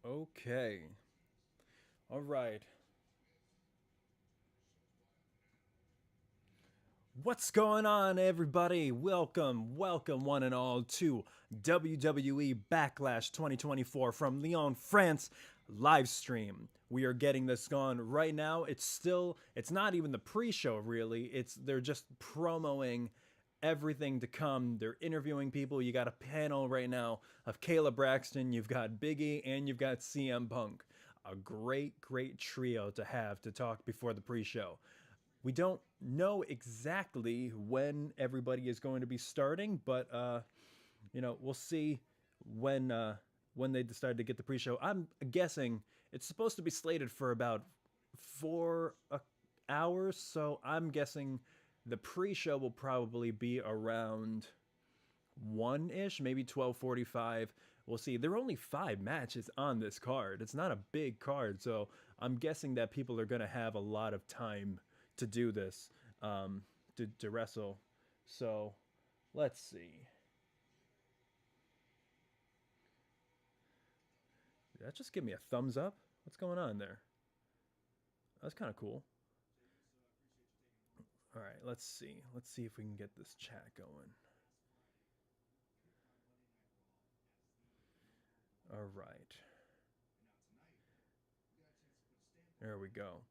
Okay. All right. What's going on, everybody? Welcome, one and all, to WWE Backlash 2024 from Lyon, France, live stream. We are getting this going right now. It's not even the pre-show, really. They're just promoting everything to come. They're interviewing people. You got a panel right now of Kayla Braxton, you've got Biggie, and you've got CM Punk. A great trio to have to talk before the pre-show. We don't know exactly when everybody is going to be starting, but we'll see when when they decide to get the pre-show. I'm guessing it's supposed to be slated for about 4 hours, so I'm guessing the pre-show will probably be around 1-ish, maybe 12:45. We'll see. There are only 5 matches on this card. It's not a big card, so I'm guessing that people are going to have a lot of time to do this, to wrestle. So let's see. Did that just give me a thumbs up? What's going on there? That's kind of cool. All right, let's see. Let's see if we can get this chat going. All right. There we go.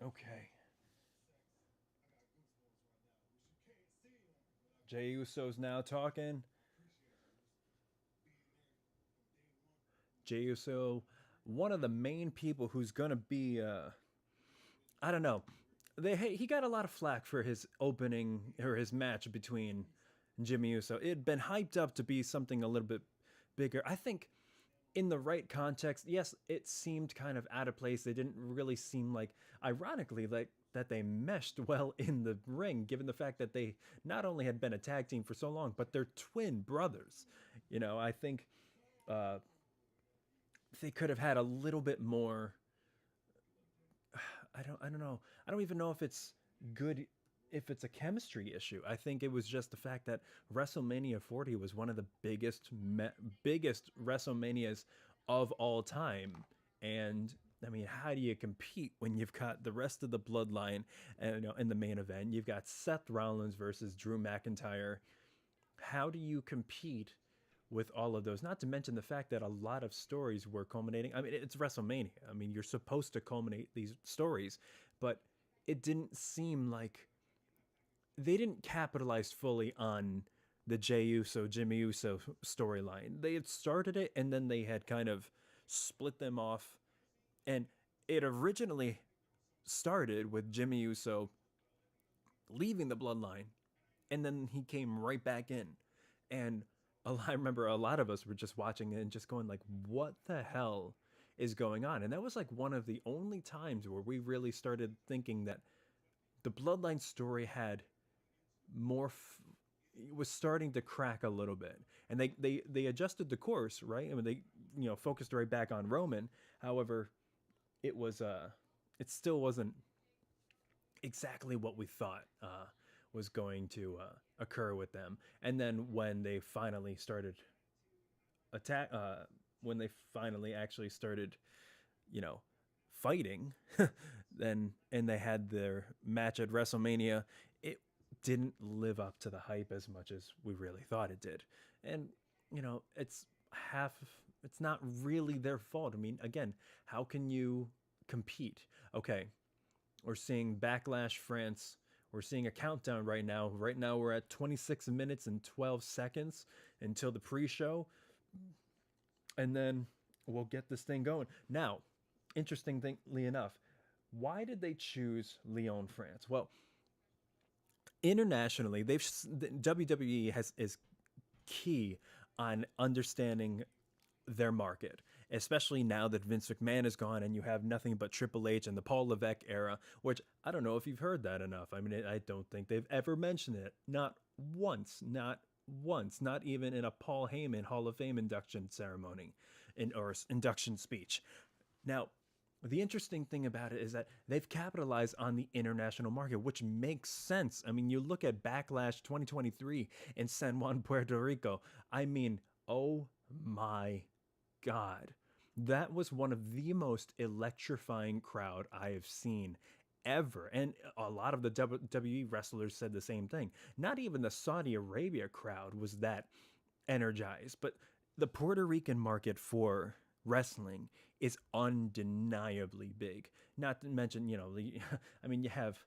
Okay. Jey Uso's now talking. Jey Uso, one of the main people who's gonna be, I don't know. He got a lot of flack for his opening or his match between Jimmy Uso. It had been hyped up to be something a little bit bigger. I think in the right context, yes, it seemed kind of out of place. They didn't really seem like, ironically, like that they meshed well in the ring, given the fact that they not only had been a tag team for so long, but they're twin brothers. I think uh, they could have had a little bit more. I don't know. I don't even know if it's good, if it's a chemistry issue. I think it was just the fact that WrestleMania 40 was one of the biggest WrestleManias of all time. And I mean, how do you compete when you've got the rest of the bloodline and in the main event? You've got Seth Rollins versus Drew McIntyre. How do you compete with all of those? Not to mention the fact that a lot of stories were culminating. I mean, it's WrestleMania. I mean, you're supposed to culminate these stories, but it didn't seem like they didn't capitalize fully on the Jey Uso, Jimmy Uso storyline. They had started it and then they had kind of split them off. And it originally started with Jimmy Uso leaving the bloodline and then he came right back in. And I remember a lot of us were just watching it and just going like, what the hell is going on? And that was like one of the only times where we really started thinking that the bloodline story had more was starting to crack a little bit, and they adjusted the course, right? I mean, they focused right back on Roman. However, it was it still wasn't exactly what we thought was going to occur with them. And then when they finally started attack, when they finally actually started, you know, fighting, then and they had their match at WrestleMania, it didn't live up to the hype as much as we really thought it did. And it's half. It's not really their fault. I mean, again, how can you compete? Okay, we're seeing Backlash France. We're seeing a countdown right now. Right now, we're at 26 minutes and 12 seconds until the pre-show, and then we'll get this thing going. Now, interestingly enough, why did they choose Lyon, France? Well, internationally, the WWE is key on understanding their market, especially now that Vince McMahon is gone and you have nothing but Triple H and the Paul Levesque era, which I don't know if you've heard that enough. I mean, I don't think they've ever mentioned it. Not once, not even in a Paul Heyman Hall of Fame induction ceremony or induction speech. Now, the interesting thing about it is that they've capitalized on the international market, which makes sense. I mean, you look at Backlash 2023 in San Juan, Puerto Rico. I mean, Oh my God. That was one of the most electrifying crowd I have seen ever. And a lot of the WWE wrestlers said the same thing. Not even the Saudi Arabia crowd was that energized, but the Puerto Rican market for wrestling is undeniably big. Not to mention, I mean, you have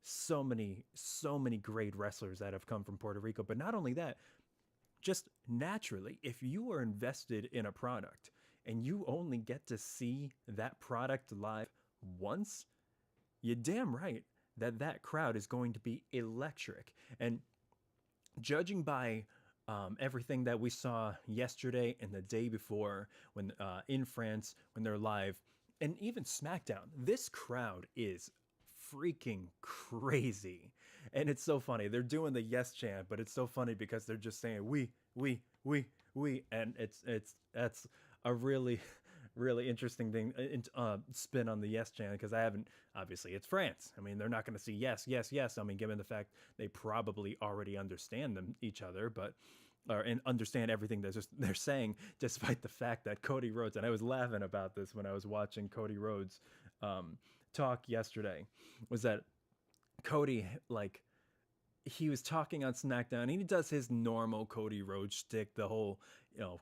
so many great wrestlers that have come from Puerto Rico, but not only that, just naturally, if you are invested in a product and you only get to see that product live once, you're damn right that that crowd is going to be electric. And judging by everything that we saw yesterday and the day before, when in France when they're live, and even SmackDown, this crowd is freaking crazy. And it's so funny. They're doing the yes chant, but it's so funny because they're just saying we, and it's that's a really really interesting thing, spin on the yes chant, because I haven't, obviously it's France. I mean, they're not going to see yes, yes, yes. I mean, given the fact they probably already understand them each other, but and understand everything they're saying, despite the fact that Cody Rhodes, and I was laughing about this when I was watching Cody Rhodes talk yesterday, was that Cody, like, he was talking on SmackDown, and he does his normal Cody Rhodes shtick, the whole,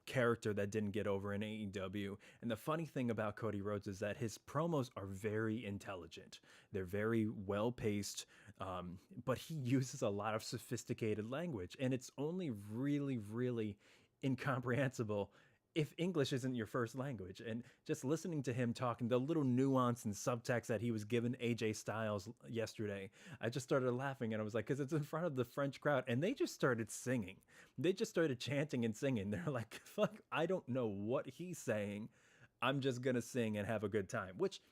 character that didn't get over in AEW. And the funny thing about Cody Rhodes is that his promos are very intelligent. They're very well paced, but he uses a lot of sophisticated language, and it's only really, really incomprehensible if English isn't your first language. And just listening to him talking, the little nuance and subtext that he was giving AJ Styles yesterday, I just started laughing, and I was like, because it's in front of the French crowd, and they just started singing. They just started chanting and singing. They're like, fuck, I don't know what he's saying. I'm just going to sing and have a good time. Which,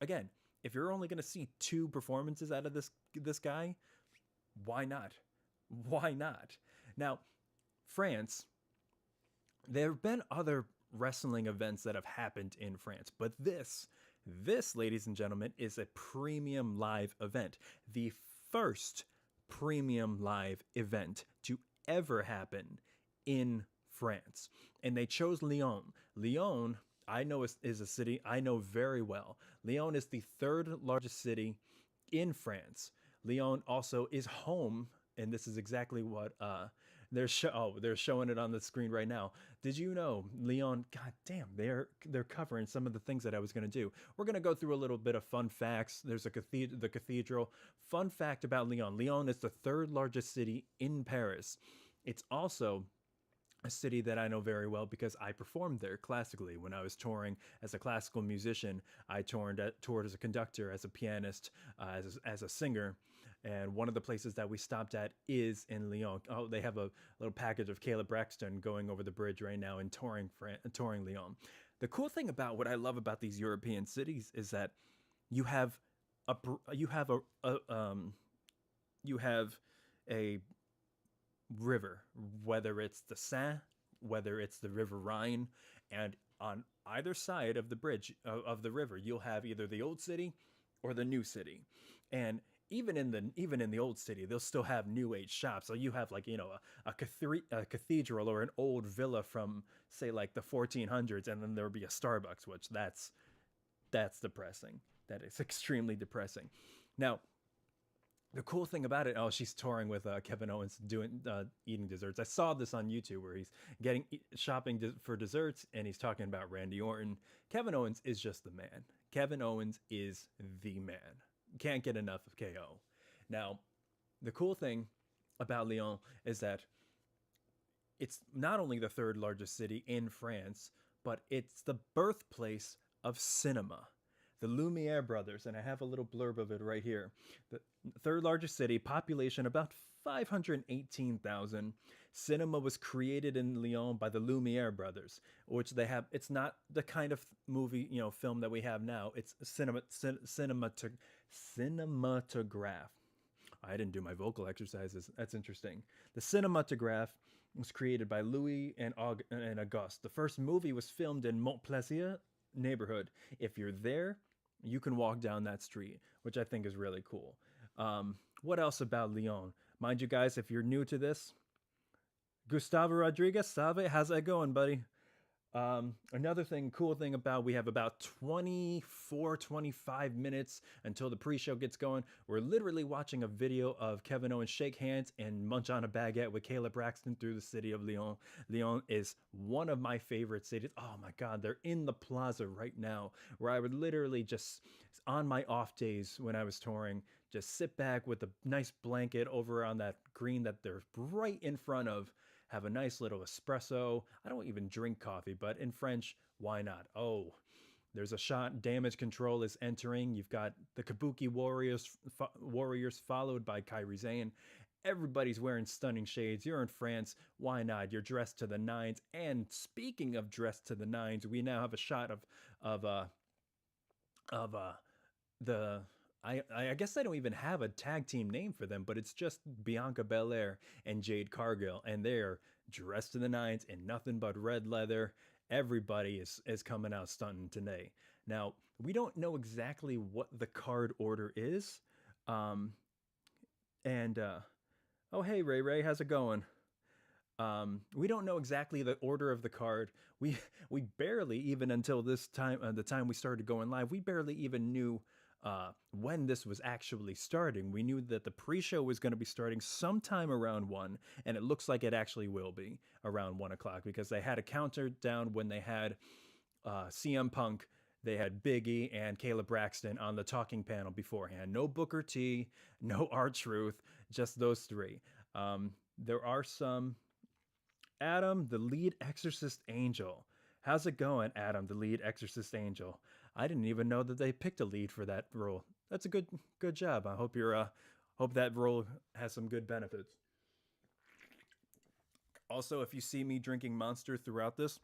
again, if you're only going to see 2 performances out of this guy, why not? Why not? Now, France, there have been other wrestling events that have happened in France, but this, ladies and gentlemen, is a premium live event. The first premium live event to ever happen in France. And they chose Lyon. Lyon, I know, is a city I know very well. Lyon is the 3rd largest city in France. Lyon also is home, and this is exactly what they're showing it on the screen right now. Did you know Lyon? God damn, they're covering some of the things that I was going to do. We're going to go through a little bit of fun facts. There's the cathedral. Fun fact about Lyon: Lyon is the 3rd largest city in Paris. It's also a city that I know very well because I performed there classically when I was touring as a classical musician. I toured as a conductor, as a pianist, as a singer. And one of the places that we stopped at is in Lyon. Oh, they have a little package of Caleb Braxton going over the bridge right now and touring Lyon. The cool thing about what I love about these European cities is that you have a river, whether it's the Seine, whether it's the River Rhine, and on either side of the bridge of the river, you'll have either the old city or the new city. And even in the old city, they'll still have new age shops. So you have, like, a cathedral or an old villa from, say, like the 1400s, and then there'll be a Starbucks, which that's depressing. That is extremely depressing. Now, the cool thing about it, she's touring with Kevin Owens, eating desserts. I saw this on YouTube where he's shopping for desserts, and he's talking about Randy Orton. Kevin Owens is just the man. Kevin Owens is the man. Can't get enough of KO. Now, the cool thing about Lyon is that it's not only the 3rd largest city in France, but it's the birthplace of cinema. The Lumiere brothers, and I have a little blurb of it right here. The 3rd largest city, population about 518,000. Cinema was created in Lyon by the Lumiere brothers, which they have. It's not the kind of movie, film that we have now. It's cinematograph. I didn't do my vocal exercises. That's interesting. The cinematograph was created by Louis and Auguste. The first movie was filmed in Montplaisir neighborhood. If you're there, you can walk down that street, which I think is really cool. What else about Lyon? Mind you guys, if you're new to this, Gustavo Rodriguez, Salve, how's that going, buddy? Another thing, cool thing about we have about 24, 25 minutes until the pre-show gets going. We're literally watching a video of Kevin Owens shake hands and munch on a baguette with Caleb Braxton through the city of Lyon. Lyon is one of my favorite cities. Oh my God, they're in the plaza right now where I would literally just, on my off days when I was touring, just sit back with a nice blanket over on that green that they're right in front of, have a nice little espresso. I don't even drink coffee, but in French, why not? Oh, there's a shot. Damage Control is entering. You've got the Kabuki Warriors followed by Kairi Sane. Everybody's wearing stunning shades. You're in France. Why not? You're dressed to the nines. And speaking of dressed to the nines, we now have a shot of the I guess I don't even have a tag team name for them, but it's just Bianca Belair and Jade Cargill, and they're dressed to the nines in nothing but red leather. Everybody is coming out stunning today. Now we don't know exactly what the card order is, and oh hey Ray Ray, how's it going? We don't know exactly the order of the card. We barely even until this time, the time we started going live, we barely even knew when this was actually starting. We knew that the pre-show was going to be starting sometime around 1, and it looks like it actually will be around 1 o'clock because they had a counter down when they had CM Punk, they had Big E and Caleb Braxton on the talking panel beforehand. No Booker T, no R-Truth, just those three. There are some... Adam, the lead exorcist angel. How's it going, Adam, the lead exorcist angel? I didn't even know that they picked a lead for that role. That's a good job. I hope hope that role has some good benefits. Also, if you see me drinking Monster throughout this,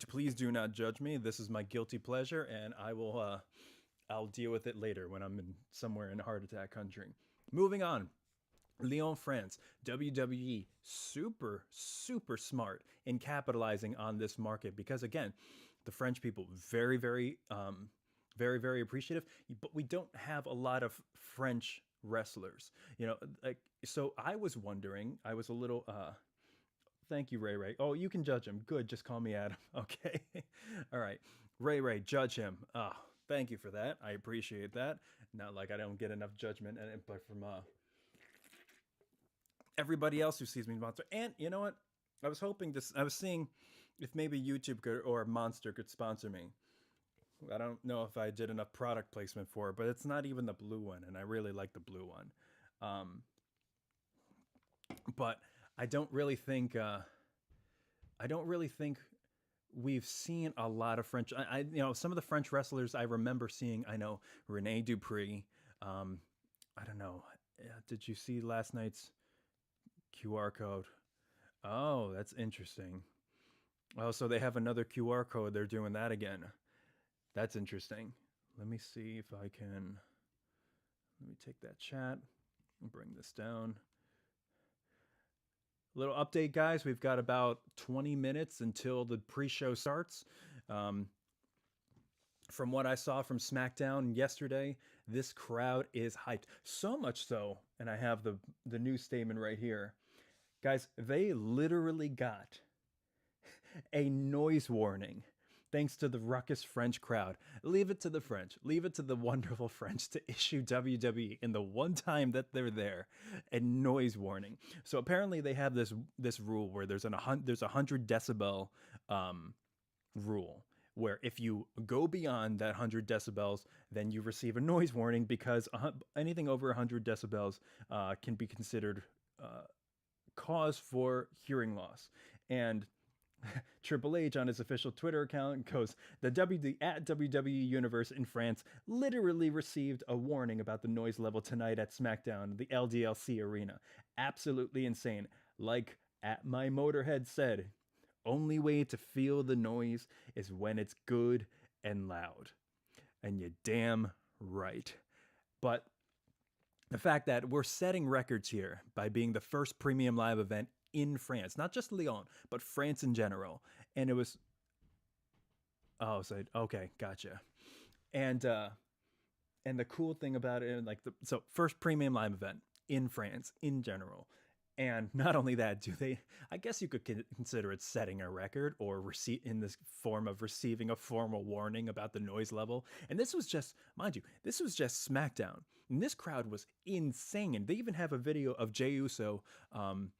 please do not judge me. This is my guilty pleasure, and I'll deal with it later when I'm somewhere in heart attack country. Moving on. Lyon, France, WWE, super smart in capitalizing on this market because, again, the French people, very, very appreciative, but we don't have a lot of French wrestlers, like, so I was wondering, I was a little, thank you, Ray Ray. Oh, you can judge him. Good, just call me Adam. Okay. All right. Ray Ray, judge him. Oh, thank you for that. I appreciate that. Not like I don't get enough judgment and input from, everybody else who sees me Monster. And you know what? I was seeing if maybe YouTube could or Monster could sponsor me. I don't know if I did enough product placement for it, but it's not even the blue one, and I really like the blue one. But I don't really think we've seen a lot of French. Some of the French wrestlers I remember seeing. I know Rene Dupree. I don't know. Did you see last night's QR code? Oh, that's interesting. Oh, so they have another QR code. They're doing that again. That's interesting. Let me see if I can. Let me take that chat and bring this down. Little update, guys. We've got about 20 minutes until the pre-show starts. From what I saw from SmackDown yesterday, this crowd is hyped. So much so, and I have the news statement right here. Guys, they literally got a noise warning thanks to the ruckus French crowd. Leave it to the French. Leave it to the wonderful French to issue WWE in the one time that they're there a noise warning. So apparently they have this rule where there's a 100 decibel rule, where if you go beyond that 100 decibels, then you receive a noise warning because anything over 100 decibels can be considered cause for hearing loss. And Triple H on his official Twitter account goes, the WWE Universe in France literally received a warning about the noise level tonight at SmackDown, the LDLC arena. Absolutely insane. Like at my Motorhead said, only way to feel the noise is when it's good and loud. And you're damn right. But the fact that we're setting records here by being the first premium live event in France, not just Lyon, but France in general. And it was, oh, so, okay, gotcha. And the cool thing about it, like so first premium live event in France in general. And not only that, do they, I guess you could consider it setting a record or in this form of receiving a formal warning about the noise level. And this was just, mind you, this was just SmackDown. And this crowd was insane. And they even have a video of Jey Uso in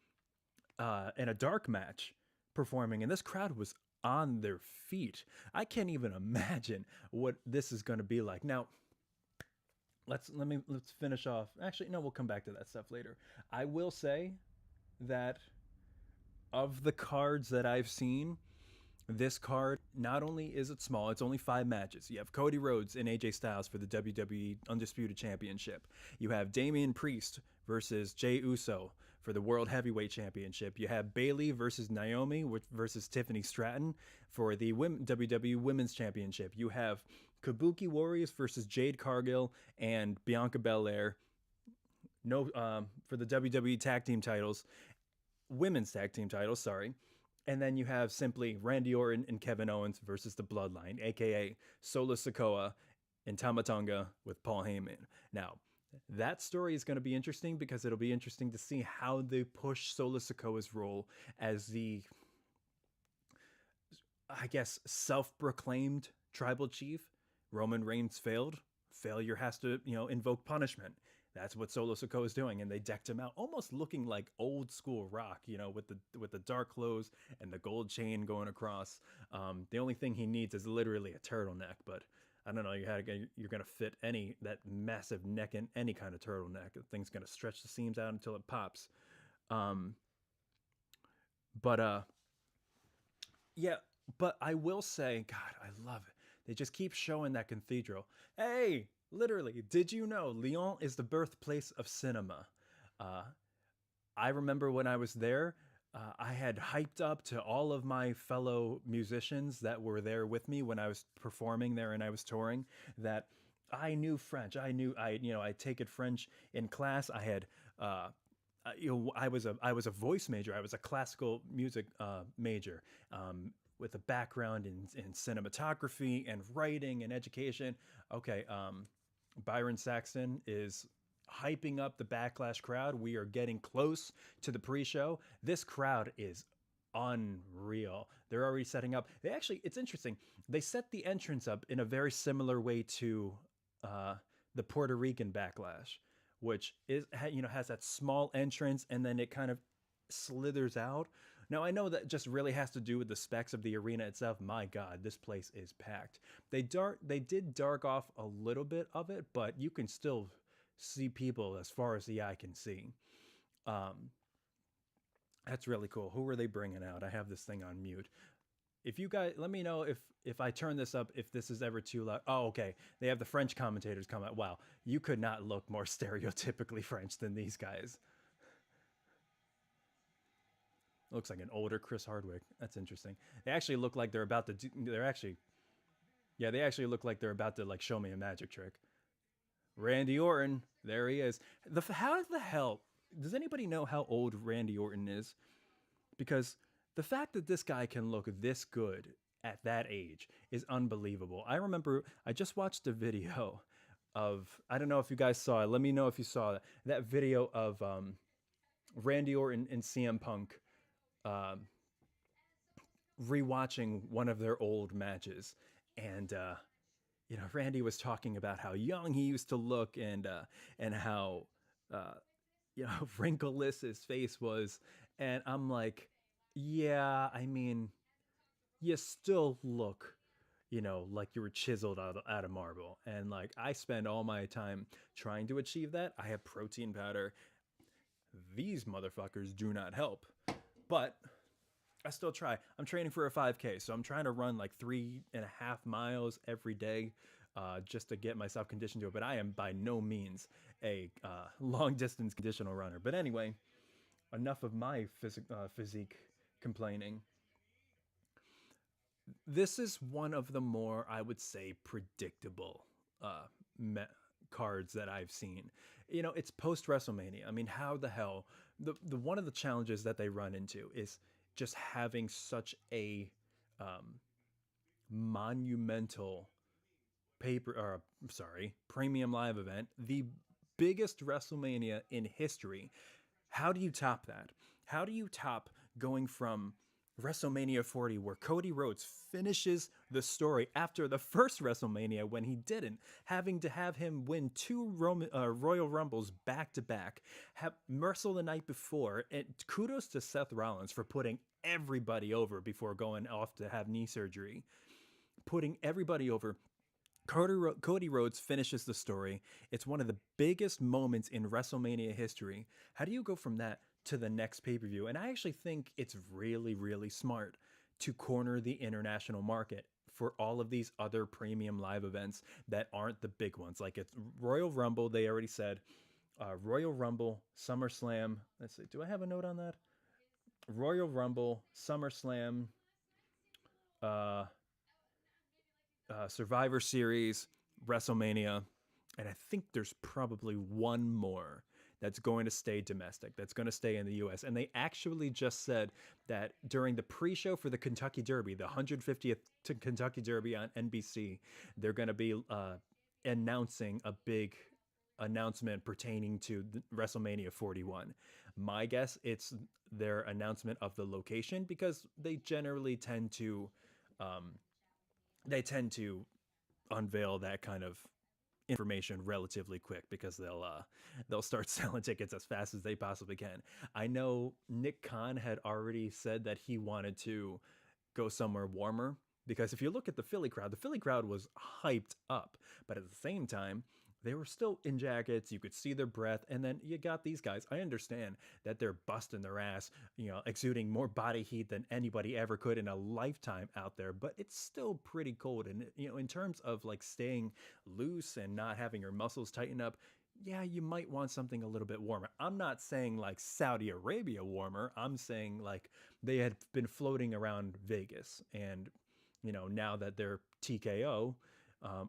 a dark match performing. And this crowd was on their feet. I can't even imagine what this is going to be like. Now, let's finish off. Actually, no, we'll come back to that stuff later. I will say that of the cards that I've seen, this card, not only is it small, it's only 5 matches. You have Cody Rhodes and AJ Styles for the WWE Undisputed Championship. You have Damian Priest versus Jey Uso for the World Heavyweight Championship. You have Bayley versus Naomi versus Tiffany Stratton for the WWE Women's Championship. You have Kabuki Warriors versus Jade, Cargill, and Bianca Belair. For the WWE Tag Team titles, Women's Tag Team titles, sorry. And then you have simply Randy Orton and Kevin Owens versus the Bloodline, aka Solo Sikoa and Tama Tonga with Paul Heyman. Now, that story is going to be interesting because it'll be interesting to see how they push Solo Sikoa's role as the, I guess, self-proclaimed tribal chief. Roman Reigns failed. Failure has to, invoke punishment. That's what Solo Sikoa is doing, and they decked him out, almost looking like old school Rock, with the dark clothes and the gold chain going across. The only thing he needs is literally a turtleneck, but I don't know. You're gonna fit that massive neck in any kind of turtleneck. The thing's gonna stretch the seams out until it pops. Yeah. But I will say, God, I love it. They just keep showing that cathedral. Hey, literally, did you know Lyon is the birthplace of cinema? I remember when I was there, I had hyped up to all of my fellow musicians that were there with me when I was performing there and I was touring that I knew French. I taken French in class. I had, I was a voice major. I was a classical music major. With a background in cinematography and writing and education. Okay, Byron Saxton is hyping up the Backlash crowd. We are getting close to the pre-show. This crowd is unreal. They're already setting up. It's interesting. They set the entrance up in a very similar way to the Puerto Rican Backlash, which has that small entrance and then it kind of slithers out. Now, I know that just really has to do with the specs of the arena itself. My God, this place is packed. They did dark off a little bit of it, but you can still see people as far as the eye can see. That's really cool. Who are they bringing out? I have this thing on mute. If you guys, let me know if I turn this up, if this is ever too loud. Oh, okay. They have the French commentators come out. Wow, you could not look more stereotypically French than these guys. Looks like an older Chris Hardwick. That's interesting. They actually look like they're about to they actually look like they're about to like show me a magic trick. Randy Orton, there he is. How the hell does anybody know how old Randy Orton is? Because the fact that this guy can look this good at that age is unbelievable. I remember I just watched a video of, I don't know if you guys saw it. Let me know if you saw that video of Randy Orton and CM Punk rewatching one of their old matches, and Randy was talking about how young he used to look and how wrinkleless his face was, and I'm like, yeah, I mean, you still look like you were chiseled out of marble, and like I spend all my time trying to achieve that. I have protein powder. These motherfuckers do not help. But I still try. I'm training for a 5K, so I'm trying to run like 3.5 miles every day just to get myself conditioned to it. But I am by no means a long-distance conditional runner. But anyway, enough of my physique complaining. This is one of the more, I would say, predictable cards that I've seen. It's post-WrestleMania. I mean, how the hell... The one of the challenges that they run into is just having such a monumental premium live event, the biggest WrestleMania in history, How do you top that? How do you top going from WrestleMania 40, where Cody Rhodes finishes the story after the first WrestleMania when he didn't, having to have him win two Royal Rumbles back to back, have Wrestle the night before, and kudos to Seth Rollins for putting everybody over before going off to have knee surgery, putting everybody over. Cody Rhodes finishes the story. It's one of the biggest moments in WrestleMania history. How do you go from that to the next pay-per-view? And I actually think it's really, really smart to corner the international market for all of these other premium live events that aren't the big ones. Like it's Royal Rumble, they already said. Royal Rumble, SummerSlam. Let's see, do I have a note on that? Royal Rumble, SummerSlam, uh, Survivor Series, WrestleMania, and I think there's probably one more that's going to stay domestic, that's going to stay in the US. And they actually just said that during the pre-show for the Kentucky Derby, the 150th Kentucky Derby on NBC, they're going to be announcing a big announcement pertaining to WrestleMania 41. My guess, it's their announcement of the location, because they generally tend to um, unveil that kind of information relatively quick, because they'll start selling tickets as fast as they possibly can. I know Nick Khan had already said that he wanted to go somewhere warmer, because if you look at the Philly crowd was hyped up, but at the same time, they were still in jackets. You could see their breath. And then you got these guys. I understand that they're busting their ass, exuding more body heat than anybody ever could in a lifetime out there. But it's still pretty cold. And, in terms of like staying loose and not having your muscles tighten up, yeah, you might want something a little bit warmer. I'm not saying like Saudi Arabia warmer. I'm saying like they had been floating around Vegas. And, now that they're TKO,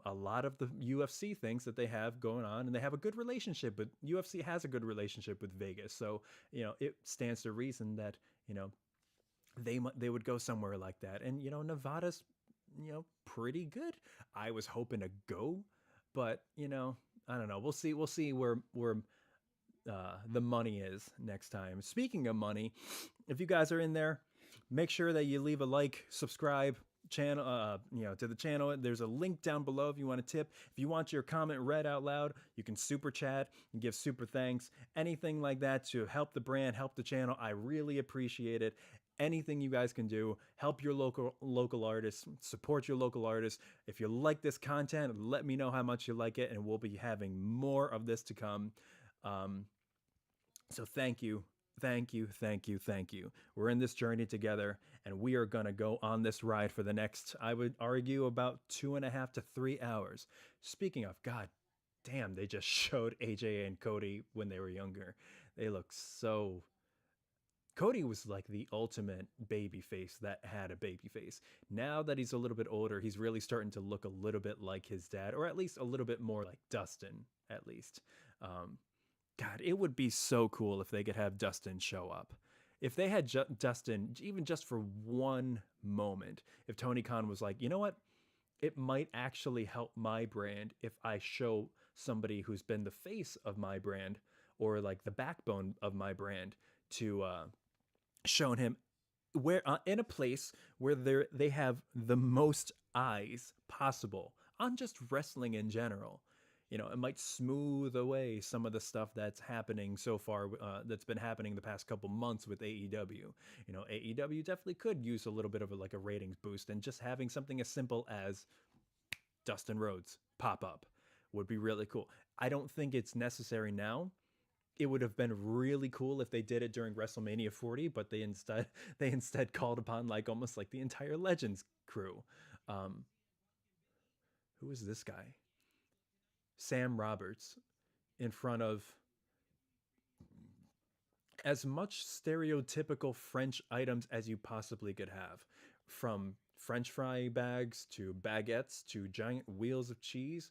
a lot of the UFC things that they have going on, and they have a good relationship, but UFC has a good relationship with Vegas. So, it stands to reason that, they would go somewhere like that. And, Nevada's, pretty good. I was hoping to go, but, I don't know. We'll see. We'll see where the money is next time. Speaking of money, if you guys are in there, make sure that you leave a like, subscribe, channel to the channel. There's a link down below if you want to tip. If you want your comment read out loud, you can super chat and give super thanks, anything like that to help the brand, help the channel. I really appreciate it. Anything you guys can do, help your local artists, support your local artists. If you like this content, let me know how much you like it, and we'll be having more of this to come. So thank you. Thank you, thank you, thank you. We're in this journey together, and we are going to go on this ride for the next, I would argue, about 2.5 to 3 hours. Speaking of, God damn, they just showed AJ and Cody when they were younger. They look so... Cody was like the ultimate baby face that had a baby face. Now that he's a little bit older, he's really starting to look a little bit like his dad, or at least a little bit more like Dustin, at least. God, it would be so cool if they could have Dustin show up. If they had Dustin, even just for one moment, if Tony Khan was like, you know what? It might actually help my brand if I show somebody who's been the face of my brand, or like the backbone of my brand, to shown him where in a place where they have the most eyes possible on just wrestling in general. It might smooth away some of the stuff that's happening so far, that's been happening the past couple months with AEW. AEW definitely could use a little bit of a ratings boost, and just having something as simple as Dustin Rhodes pop up would be really cool. I don't think it's necessary now. It would have been really cool if they did it during WrestleMania 40, but they instead called upon almost like the entire Legends crew. Who is this guy? Sam Roberts, in front of as much stereotypical French items as you possibly could have, from French fry bags to baguettes to giant wheels of cheese.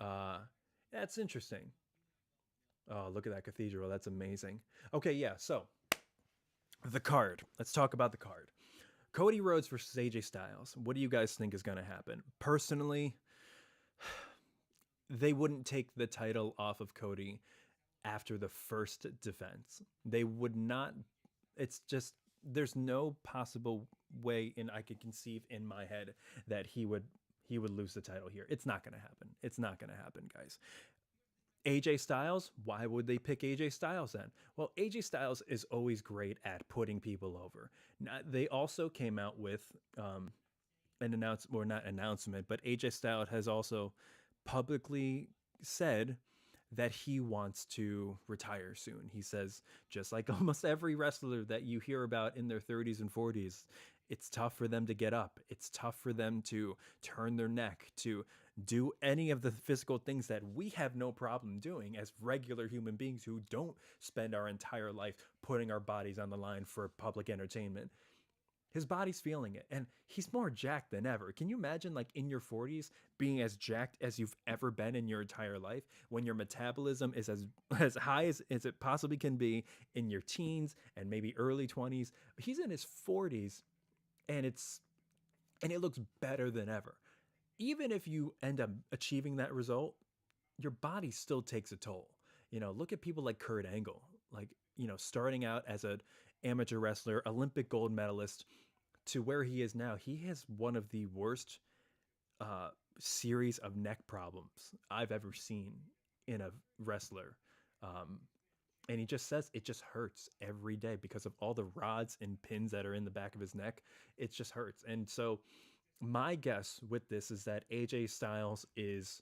That's interesting. Oh, look at that cathedral. That's amazing. Okay, yeah, so the card. Let's talk about the card. Cody Rhodes versus AJ Styles. What do you guys think is going to happen? Personally, they wouldn't take the title off of Cody after the first defense. They would not. It's just there's no possible way in I could conceive in my head that he would lose the title here. It's not going to happen. It's not going to happen, guys. AJ Styles, why would they pick AJ Styles then? Well, AJ Styles is always great at putting people over. Now, they also came out with an announcement, or not announcement, but AJ Styles has also publicly said that he wants to retire soon. He says, just like almost every wrestler that you hear about in their 30s and 40s, it's tough for them to get up. It's tough for them to turn their neck, to do any of the physical things that we have no problem doing as regular human beings who don't spend our entire life putting our bodies on the line for public entertainment. His body's feeling it, and he's more jacked than ever. Can you imagine, like, in your 40s being as jacked as you've ever been in your entire life, when your metabolism is as high as it possibly can be in your teens and maybe early 20s? He's in his 40s, and it looks better than ever. Even if you end up achieving that result, your body still takes a toll. Look at people like Kurt Angle, like, starting out as an amateur wrestler, Olympic gold medalist, to where he is now. He has one of the worst series of neck problems I've ever seen in a wrestler. And he just says it just hurts every day because of all the rods and pins that are in the back of his neck. It just hurts. And so my guess with this is that AJ Styles is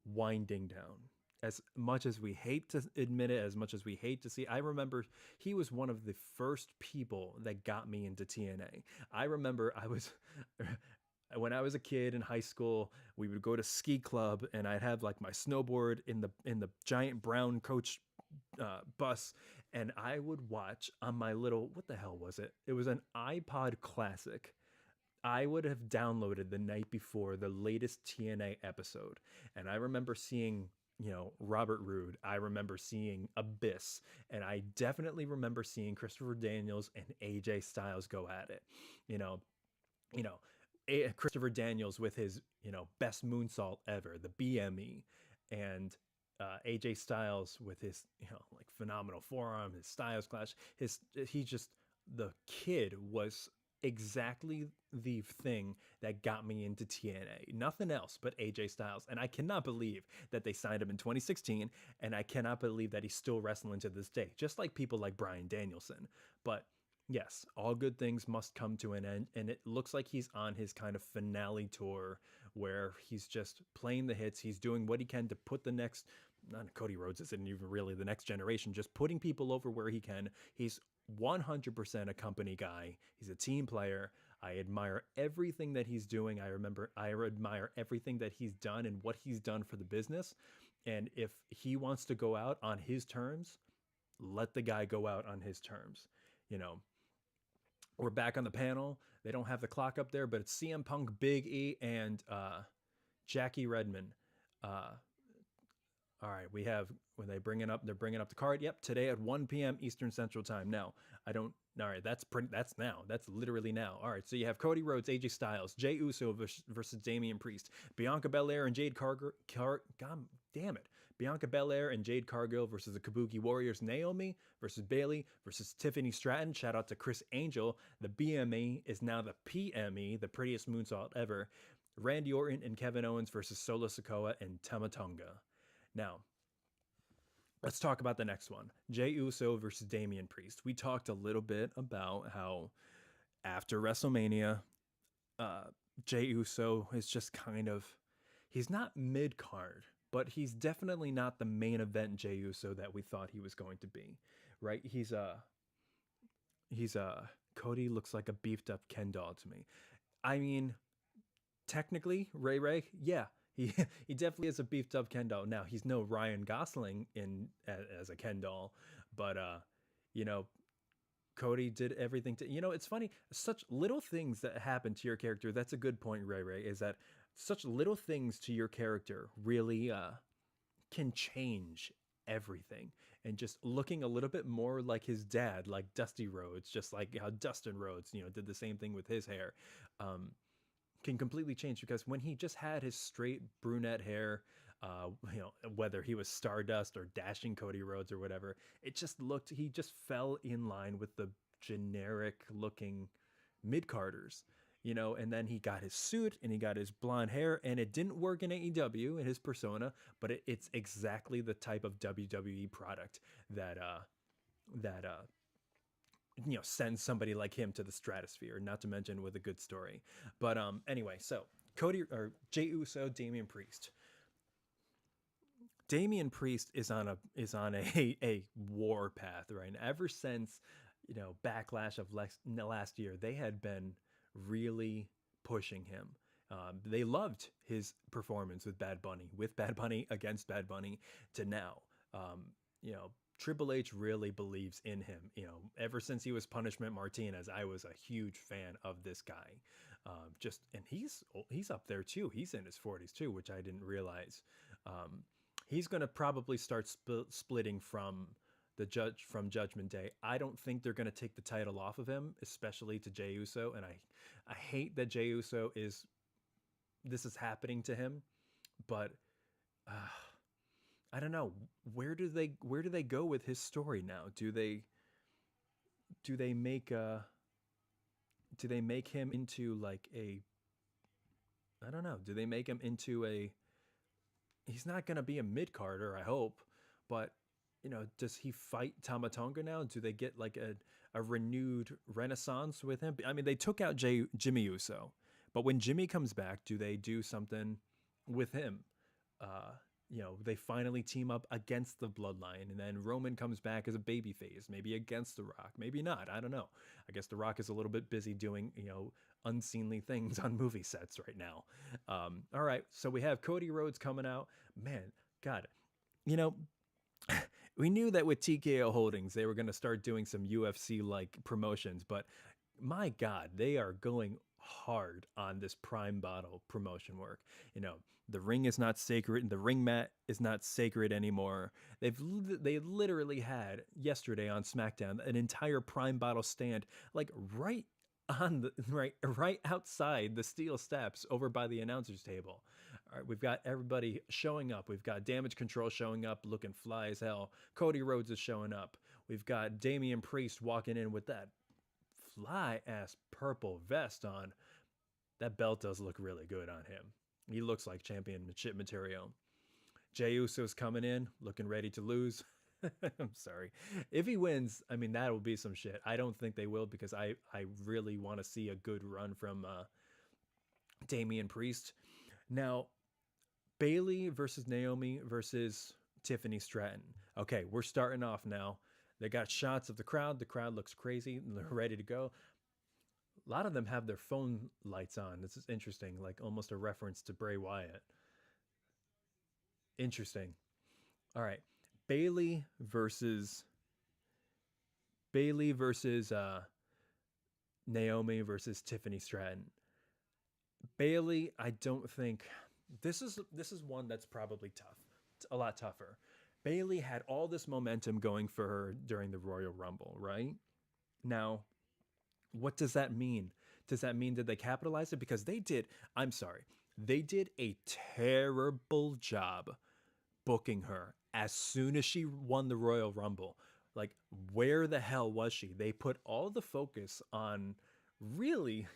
winding down. As much as we hate to admit it, as much as we hate to see, I remember he was one of the first people that got me into TNA. I remember when I was a kid in high school, we would go to ski club, and I'd have like my snowboard in the giant brown coach bus, and I would watch on my little, what the hell was it? It was an iPod Classic. I would have downloaded the night before the latest TNA episode, and I remember seeing Robert Roode. I remember seeing Abyss, and I definitely remember seeing Christopher Daniels and AJ Styles go at it. Christopher Daniels with his best moonsault ever, the BME, and AJ Styles with his like phenomenal forearm, his Styles Clash. The kid was exactly the thing that got me into TNA. Nothing else but AJ Styles. And I cannot believe that they signed him in 2016. And I cannot believe that he's still wrestling to this day, just like people like Bryan Danielson. But yes, all good things must come to an end. And it looks like he's on his kind of finale tour where he's just playing the hits. He's doing what he can to put the next, not Cody Rhodes isn't even really the next generation, just putting people over where he can. He's 100% a company guy. He's a team player. I admire everything that he's doing. I admire everything that he's done and what he's done for the business. And if he wants to go out on his terms, let the guy go out on his terms. We're back on the panel. They don't have the clock up there, but it's CM Punk, Big E, and Jackie Redmond. All right, we have, when they're bringing up the card. Yep, today at 1 p.m. Eastern Central Time. Now, all right, that's now. That's literally now. All right, so you have Cody Rhodes, AJ Styles, Jey Uso versus Damian Priest, Bianca Belair and Jade Cargill. God damn it. Bianca Belair and Jade Cargill versus the Kabuki Warriors, Naomi versus Bayley versus Tiffany Stratton. Shout out to Chris Angel. The BME is now the PME, the prettiest moonsault ever. Randy Orton and Kevin Owens versus Solo Sikoa and Tama Tonga. Now, let's talk about the next one. Jey Uso versus Damian Priest. We talked a little bit about how after WrestleMania, Jey Uso is just kind of, he's not mid-card, but he's definitely not the main event Jey Uso that we thought he was going to be, right? He's Cody looks like a beefed up Ken doll to me. I mean, technically, Ray, yeah. He definitely is a beefed up Ken doll. Now, he's no Ryan Gosling as a Ken doll, but Cody did everything to, it's funny, such little things that happen to your character. That's a good point, Ray, is that such little things to your character really can change everything. And just looking a little bit more like his dad, like Dusty Rhodes, just like how Dustin Rhodes, did the same thing with his hair. Can completely change, because when he just had his straight brunette hair, Whether he was Stardust or dashing Cody Rhodes or whatever, it just looked, he just fell in line with the generic looking mid carders, and then he got his suit and he got his blonde hair, and it didn't work in AEW in his persona, but it's exactly the type of WWE product that sends somebody like him to the stratosphere, not to mention with a good story. But anyway, so Cody or Jey Uso, Damian Priest. Damian Priest is on a war path, right? And ever since Backlash of last year, they had been really pushing him. They loved his performance with Bad Bunny against Bad Bunny to now. You know, Triple H really believes in him. Ever since he was Punishment Martinez, I was a huge fan of this guy. And he's up there too. He's in his 40s too, which I didn't realize. He's going to probably start splitting from Judgment Day. I don't think they're going to take the title off of him, especially to Jey Uso. And I hate that Jey Uso this is happening to him, but I don't know. Where do they go with his story now? Do they make him into like I don't know. Do they make him into he's not going to be a mid-carder, I hope, but does he fight Tama Tonga now? Do they get like a renewed renaissance with him? I mean, they took out Jimmy Uso, but when Jimmy comes back, do they do something with him? They finally team up against the Bloodline, and then Roman comes back as a babyface, maybe against The Rock, maybe not. I don't know. I guess The Rock is a little bit busy doing, unseemly things on movie sets right now. All right, so we have Cody Rhodes coming out. Man, God, we knew that with TKO Holdings, they were going to start doing some UFC-like promotions, but my God, they are going hard on this Prime Bottle promotion work. The ring is not sacred, and the ring mat is not sacred anymore. They literally had yesterday on SmackDown an entire Prime Bottle stand, like right on the right outside the steel steps over by the announcer's table. All right, we've got everybody showing up. We've got Damage Control showing up, looking fly as hell. Cody Rhodes is showing up. We've got Damian Priest walking in with that fly ass purple vest on. That belt does look really good on him. He looks like championship material. Jey Uso's coming in, looking ready to lose. I'm sorry. If he wins, I mean, that will be some shit. I don't think they will, because I really want to see a good run from Damian Priest. Now, Bayley versus Naomi versus Tiffany Stratton. Okay, we're starting off now. They got shots of the crowd. The crowd looks crazy. They're ready to go. A lot of them have their phone lights on. This is interesting, like almost a reference to Bray Wyatt. Interesting. All right. Bayley versus Naomi versus Tiffany Stratton. Bayley, I don't think this is one that's probably tough. It's a lot tougher. Bayley had all this momentum going for her during the Royal Rumble, right? Now, what does that mean? Does that mean that they capitalized it? Because they did a terrible job booking her as soon as she won the Royal Rumble. Like, where the hell was she? They put all the focus on really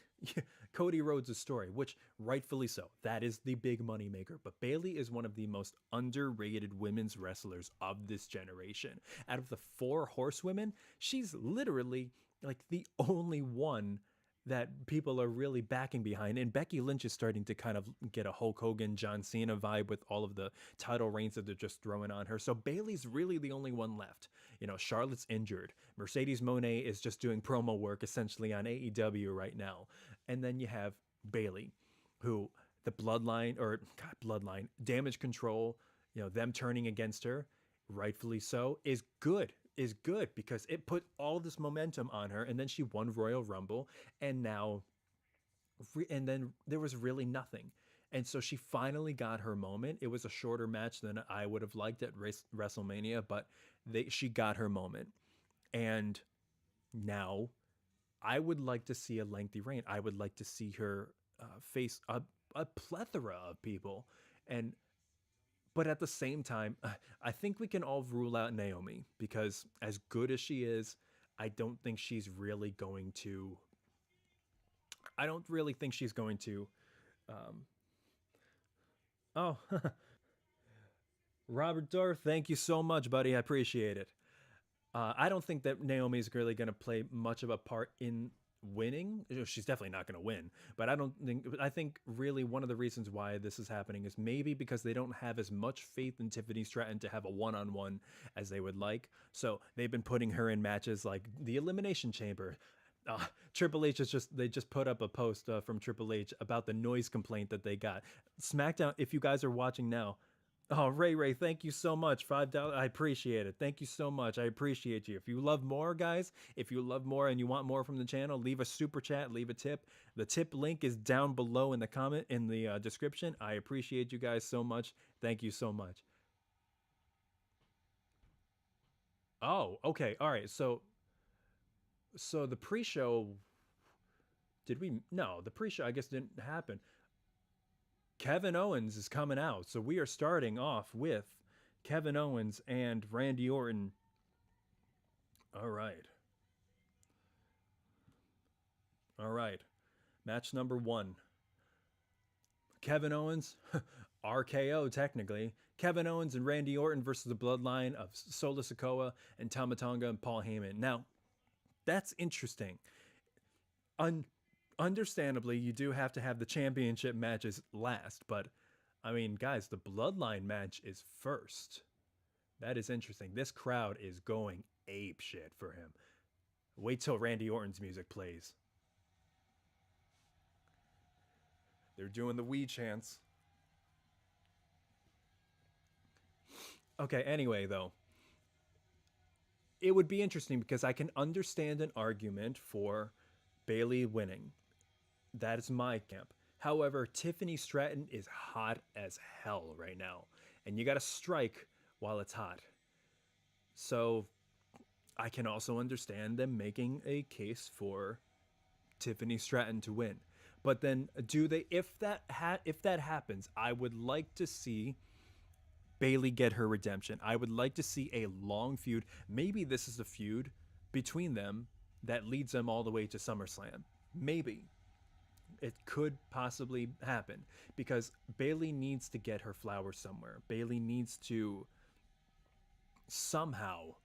Cody Rhodes' story, which rightfully so. That is the big money maker. But Bayley is one of the most underrated women's wrestlers of this generation. Out of the 4 horsewomen, she's literally like the only one that people are really backing behind. And Becky Lynch is starting to kind of get a Hulk Hogan, John Cena vibe with all of the title reigns that they're just throwing on her. So Bayley's really the only one left. Charlotte's injured. Mercedes Moné is just doing promo work essentially on AEW right now. And then you have Bayley, who the Bloodline, Damage Control, them turning against her, rightfully so, is good because it put all this momentum on her, and then she won Royal Rumble, and then there was really nothing. And so she finally got her moment. It was a shorter match than I would have liked at WrestleMania, but she got her moment. And now I would like to see a lengthy reign. I would like to see her face a plethora of people. But at the same time, I think we can all rule out Naomi because as good as she is, I don't think she's really going to. I don't really think she's going to. Um, oh, Robert Dorr, thank you so much, buddy. I appreciate it. I don't think that Naomi's really going to play much of a part in winning. She's definitely not going to win, but I think really one of the reasons why this is happening is maybe because they don't have as much faith in Tiffany Stratton to have a one-on-one as they would like. So they've been putting her in matches like the Elimination Chamber. Triple H they just put up a post from Triple H about the noise complaint that they got. SmackDown, if you guys are watching now, oh, Ray, thank you so much. $5. I appreciate it. Thank you so much. I appreciate you. If you love more, guys, if you love more and you want more from the channel, leave a super chat, leave a tip. The tip link is down below in the comment in the description. I appreciate you guys so much. Thank you so much. Oh, okay. All right. So the pre-show, did we? No, the pre-show I guess didn't happen. Kevin Owens is coming out. So we are starting off with Kevin Owens and Randy Orton. All right. All right. Match number 1. Kevin Owens, RKO technically. Kevin Owens and Randy Orton versus the Bloodline of Solo Sikoa and Tama Tonga and Paul Heyman. Now, that's interesting. Understandably, you do have to have the championship matches last, but I mean, guys, the Bloodline match is first. That is interesting. This crowd is going ape shit for him. Wait till Randy Orton's music plays. They're doing the "we" chants. Okay, anyway, though, it would be interesting because I can understand an argument for Bayley winning. That is my camp. However, Tiffany Stratton is hot as hell right now, and you got to strike while it's hot. So I can also understand them making a case for Tiffany Stratton to win. But then do they, if that happens, I would like to see Bayley get her redemption. I would like to see a long feud. Maybe this is the feud between them that leads them all the way to SummerSlam. Maybe. It could possibly happen because Bayley needs to get her flowers somewhere. Bayley needs to somehow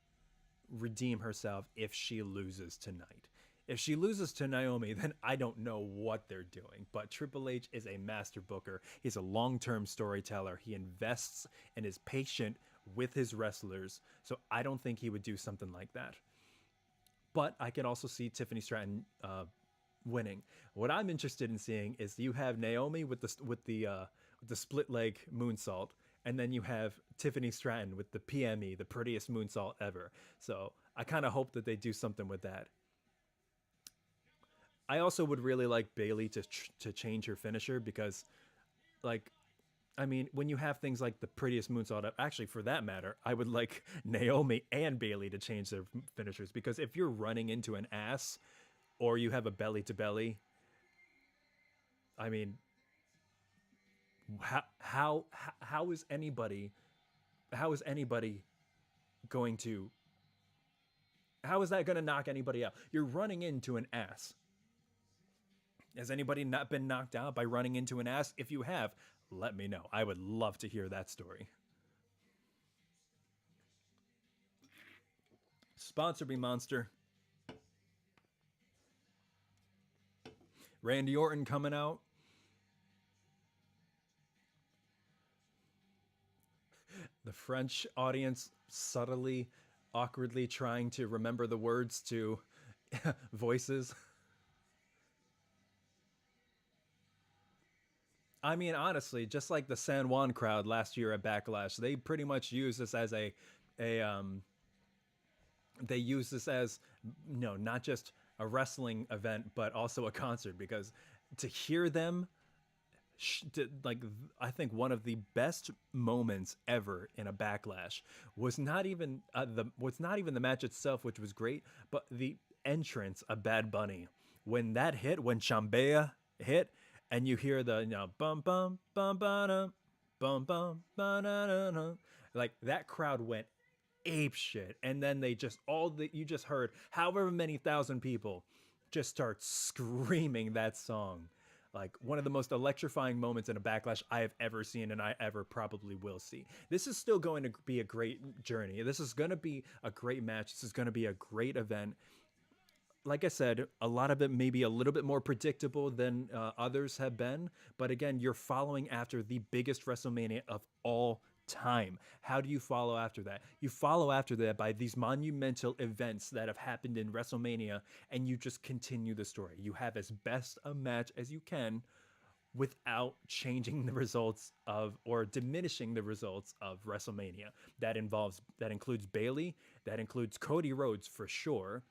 redeem herself if she loses tonight. If she loses to Naomi, then I don't know what they're doing. But Triple H is a master booker. He's a long-term storyteller. He invests and is patient with his wrestlers. So I don't think he would do something like that. But I can also see Tiffany Stratton winning. What I'm interested in seeing is you have Naomi with the split leg moonsault, and then you have Tiffany Stratton with the PME, the prettiest moonsault ever. So I kind of hope that they do something with that. I also would really like Bayley to change her finisher because, like, I mean, when you have things like the prettiest moonsault, actually, for that matter, I would like Naomi and Bayley to change their finishers because if you're running into an ass or you have a belly to belly, I mean, how is anybody going to, how is that going to knock anybody out? You're running into an ass. Has anybody not been knocked out by running into an ass? If you have, let me know. I would love to hear that story. Sponsor me, Monster. Randy Orton coming out. The French audience subtly, awkwardly trying to remember the words to voices. I mean, honestly, just like the San Juan crowd last year at Backlash, they pretty much use this as they use this as, no, not just a wrestling event, but also a concert, because to hear them, I think one of the best moments ever in a Backlash was not even the match itself, which was great, but the entrance of Bad Bunny. When that hit, when Chambea hit, and you hear the, bum bum bum bum bum bum ba-na-na-na. Like that crowd went ape shit, and then they just you just heard however many thousand people just start screaming that song. Like one of the most electrifying moments in a Backlash I have ever seen, and I ever probably will see. This is still going to be a great journey. This is going to be a great match. This is going to be a great event. Like I said, a lot of it may be a little bit more predictable than others have been. But again, you're following after the biggest WrestleMania of all time. How do you follow after that? You follow after that by these monumental events that have happened in WrestleMania, and you just continue the story. You have as best a match as you can without changing the results of or diminishing the results of WrestleMania. That includes Bayley, that includes Cody Rhodes for sure.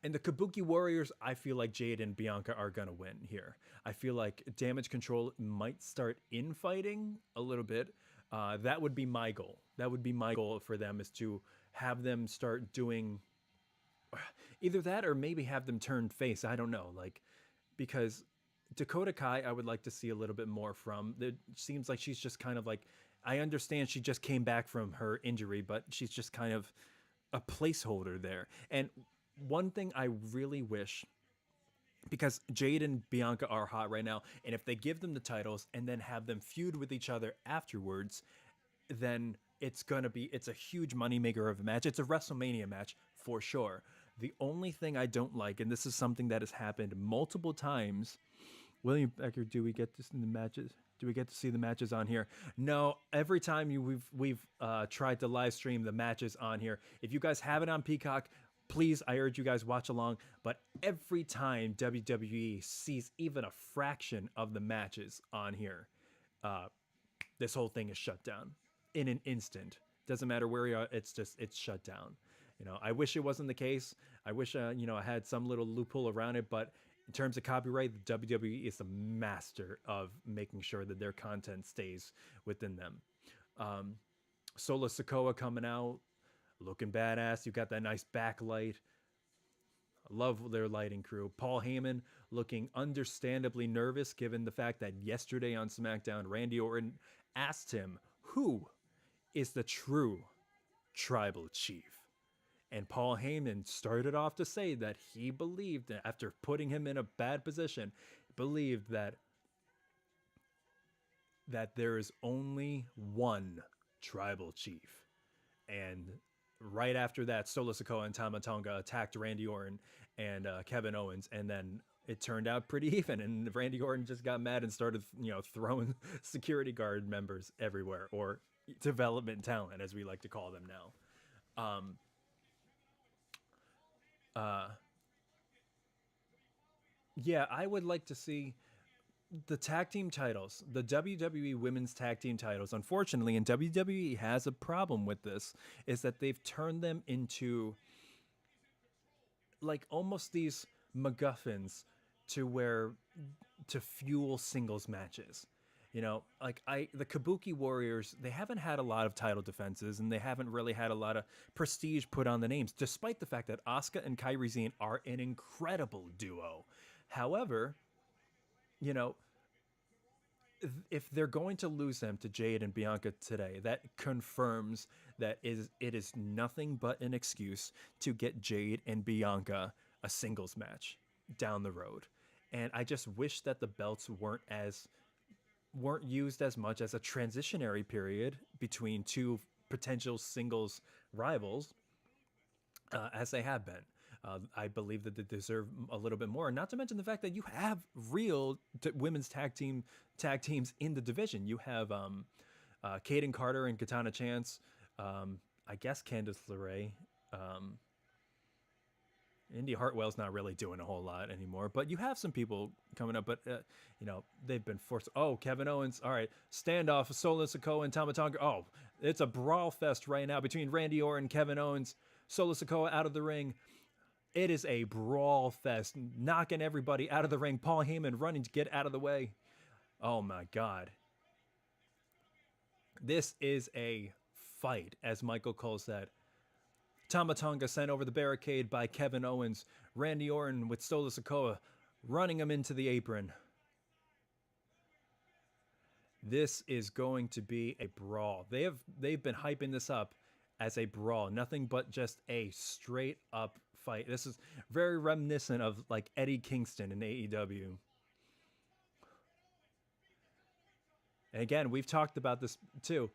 And the Kabuki Warriors, I feel like Jade and Bianca are going to win here. I feel like Damage Control might start infighting a little bit. That would be my goal. That would be my goal for them, is to have them start doing either that or maybe have them turn face. I don't know. Like, because Dakota Kai, I would like to see a little bit more from. It seems like she's just kind of like, I understand she just came back from her injury, but she's just kind of a placeholder there. And one thing I really wish, because Jade and Bianca are hot right now, and if they give them the titles and then have them feud with each other afterwards, then it's a huge moneymaker of a match. It's a WrestleMania match for sure. The only thing I don't like, and this is something that has happened multiple times, William Becker, do we get this in the matches? Do we get to see the matches on here? No, every time we've tried to live stream the matches on here. If you guys have it on Peacock, please, I urge you guys watch along. But every time WWE sees even a fraction of the matches on here, this whole thing is shut down in an instant. Doesn't matter where you are, it's shut down. I wish it wasn't the case. I wish I had some little loophole around it, but in terms of copyright, the WWE is the master of making sure that their content stays within them. Solo Sikoa coming out, looking badass. You got that nice backlight. I love their lighting crew. Paul Heyman looking understandably nervous given the fact that yesterday on SmackDown, Randy Orton asked him who is the true tribal chief. And Paul Heyman started off to say that he believed, after putting him in a bad position, believed that there is only one tribal chief. And right after that, Solo Sikoa and Tama Tonga attacked Randy Orton and Kevin Owens, and then it turned out pretty even. And Randy Orton just got mad and started, throwing security guard members everywhere, or development talent, as we like to call them now. Yeah, I would like to see the tag team titles, the WWE Women's Tag Team titles. Unfortunately, and WWE has a problem with this, is that they've turned them into like almost these MacGuffins to fuel singles matches. The Kabuki Warriors, they haven't had a lot of title defenses, and they haven't really had a lot of prestige put on the names, despite the fact that Asuka and Kairi Sane are an incredible duo. However, if they're going to lose them to Jade and Bianca today, that confirms that it is nothing but an excuse to get Jade and Bianca a singles match down the road. And I just wish that the belts weren't used as much as a transitionary period between two potential singles rivals as they have been. I believe that they deserve a little bit more, not to mention the fact that you have real women's tag teams in the division. You have Kaden Carter and Katana Chance, I guess Candice LeRae. Indy Hartwell's not really doing a whole lot anymore, but you have some people coming up, but they've been forced. Oh, Kevin Owens. All right. Standoff, Solo Sikoa and Tama Tonga. Oh, it's a brawl fest right now between Randy Orton, Kevin Owens, Solo Sikoa out of the ring. It is a brawl fest, knocking everybody out of the ring. Paul Heyman running to get out of the way. Oh my God. This is a fight, as Michael Cole said. Tama Tonga sent over the barricade by Kevin Owens. Randy Orton with Solo Sikoa running him into the apron. This is going to be a brawl. They've been hyping this up as a brawl, nothing but just a straight up fight. This is very reminiscent of like Eddie Kingston in AEW. And again, we've talked about this too.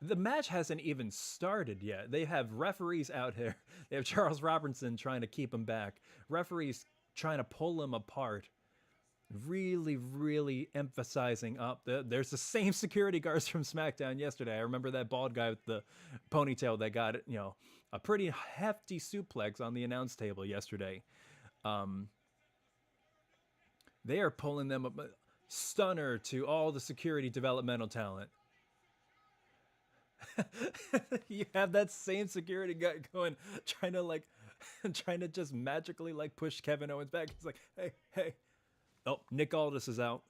The match hasn't even started yet. They have referees out here. They have Charles Robinson trying to keep him back. Referees trying to pull him apart. Really, really emphasizing up. There's the same security guards from SmackDown yesterday. I remember that bald guy with the ponytail that got, a pretty hefty suplex on the announce table yesterday. They are pulling them up. Stunner to all the security developmental talent. You have that same security guy going, trying to just magically push Kevin Owens back. He's like, hey. Oh, Nick Aldis is out.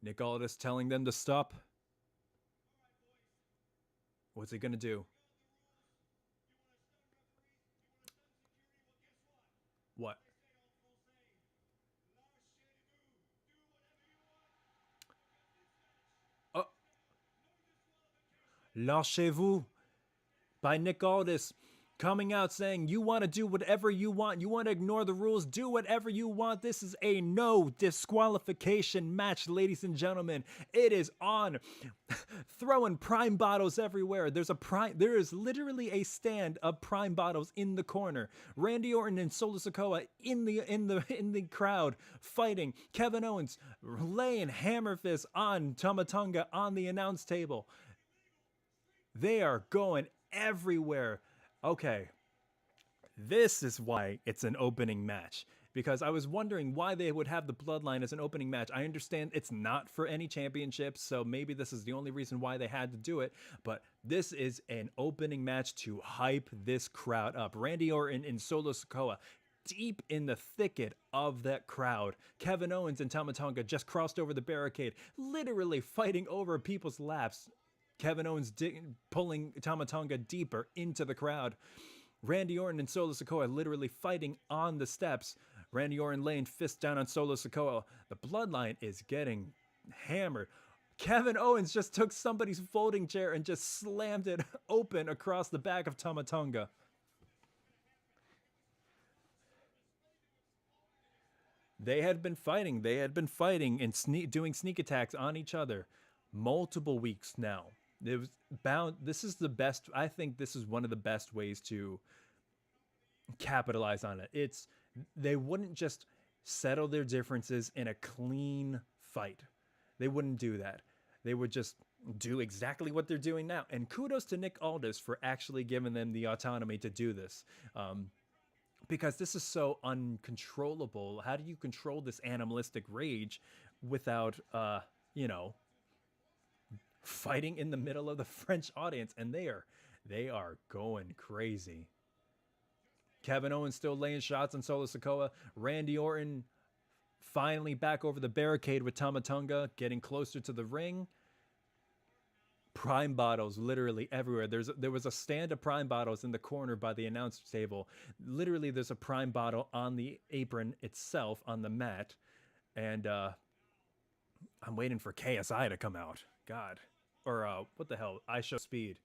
Nick Aldis telling them to stop. What's he gonna do? What? Lâchez-vous by Nick Aldis coming out saying, you want to do whatever you want. You want to ignore the rules. Do whatever you want. This is a no disqualification match, ladies and gentlemen. It is on. Throwing prime bottles everywhere. There is literally a stand of prime bottles in the corner. Randy Orton and Solo Sikoa in the crowd fighting. Kevin Owens laying hammer fists on Tonga on the announce table. They are going everywhere. Okay, this is why it's an opening match. Because I was wondering why they would have the Bloodline as an opening match. I understand it's not for any championships, so maybe this is the only reason why they had to do it. But this is an opening match to hype this crowd up. Randy Orton and Solo Sikoa deep in the thicket of that crowd. Kevin Owens and Tama Tonga just crossed over the barricade, literally fighting over people's laps. Kevin Owens pulling Tama Tonga deeper into the crowd. Randy Orton and Solo Sikoa literally fighting on the steps. Randy Orton laying fists down on Solo Sikoa. The Bloodline is getting hammered. Kevin Owens just took somebody's folding chair and just slammed it open across the back of Tama Tonga. They had been fighting. And doing sneak attacks on each other multiple weeks now. This is the best. I think this is one of the best ways to capitalize on it. They wouldn't just settle their differences in a clean fight. They wouldn't do that. They would just do exactly what they're doing now. And kudos to Nick Aldis for actually giving them the autonomy to do this. Because this is so uncontrollable. How do you control this animalistic rage without, fighting in the middle of the French audience? And they are going crazy. Kevin Owens still laying shots on Solo Sikoa. Randy Orton finally back over the barricade with Tama Tonga, getting closer to the ring. Prime bottles literally everywhere. There was a stand of prime bottles in the corner by the announce table. Literally, there's a prime bottle on the apron itself on the mat. And I'm waiting for KSI to come out. God. Or what the hell? I Show Speed.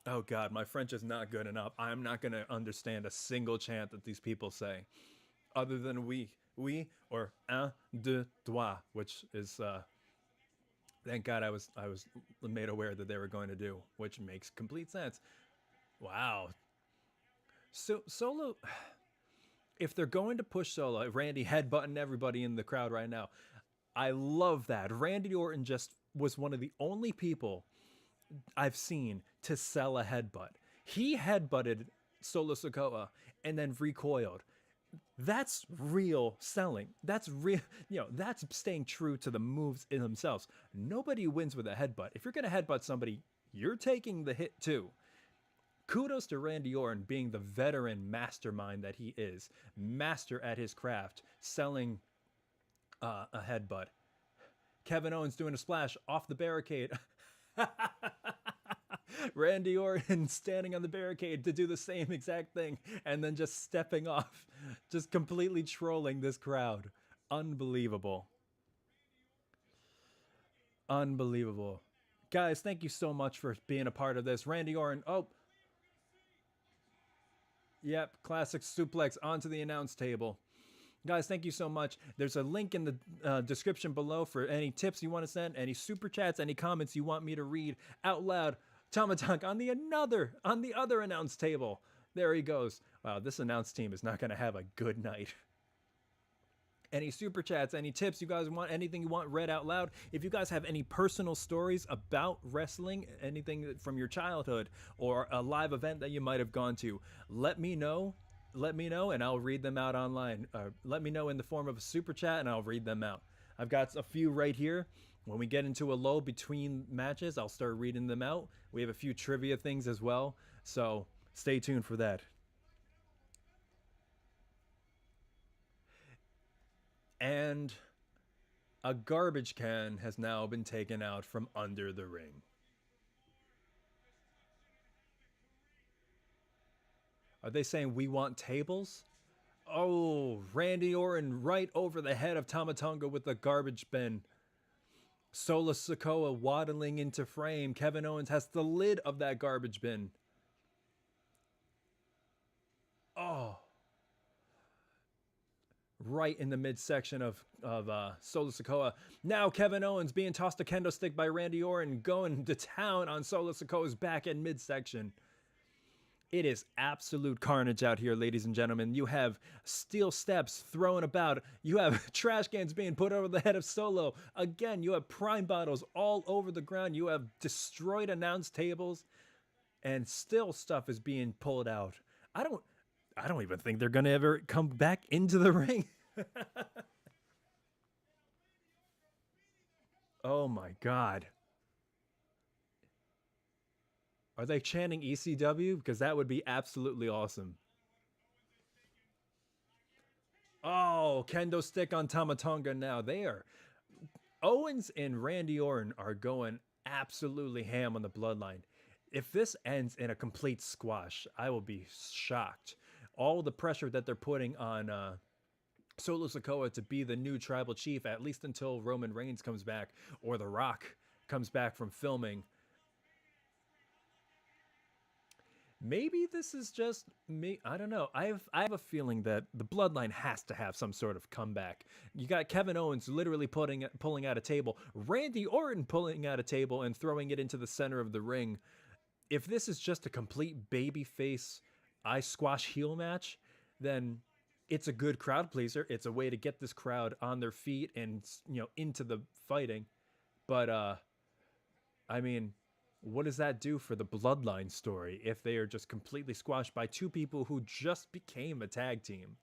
Oh God, my French is not good enough. I'm not going to understand a single chant that these people say, other than oui, or un, deux, trois, which is, thank God I was made aware that they were going to do, which makes complete sense. Wow. So Solo, if they're going to push Solo, Randy headbutting everybody in the crowd right now. I love that. Randy Orton just was one of the only people I've seen to sell a headbutt. He headbutted Solo Sikoa and then recoiled. That's real selling. That's real, that's staying true to the moves in themselves. Nobody wins with a headbutt. If you're going to headbutt somebody, you're taking the hit too. Kudos to Randy Orton being the veteran mastermind that he is. Master at his craft, selling a headbutt. Kevin Owens doing a splash off the barricade. Randy Orton standing on the barricade to do the same exact thing and then just stepping off, just completely trolling this crowd. Unbelievable. Unbelievable. Guys, thank you so much for being a part of this. Randy Orton, oh, yep, classic suplex onto the announce table. Guys, thank you so much. There's a link in the description below for any tips you want to send, any super chats, any comments you want me to read out loud. Tama Tonga on the other announce table. There he goes. Wow, this announce team is not going to have a good night. Any super chats, any tips you guys want, anything you want read out loud. If you guys have any personal stories about wrestling, anything from your childhood or a live event that you might have gone to, let me know. Let me know and I'll read them out online. Let me know in the form of a super chat and I'll read them out. I've got a few right here. When we get into a lull between matches, I'll start reading them out. We have a few trivia things as well, so stay tuned for that. And a garbage can has now been taken out from under the ring. Are they saying we want tables? Oh, Randy Orton right over the head of Tama Tonga with the garbage bin. Solo Sikoa waddling into frame. Kevin Owens has the lid of that garbage bin. Oh. Right in the midsection of Solo Sikoa. Now Kevin Owens being tossed a kendo stick by Randy Orton, going to town on Solo Sikoa's back in midsection. It is absolute carnage out here, ladies and gentlemen. You have steel steps thrown about. You have trash cans being put over the head of Solo. Again, you have prime bottles all over the ground. You have destroyed announce tables. And still stuff is being pulled out. I don't even think they're going to ever come back into the ring. Oh my God. Are they chanting ECW? Because that would be absolutely awesome. Oh, kendo stick on Tama Tonga now. They are... Owens and Randy Orton are going absolutely ham on the Bloodline. If this ends in a complete squash, I will be shocked. All the pressure that they're putting on Solo Sikoa to be the new tribal chief, at least until Roman Reigns comes back or The Rock comes back from filming. Maybe this is just me. I don't know. I have a feeling that the Bloodline has to have some sort of comeback. You got Kevin Owens literally pulling out a table, Randy Orton pulling out a table and throwing it into the center of the ring. If this is just a complete babyface eye squash heel match, then it's a good crowd pleaser. It's a way to get this crowd on their feet and, you know, into the fighting. But I mean, what does that do for the Bloodline story if they are just completely squashed by two people who just became a tag team?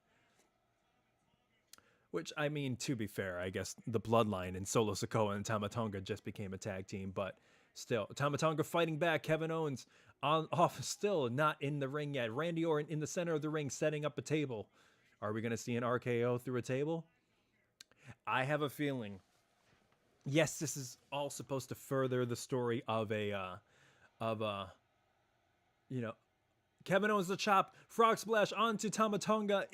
Which, I mean, to be fair, I guess the Bloodline and Solo Sikoa and Tama Tonga just became a tag team, but still, Tama Tonga fighting back. Kevin Owens off, still not in the ring yet. Randy Orton in the center of the ring setting up a table. Are we going to see an RKO through a table? I have a feeling. Yes, this is all supposed to further the story of you know, Kevin Owens the chop, frog splash onto Tama Tonga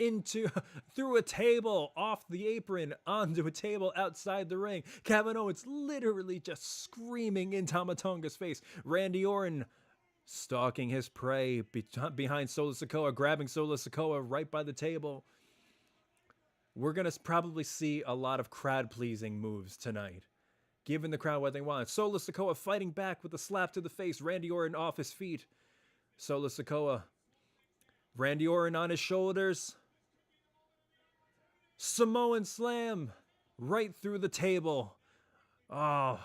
through a table, off the apron, onto a table outside the ring. Kevin Owens literally just screaming in Tama Tonga's face. Randy Orton stalking his prey behind Solo Sikoa, grabbing Solo Sikoa right by the table. We're going to probably see a lot of crowd-pleasing moves tonight, giving the crowd what they want. Solo Sikoa fighting back with a slap to the face. Randy Orton off his feet. Solo Sikoa. Randy Orton on his shoulders. Samoan slam right through the table. Oh.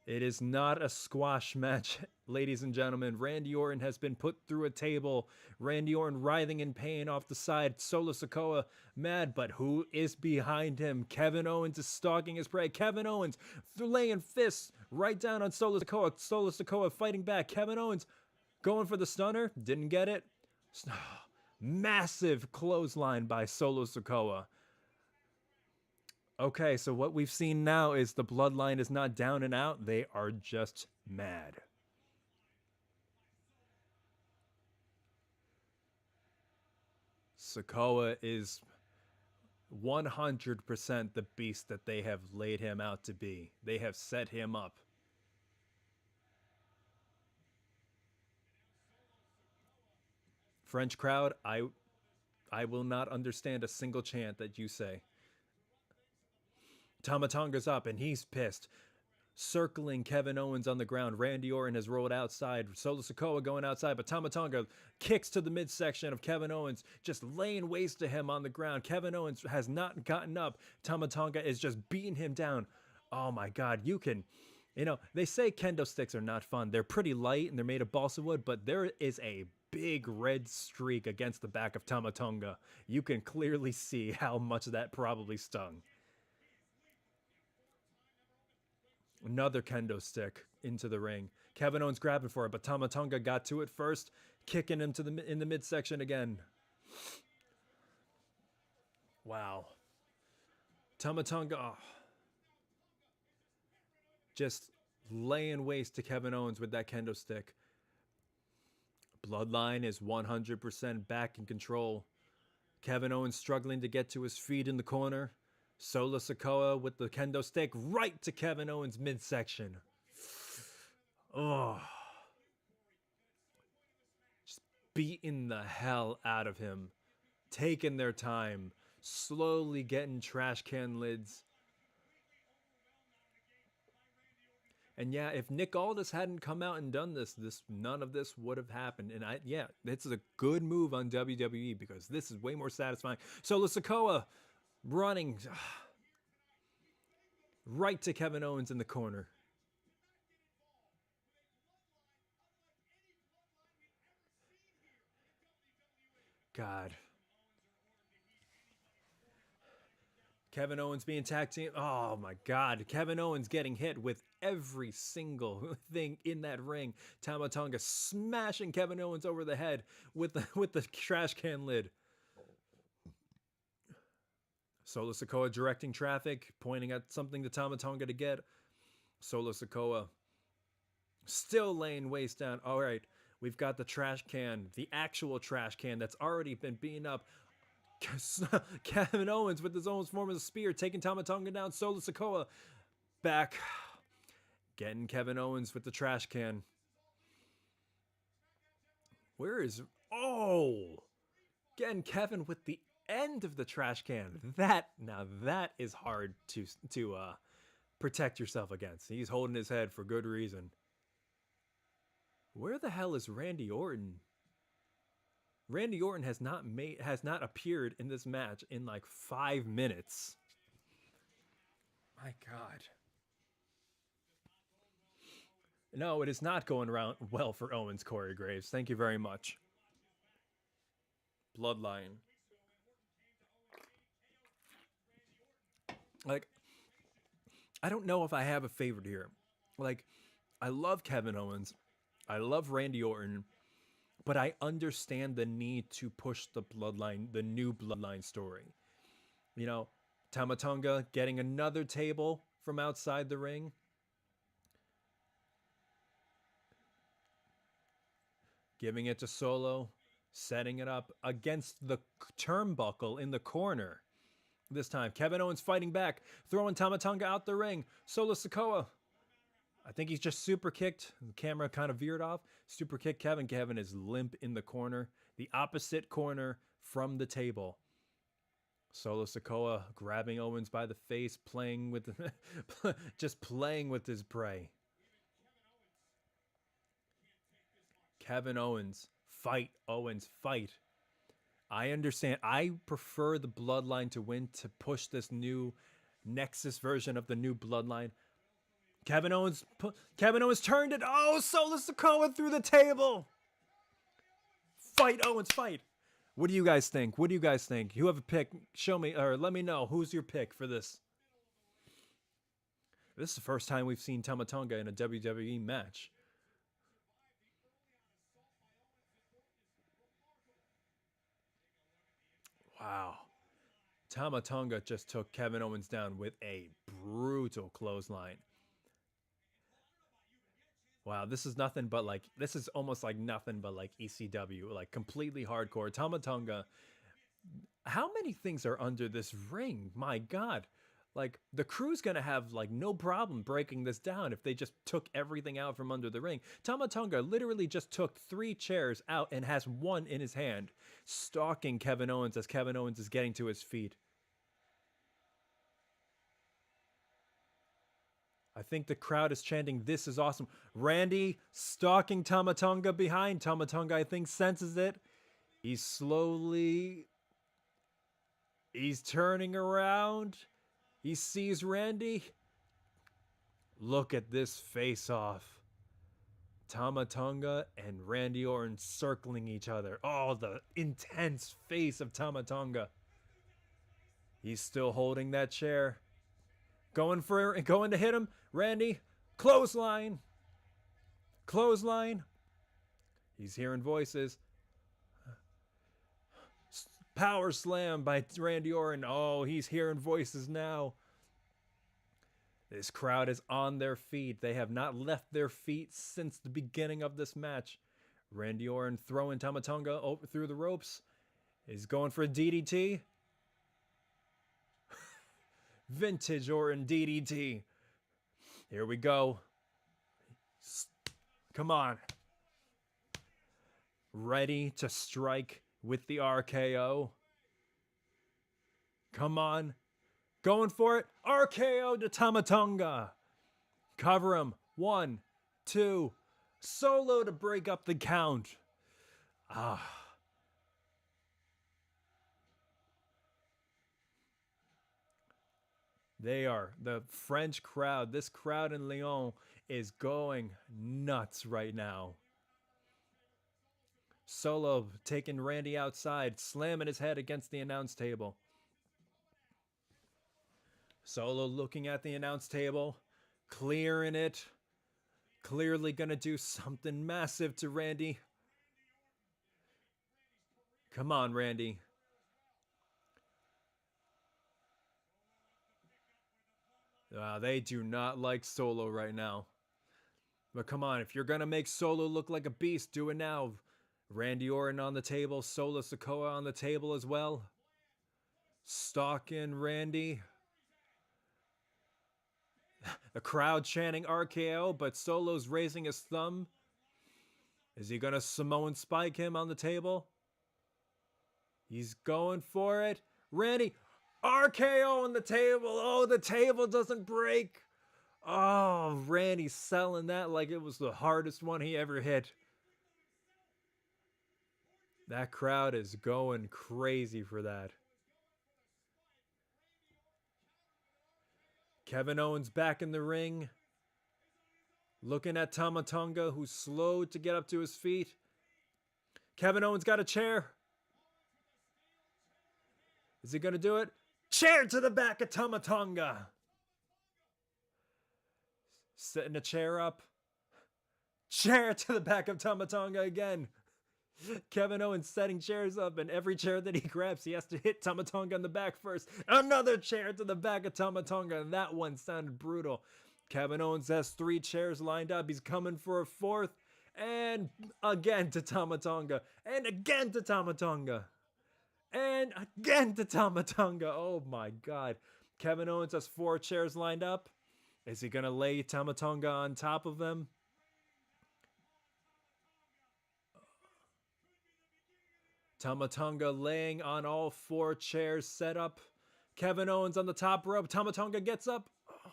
It is not a squash match, ladies and gentlemen. Randy Orton has been put through a table. Randy Orton writhing in pain off the side. Solo Sikoa mad, but who is behind him? Kevin Owens is stalking his prey. Kevin Owens laying fists right down on Solo Sikoa. Solo Sikoa fighting back. Kevin Owens going for the stunner. Didn't get it. Massive clothesline by Solo Sikoa. Okay, so what we've seen now is the Bloodline is not down and out. They are just mad. Sikoa is 100% the beast that they have laid him out to be. They have set him up. French crowd, I will not understand a single chant that you say. Tama Tonga's up and he's pissed. Circling Kevin Owens on the ground. Randy Orton has rolled outside. Solo Sikoa going outside, but Tama Tonga kicks to the midsection of Kevin Owens, just laying waste to him on the ground. Kevin Owens has not gotten up. Tama Tonga is just beating him down. Oh my God, they say kendo sticks are not fun. They're pretty light and they're made of balsa wood, but there is a big red streak against the back of Tama Tonga. You can clearly see how much that probably stung. Another kendo stick into the ring. Kevin Owens grabbing for it, but Tama Tonga got to it first, kicking him in the midsection again. Wow. Tama Tonga just laying waste to Kevin Owens with that kendo stick. Bloodline is 100% back in control. Kevin Owens struggling to get to his feet in the corner. Solo Sikoa with the kendo stick right to Kevin Owens' midsection. Oh. Just beating the hell out of him. Taking their time. Slowly getting trash can lids. And yeah, if Nick Aldis hadn't come out and done this, none of this would have happened. And it's a good move on WWE because this is way more satisfying. Solo Sikoa running right to Kevin Owens in the corner. God. Kevin Owens being tag team. Oh my God. Kevin Owens getting hit with every single thing in that ring. Tama Tonga smashing Kevin Owens over the head with the trash can lid. Solo Sikoa directing traffic, pointing at something to Tama Tonga to get. Solo Sikoa still laying waste down. All right, we've got the trash can, the actual trash can that's already been beaten up. Kevin Owens with his own form of the spear, taking Tama Tonga down. Solo Sikoa back, getting Kevin Owens with the trash can. Getting Kevin with the end of the trash can. That is hard to protect yourself against. He's holding his head for good reason. Where the hell is Randy Orton? Randy Orton has not appeared in this match in like 5 minutes. My God. No, it is not going around well for Owens, Corey Graves. Thank you very much. Bloodline. Like, I don't know if I have a favorite here. Like, I love Kevin Owens. I love Randy Orton. But I understand the need to push the Bloodline, the new Bloodline story. Tama Tonga getting another table from outside the ring. Giving it to Solo. Setting it up against the turnbuckle in the corner. This time, Kevin Owens fighting back, throwing Tama Tonga out the ring. Solo Sikoa, I think he's just super kicked. The camera kind of veered off. Super kick Kevin. Kevin is limp in the corner, the opposite corner from the table. Solo Sikoa grabbing Owens by the face, playing with just playing with his prey. Kevin Owens, fight. Owens, fight. I understand. I prefer the Bloodline to win to push this new Nexus version of the new Bloodline. Kevin Owens turned it. Oh, Solo Sikoa through the table. Fight, Owens, fight. What do you guys think? You have a pick. Show me, or let me know. Who's your pick for this? This is the first time we've seen Tama Tonga in a WWE match. Wow. Tama Tonga just took Kevin Owens down with a brutal clothesline. Wow, this is almost like nothing but like ECW, like completely hardcore. Tama Tonga How many things are under this ring? My God. Like, the crew's gonna have, like, no problem breaking this down if they just took everything out from under the ring. Tama Tonga literally just took 3 chairs out and has one in his hand, stalking Kevin Owens as Kevin Owens is getting to his feet. I think the crowd is chanting, "This is awesome." Randy stalking Tama Tonga behind. Tama Tonga, I think, senses it. He's turning around. He sees Randy. Look at this face-off. Tama Tonga and Randy Orton circling each other. Oh, the intense face of Tama Tonga. He's still holding that chair. Going to hit him. Randy, clothesline. Clothesline. He's hearing voices. Power slam by Randy Orton. Oh, he's hearing voices now. This crowd is on their feet. They have not left their feet since the beginning of this match. Randy Orton throwing Tama Tonga over through the ropes. He's going for a DDT. Vintage Orton DDT. Here we go. Come on. Ready to strike with the RKO. Come on. Going for it. RKO to Tama Tonga. Cover him. 1, 2. Solo to break up the count. They are the French crowd. This crowd in Lyon is going nuts right now. Solo taking Randy outside, slamming his head against the announce table. Solo looking at the announce table, clearing it. Clearly gonna do something massive to Randy. Come on, Randy. They do not like Solo right now. But come on, if you're gonna make Solo look like a beast, do it now. Randy Orton on the table, Solo Sikoa on the table as well. Stalking Randy. The crowd chanting RKO, but Solo's raising his thumb. Is he gonna Samoan spike him on the table? He's going for it. Randy, RKO on the table. Oh, the table doesn't break. Oh, Randy's selling that like it was the hardest one he ever hit. That crowd is going crazy for that. Kevin Owens back in the ring. Looking at Tama Tonga, who's slow to get up to his feet. Kevin Owens got a chair. Is he going to do it? Chair to the back of Tama Tonga. Setting a chair up. Chair to the back of Tama Tonga again. Kevin Owens setting chairs up, and every chair that he grabs, he has to hit Tama Tonga in the back first. Another chair to the back of Tama Tonga, and that one sounded brutal. Kevin Owens has 3 chairs lined up. He's coming for a 4th, and again to Tama Tonga, and again to Tama Tonga, and again to Tama Tonga. Oh my God. Kevin Owens has 4 chairs lined up. Is he going to lay Tama Tonga on top of them? Tama Tonga laying on all 4 chairs set up. Kevin Owens on the top rope. Tama Tonga gets up. Oh.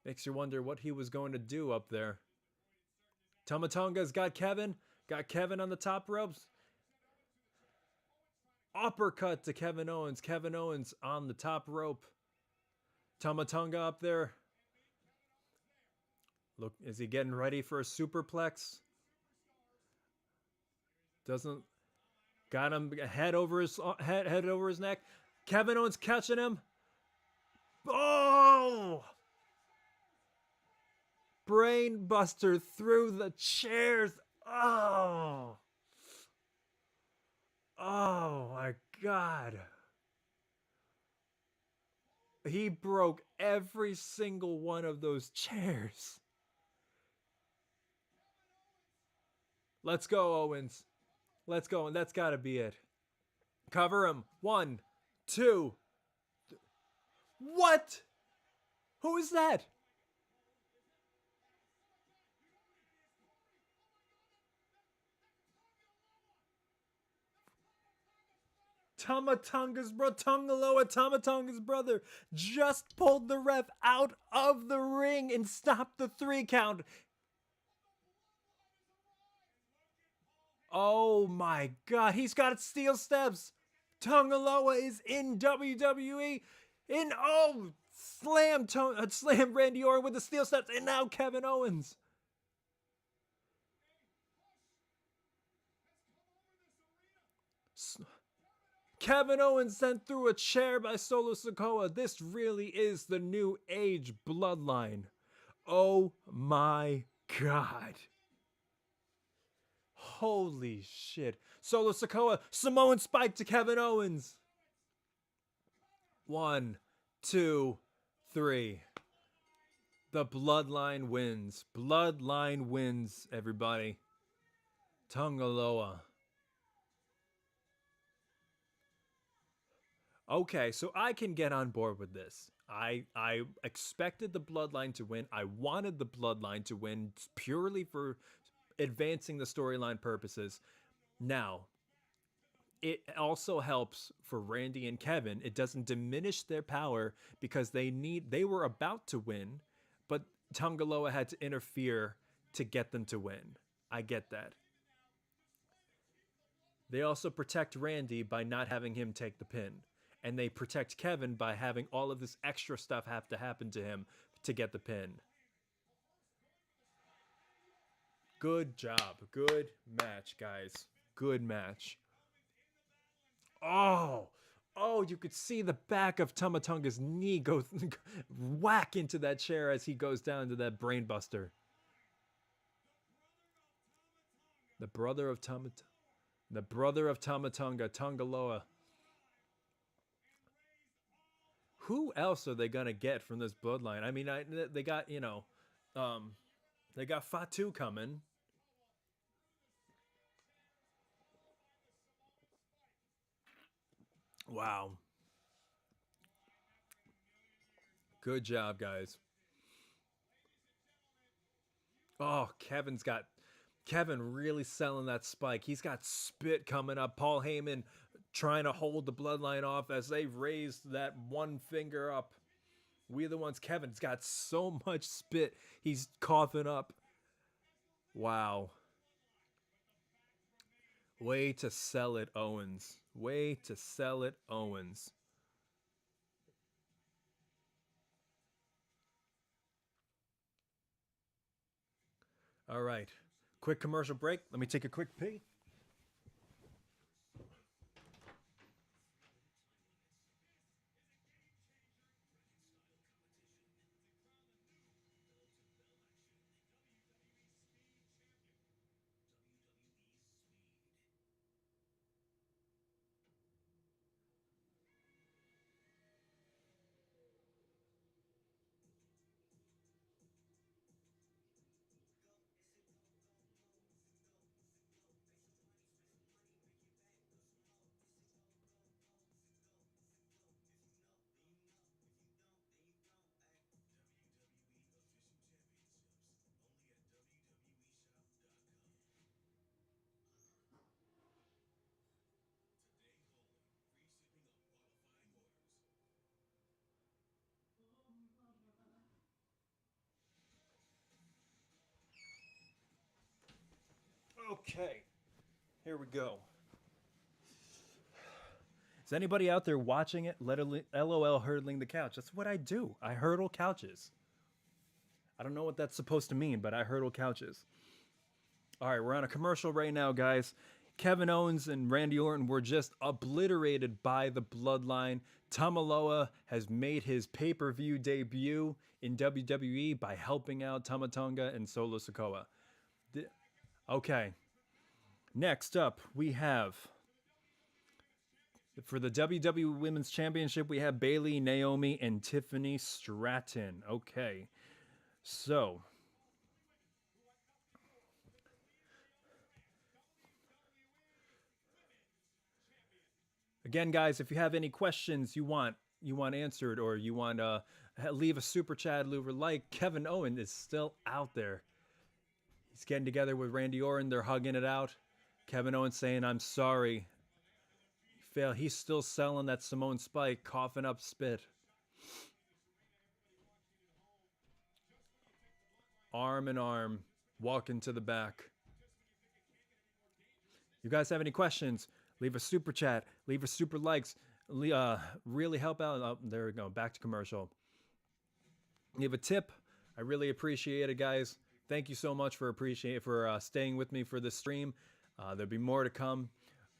Makes you wonder what he was going to do up there. Tama Tonga's got Kevin. Got Kevin on the top ropes. Uppercut to Kevin Owens. Kevin Owens on the top rope. Tama Tonga up there. Look, is he getting ready for a superplex? Doesn't. Got him head over his neck. Kevin Owens catching him. Oh! Brain buster through the chairs. Oh! Oh my God. He broke every single one of those chairs. Let's go, Owens. Let's go, and that's got to be it. Cover him. 1, 2. What? Who is that? Tonga's bro, Tongaloa, Tonga's brother, just pulled the ref out of the ring and stopped the 3 count. Oh my god, he's got steel steps. Tongaloa is in WWE. Slam Randy Orton with the steel steps, and now Kevin Owens. Kevin Owens sent through a chair by Solo Sikoa. This really is the new age bloodline. Oh my god. Holy shit. Solo Sikoa, Samoan spike to Kevin Owens. 1, 2, 3. The bloodline wins. Bloodline wins, everybody. Tongaloa. Okay, so I can get on board with this. I expected the bloodline to win. I wanted the bloodline to win purely for advancing the storyline purposes. Now, it also helps for Randy and Kevin. It doesn't diminish their power because they were about to win, but Tongaloa had to interfere to get them to win. I get that. They also protect Randy by not having him take the pin. And they protect Kevin by having all of this extra stuff have to happen to him to get the pin. Good job. Good match, guys. Good match. Oh, you could see the back of Tamatonga's knee go whack into that chair as he goes down to that brainbuster. The brother of Tamatonga, Tongaloa. Who else are they gonna get from this bloodline? I mean, they got they got Fatu coming. Wow. Good job, guys. Oh, Kevin really selling that spike. He's got spit coming up. Paul Heyman trying to hold the bloodline off as they raised that one finger up. We the ones. Kevin's got so much spit. He's coughing up. Wow. Way to sell it, Owens. Way to sell it, Owens. All right. Quick commercial break. Let me take a quick pee. Okay. Here we go. Is anybody out there watching it? LOL hurdling the couch. That's what I do. I hurdle couches. I don't know what that's supposed to mean, but I hurdle couches. All right, we're on a commercial right now, guys. Kevin Owens and Randy Orton were just obliterated by the bloodline. Tongaloa has made his pay-per-view debut in WWE by helping out Tamatonga and Solo Sikoa. Okay. Next up, we have for the WWE Women's Championship, we have Bayley, Naomi, and Tiffany Stratton. Okay. So, Again, guys, if you have any questions you want answered, or you want to leave a super chat, leave a like. Kevin Owen is still out there. He's getting together with Randy Orton. They're hugging it out. Kevin Owens saying, "I'm sorry." Fail. He's still selling that Simone Spike, coughing up spit. Arm in arm, walking to the back. You guys have any questions? Leave a super chat. Leave a super likes. Really help out. Oh, there we go. Back to commercial. Leave a tip. I really appreciate it, guys. Thank you so much for staying with me for this stream. There'll be more to come.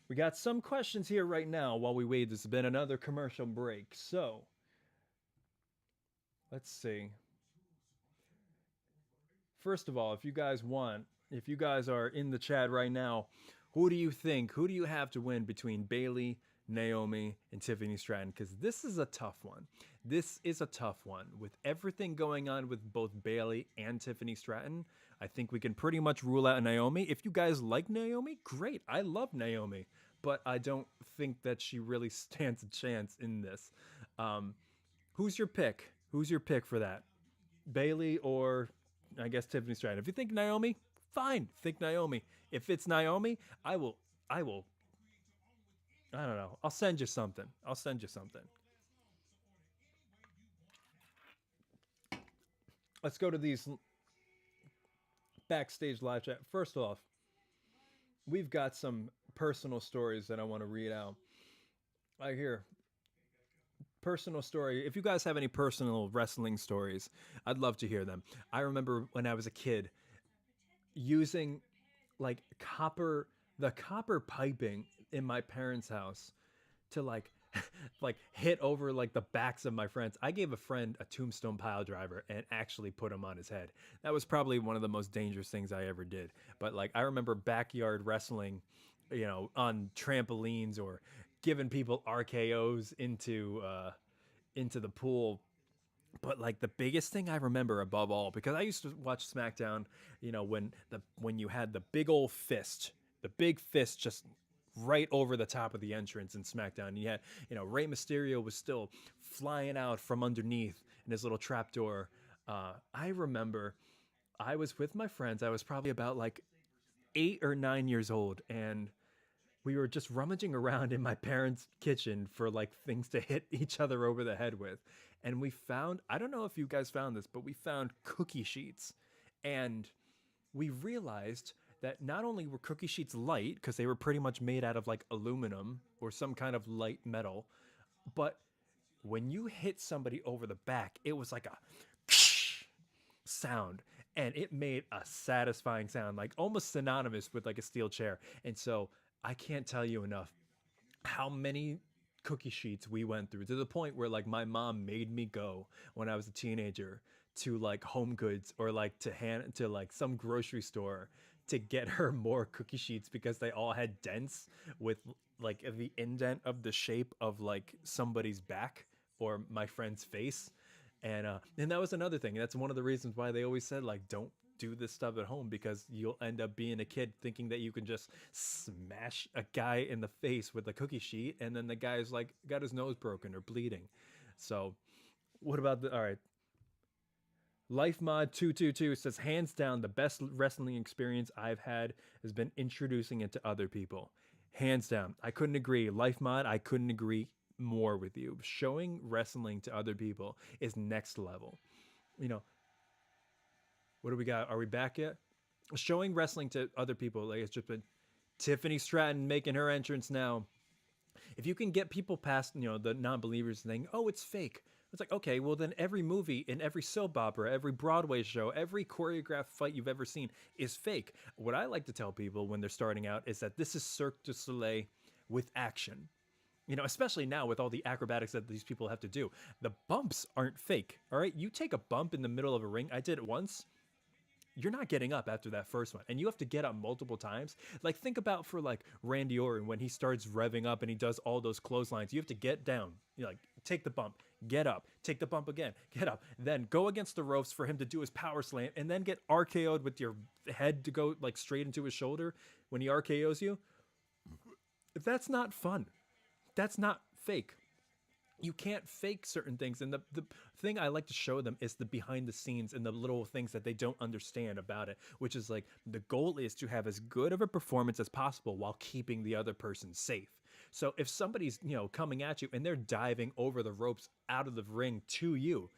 We got some questions here right now while we wait. This has been another commercial break. So, let's see. First of all, if you guys are in the chat right now, who do you have to win between Bayley, Naomi, and Tiffany Stratton? Because this is a tough one. With everything going on with both Bayley and Tiffany Stratton, I think we can pretty much rule out Naomi. If you guys like Naomi, great. I love Naomi, but I don't think that she really stands a chance in this. Who's your pick? Who's your pick for that? Bayley or, I guess, Tiffany Stratton? If you think Naomi, fine. Think Naomi. If it's Naomi, I don't know. I'll send you something. Let's go to these backstage live chat. First off, we've got some personal stories that I want to read out. I hear personal story. If you guys have any personal wrestling stories, I'd love to hear them. I remember when I was a kid using like the copper piping in my parents' house to like hit over like the backs of my friends. I gave a friend a tombstone pile driver and actually put him on his head. That was probably one of the most dangerous things I ever did. But like, I remember backyard wrestling, on trampolines, or giving people RKOs into the pool. But like, the biggest thing I remember above all, because I used to watch SmackDown, when you had the big fist just right over the top of the entrance in SmackDown. And you had, Rey Mysterio was still flying out from underneath in his little trapdoor. I remember I was with my friends. I was probably about like 8 or 9 years old, and we were just rummaging around in my parents' kitchen for like things to hit each other over the head with. And we found, I don't know if you guys found this, but we found cookie sheets. And we realized that not only were cookie sheets light, because they were pretty much made out of like aluminum or some kind of light metal, but when you hit somebody over the back, it was like a sound, and it made a satisfying sound, like almost synonymous with like a steel chair. And so I can't tell you enough how many cookie sheets we went through, to the point where like my mom made me go when I was a teenager to like Home Goods or like to like some grocery store to get her more cookie sheets, because they all had dents with like the indent of the shape of like somebody's back or my friend's face. And that was another thing. That's one of the reasons why they always said, like, don't do this stuff at home, because you'll end up being a kid thinking that you can just smash a guy in the face with a cookie sheet, and then the guy's like got his nose broken or bleeding. So what about all right. Life Mod 222 says, hands down, the best wrestling experience I've had has been introducing it to other people. Hands down. I couldn't agree. Life Mod, I couldn't agree more with you. Showing wrestling to other people is next level. What do we got? Are we back yet? Showing wrestling to other people, like, it's just been Tiffany Stratton making her entrance now. If you can get people past, the non-believers saying, oh, it's fake. It's like, okay, well then every movie and every soap opera, every Broadway show, every choreographed fight you've ever seen is fake. What I like to tell people when they're starting out is that this is Cirque du Soleil with action. Especially now with all the acrobatics that these people have to do. The bumps aren't fake, all right? You take a bump in the middle of a ring. I did it once. You're not getting up after that first one, and you have to get up multiple times. Like, think about for like Randy Orton when he starts revving up and he does all those clotheslines. You have to get down, like take the bump, get up, take the bump again, get up, then go against the ropes for him to do his power slam, and then get RKO'd with your head to go like straight into his shoulder when he RKO's you. That's not fun. that's not fake. You can't fake certain things. And the thing I like to show them is the behind the scenes and the little things that they don't understand about it, which is like the goal is to have as good of a performance as possible while keeping the other person safe. So if somebody's, coming at you and they're diving over the ropes out of the ring to you,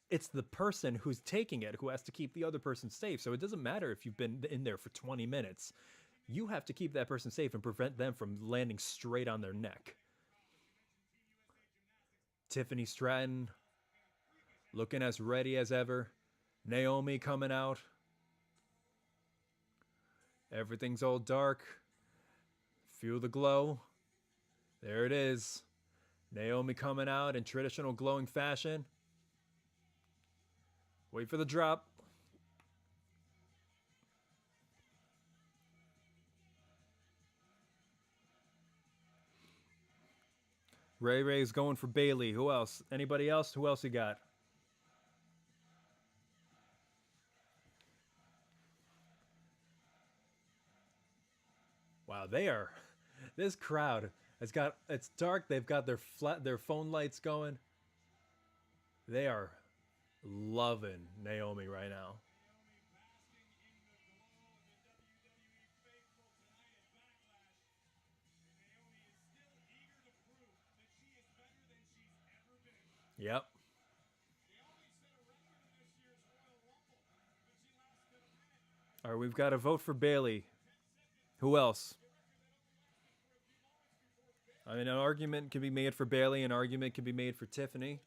it's the person who's taking it who has to keep the other person safe. So it doesn't matter if you've been in there for 20 minutes. You have to keep that person safe and prevent them from landing straight on their neck. Tiffany Stratton looking as ready as ever. Naomi coming out. Everything's all dark. Feel the glow. There it is. Naomi coming out in traditional glowing fashion. Wait for the drop. Ray Ray's going for Bayley. Who else? Anybody else? Who else you got? Wow, they are. This crowd has got. It's dark. They've got their phone lights going. They are loving Naomi right now. Yep. All right, we've got to vote for Bayley. Who else? I mean, an argument can be made for Bayley. An argument can be made for Tiffany.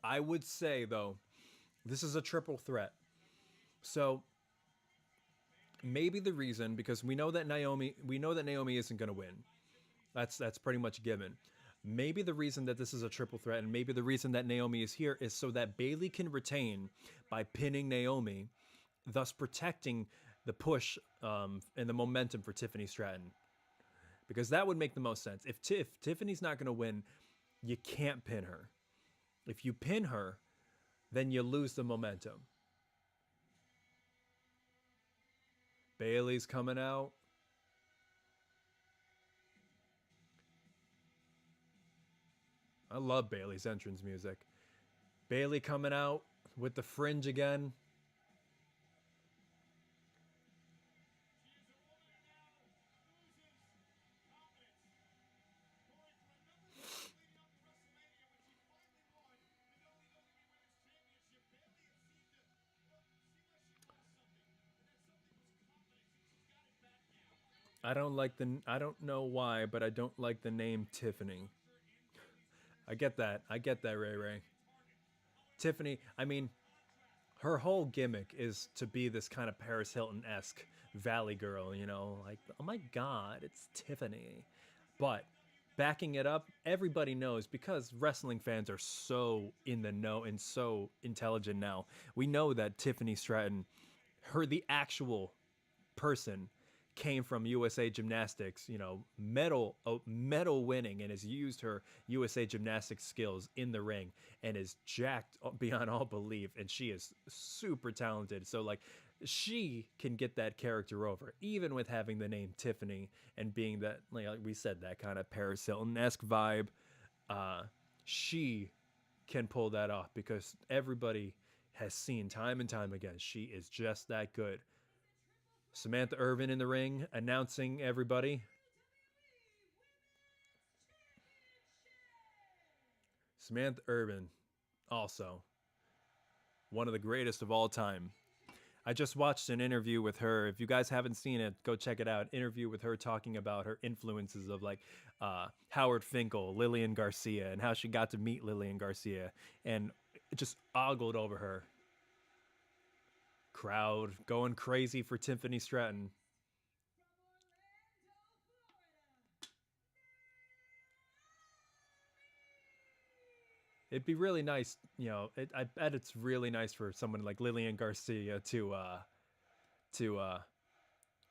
I would say, though, this is a triple threat. So maybe the reason, because we know that Naomi isn't going to win. That's pretty much given. Maybe the reason that this is a triple threat, and maybe the reason that Naomi is here, is so that Bayley can retain by pinning Naomi, thus protecting the push and the momentum for Tiffany Stratton. Because that would make the most sense. If Tiffany's not going to win, you can't pin her. If you pin her, then you lose the momentum. Bayley's coming out. I love Bayley's entrance music. Bayley coming out with the fringe again. I don't know why, but I don't like the name Tiffany. I get that. I get that, Ray Ray. Tiffany, I mean, her whole gimmick is to be this kind of Paris Hilton-esque valley girl, like, oh my god, it's Tiffany. But backing it up, everybody knows, because wrestling fans are so in the know and so intelligent now. We know that Tiffany Stratton, the actual person, came from USA Gymnastics, medal winning, and has used her USA Gymnastics skills in the ring and is jacked beyond all belief, and she is super talented. So like, she can get that character over, even with having the name Tiffany and being that, like we said, that kind of Paris Hilton-esque vibe. She can pull that off because everybody has seen time and time again, she is just that good. Samantha Irvin in the ring, announcing everybody. Samantha Irvin, also one of the greatest of all time. I just watched an interview with her. If you guys haven't seen it, go check it out. Interview with her talking about her influences of like Howard Finkel, Lillian Garcia, and how she got to meet Lillian Garcia, and it just ogled over her. Crowd going crazy for Tiffany Stratton. It'd be really nice, I bet it's really nice for someone like Lillian Garcia to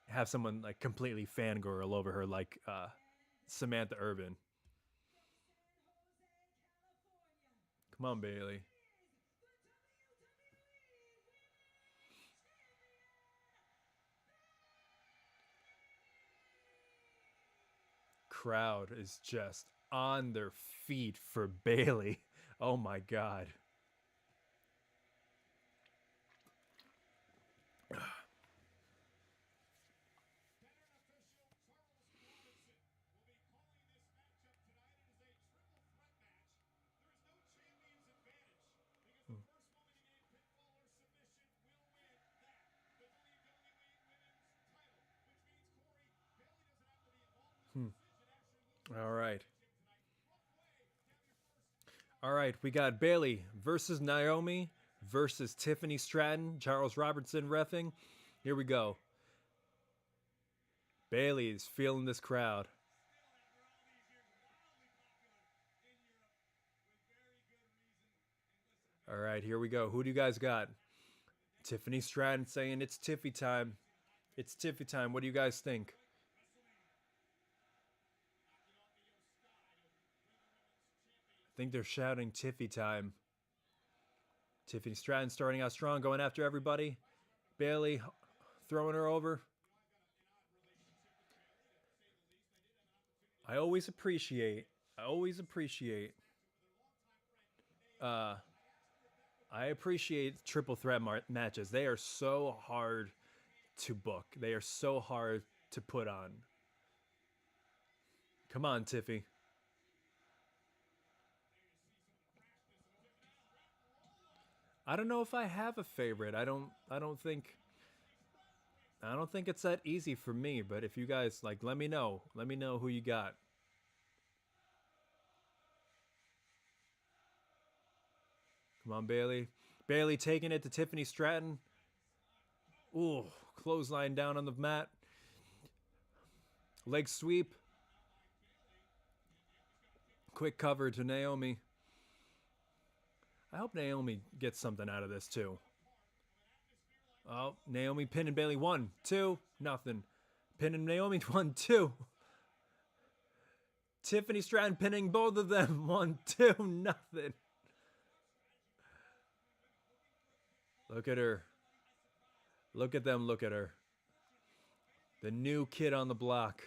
have someone like completely fangirl over her, like Samantha Irvin. Come on, Bayley. crowd is just on their feet for Bayley. Oh my God. All right. All right, we got Bayley versus Naomi versus Tiffany Stratton, Charles Robertson reffing. Here we go. Bayley's feeling this crowd. All right, here we go. Who do you guys got? Tiffany Stratton saying it's Tiffy time. It's Tiffy time. What do you guys think? I think they're shouting Tiffy time. Tiffany Stratton starting out strong, going after everybody. Bayley throwing her over. I always appreciate triple threat matches. They are so hard to book. They are so hard to put on. Come on, Tiffy. I don't know if I have a favorite. I don't think it's that easy for me, but if you guys like, let me know. Let me know who you got. Come on, Bayley. Bayley taking it to Tiffany Stratton. Ooh, clothesline down on the mat. Leg sweep. Quick cover to Naomi. I hope Naomi gets something out of this too. Oh, Naomi pinning Bayley. 1, 2, nothing. Pinning Naomi. 1, 2. Tiffany Stratton pinning both of them. 1, 2, nothing. Look at her. Look at them. Look at her. The new kid on the block.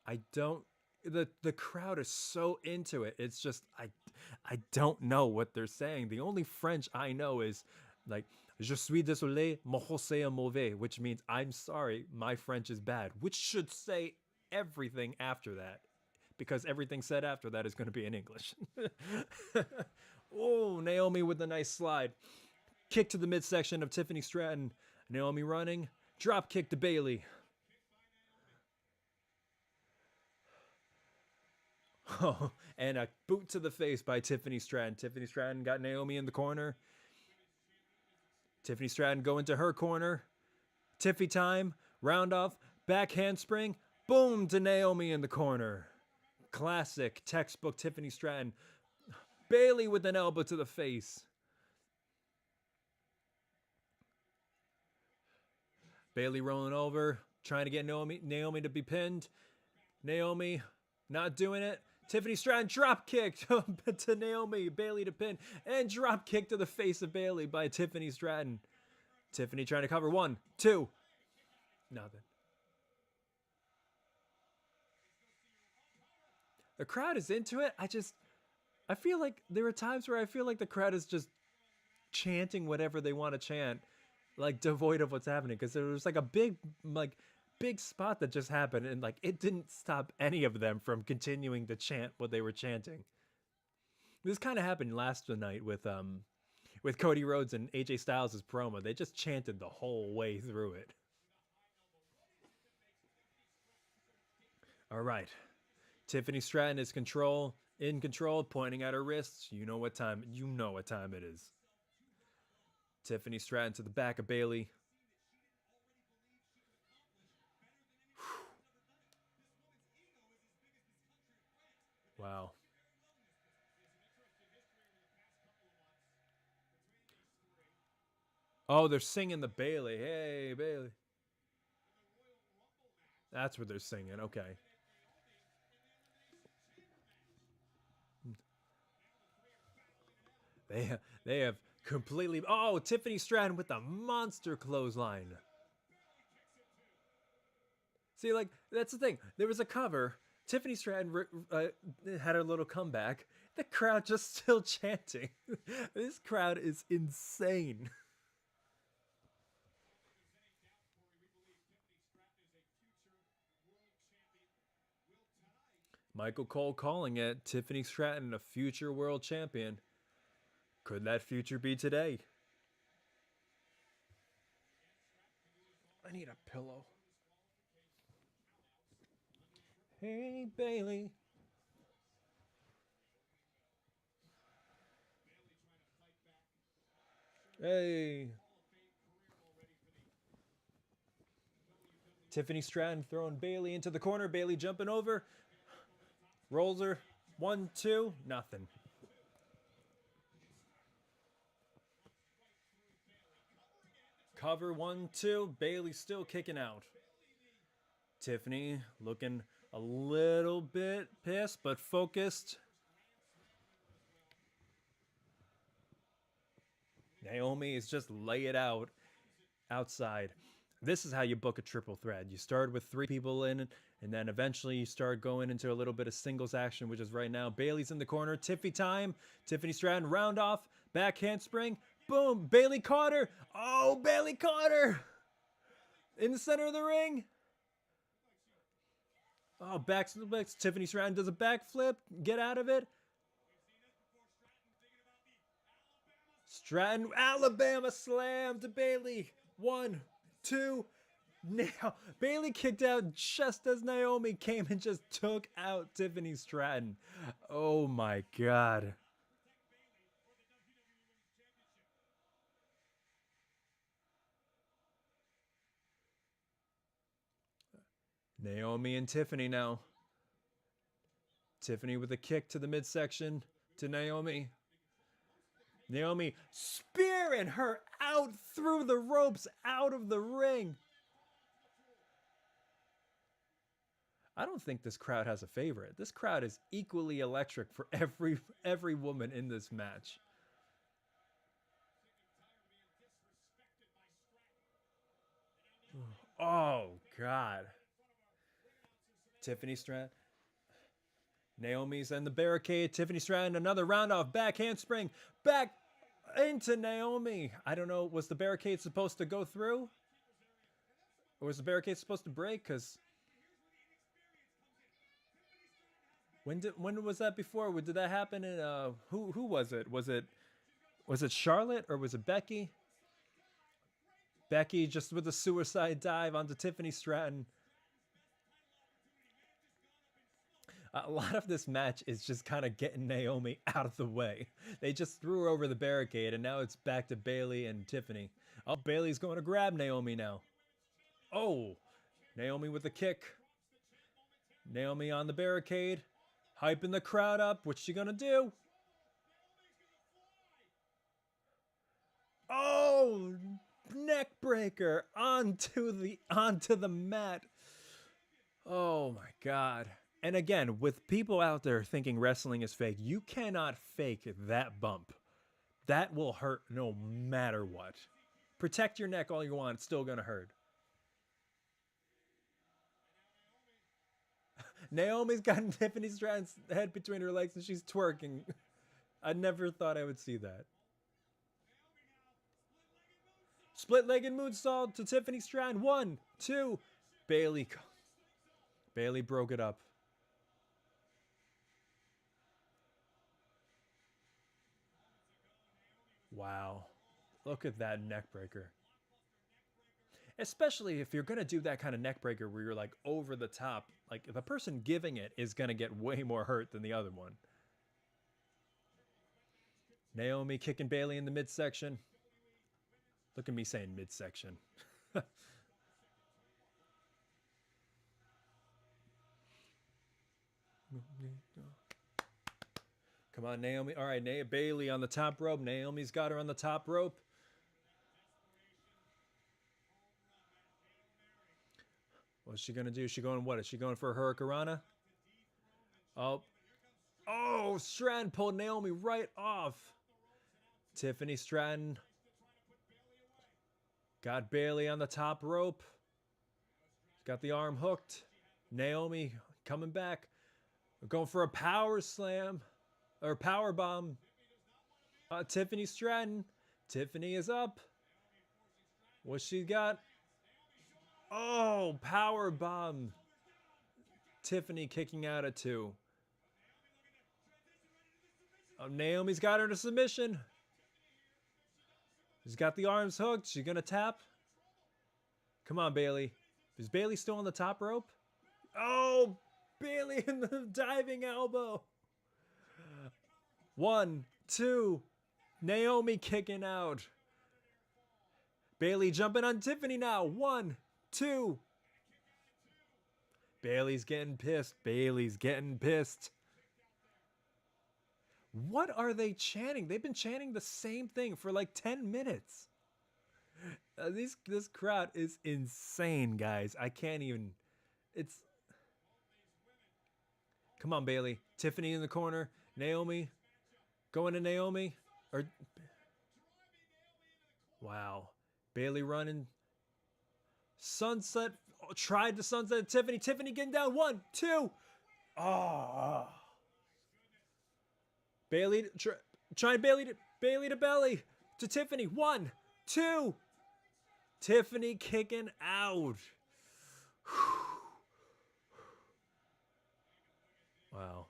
I don't. The crowd is so into it. It's just I don't know what they're saying. The only French I know is like Je suis désolé, mon français est mauvais, which means I'm sorry, my French is bad, which should say everything after that, because everything said after that is going to be in English. Oh, Naomi with a nice slide. Kick to the midsection of Tiffany Stratton. Naomi running. Drop kick to Bayley. Oh, and a boot to the face by Tiffany Stratton. Tiffany Stratton got Naomi in the corner. Tiffany Stratton going to her corner. Tiffy time. Round off. Back handspring. Boom to Naomi in the corner. Classic textbook Tiffany Stratton. Bayley with an elbow to the face. Bayley rolling over. Trying to get Naomi to be pinned. Naomi not doing it. Tiffany Stratton drop kick to Naomi. Bayley to pin. And drop kick to the face of Bayley by Tiffany Stratton. Tiffany trying to cover. 1, 2. Nothing. The crowd is into it. I feel like there are times where I feel like the crowd is just chanting whatever they want to chant, like devoid of what's happening. Because there was like a big spot that just happened, and like it didn't stop any of them from continuing to chant what they were chanting. This kind of happened last night with Cody Rhodes and AJ Styles' promo. They just chanted the whole way through it. All right. Tiffany Stratton is in control, pointing at her wrists. You know what time it is. Tiffany Stratton to the back of Bayley. Wow. Oh, they're singing the Bayley. Hey, Bayley. That's what they're singing. Okay. They have Completely. Oh, Tiffany Stratton with the monster clothesline. See, like, that's the thing. There was a cover. Tiffany Stratton had her little comeback. The crowd just still chanting. This crowd is insane. Michael Cole calling it Tiffany Stratton, a future world champion. Could that future be today? I need a pillow. Hey, Bayley. Hey. Tiffany Stratton throwing Bayley into the corner. Bayley jumping over. Rolls her. 1, 2. Nothing. Cover 1, 2. Bayley still kicking out. Tiffany looking a little bit pissed, but focused. Naomi is just lay it out outside. This is how you book a triple threat. You start with 3 people in, and then eventually you start going into a little bit of singles action, which is right now. Bayley's in the corner. Tiffy time. Tiffany Stratton round off. Back handspring. Boom. Bayley caught her. Oh, Bayley caught her. In the center of the ring. Oh, back suplex. Tiffany Stratton does a backflip. Get out of it. Stratton, Alabama slam to Bayley. 1, 2. Now, Bayley kicked out just as Naomi came and just took out Tiffany Stratton. Oh my God. Naomi and Tiffany now. Tiffany with a kick to the midsection to Naomi. Naomi spearing her out through the ropes, out of the ring. I don't think this crowd has a favorite. This crowd is equally electric for every woman in this match. Oh, God. Tiffany Stratton. Naomi's in the barricade. Tiffany Stratton, another round off. Back handspring. Back into Naomi. I don't know. Was the barricade supposed to go through? Or was the barricade supposed to break? Because when was that before? Did that happen in who was it? Was it Charlotte or was it Becky? Becky just with a suicide dive onto Tiffany Stratton. A lot of this match is just kind of getting Naomi out of the way. They just threw her over the barricade, and now it's back to Bayley and Tiffany. Oh, Bayley's going to grab Naomi now. Oh, Naomi with a kick. Naomi on the barricade. Hyping the crowd up. What's she going to do? Oh, neck breaker onto the mat. Oh, my God. And again, with people out there thinking wrestling is fake, you cannot fake that bump. That will hurt no matter what. Protect your neck all you want. It's still going to hurt. Naomi's got Tiffany Stratton's head between her legs and she's twerking. I never thought I would see that. Split-legged moonsault to Tiffany Stratton. 1, 2. Bayley broke it up. Wow. Look at that neck breaker. Especially if you're going to do that kind of neck breaker where you're like over the top, like the person giving it is going to get way more hurt than the other one. Naomi kicking Bayley in the midsection. Look at me saying midsection. Come on, Naomi. All right, Bayley on the top rope. Naomi's got her on the top rope. What's she going to do? Is she going what? Is she going for a Hurricanrana? Oh. Oh, Stratton pulled Naomi right off. Tiffany Stratton got Bayley on the top rope. Got the arm hooked. Naomi coming back. Going for a power slam. Or power bomb. Tiffany Stratton. Tiffany is up. What she got? Oh, power bomb. Tiffany kicking out at 2. Naomi's got her to submission. She's got the arms hooked. She's going to tap. Come on, Bayley. Is Bayley still on the top rope? Oh, Bayley in the diving elbow. 1, 2. Naomi kicking out. Bayley jumping on Tiffany now. 1, 2. Bayley's getting pissed. Bayley's getting pissed. What are they chanting? They've been chanting the same thing for like 10 minutes. This crowd is insane, guys. I can't even. It's. Come on, Bayley. Tiffany in the corner. Naomi. Going to Naomi. Or. Wow. Bayley running. Sunset. Tried to sunset Tiffany. Tiffany getting down. 1, 2. Oh. Bayley. Trying Bayley to belly. To Tiffany. 1, 2. Tiffany kicking out. Wow.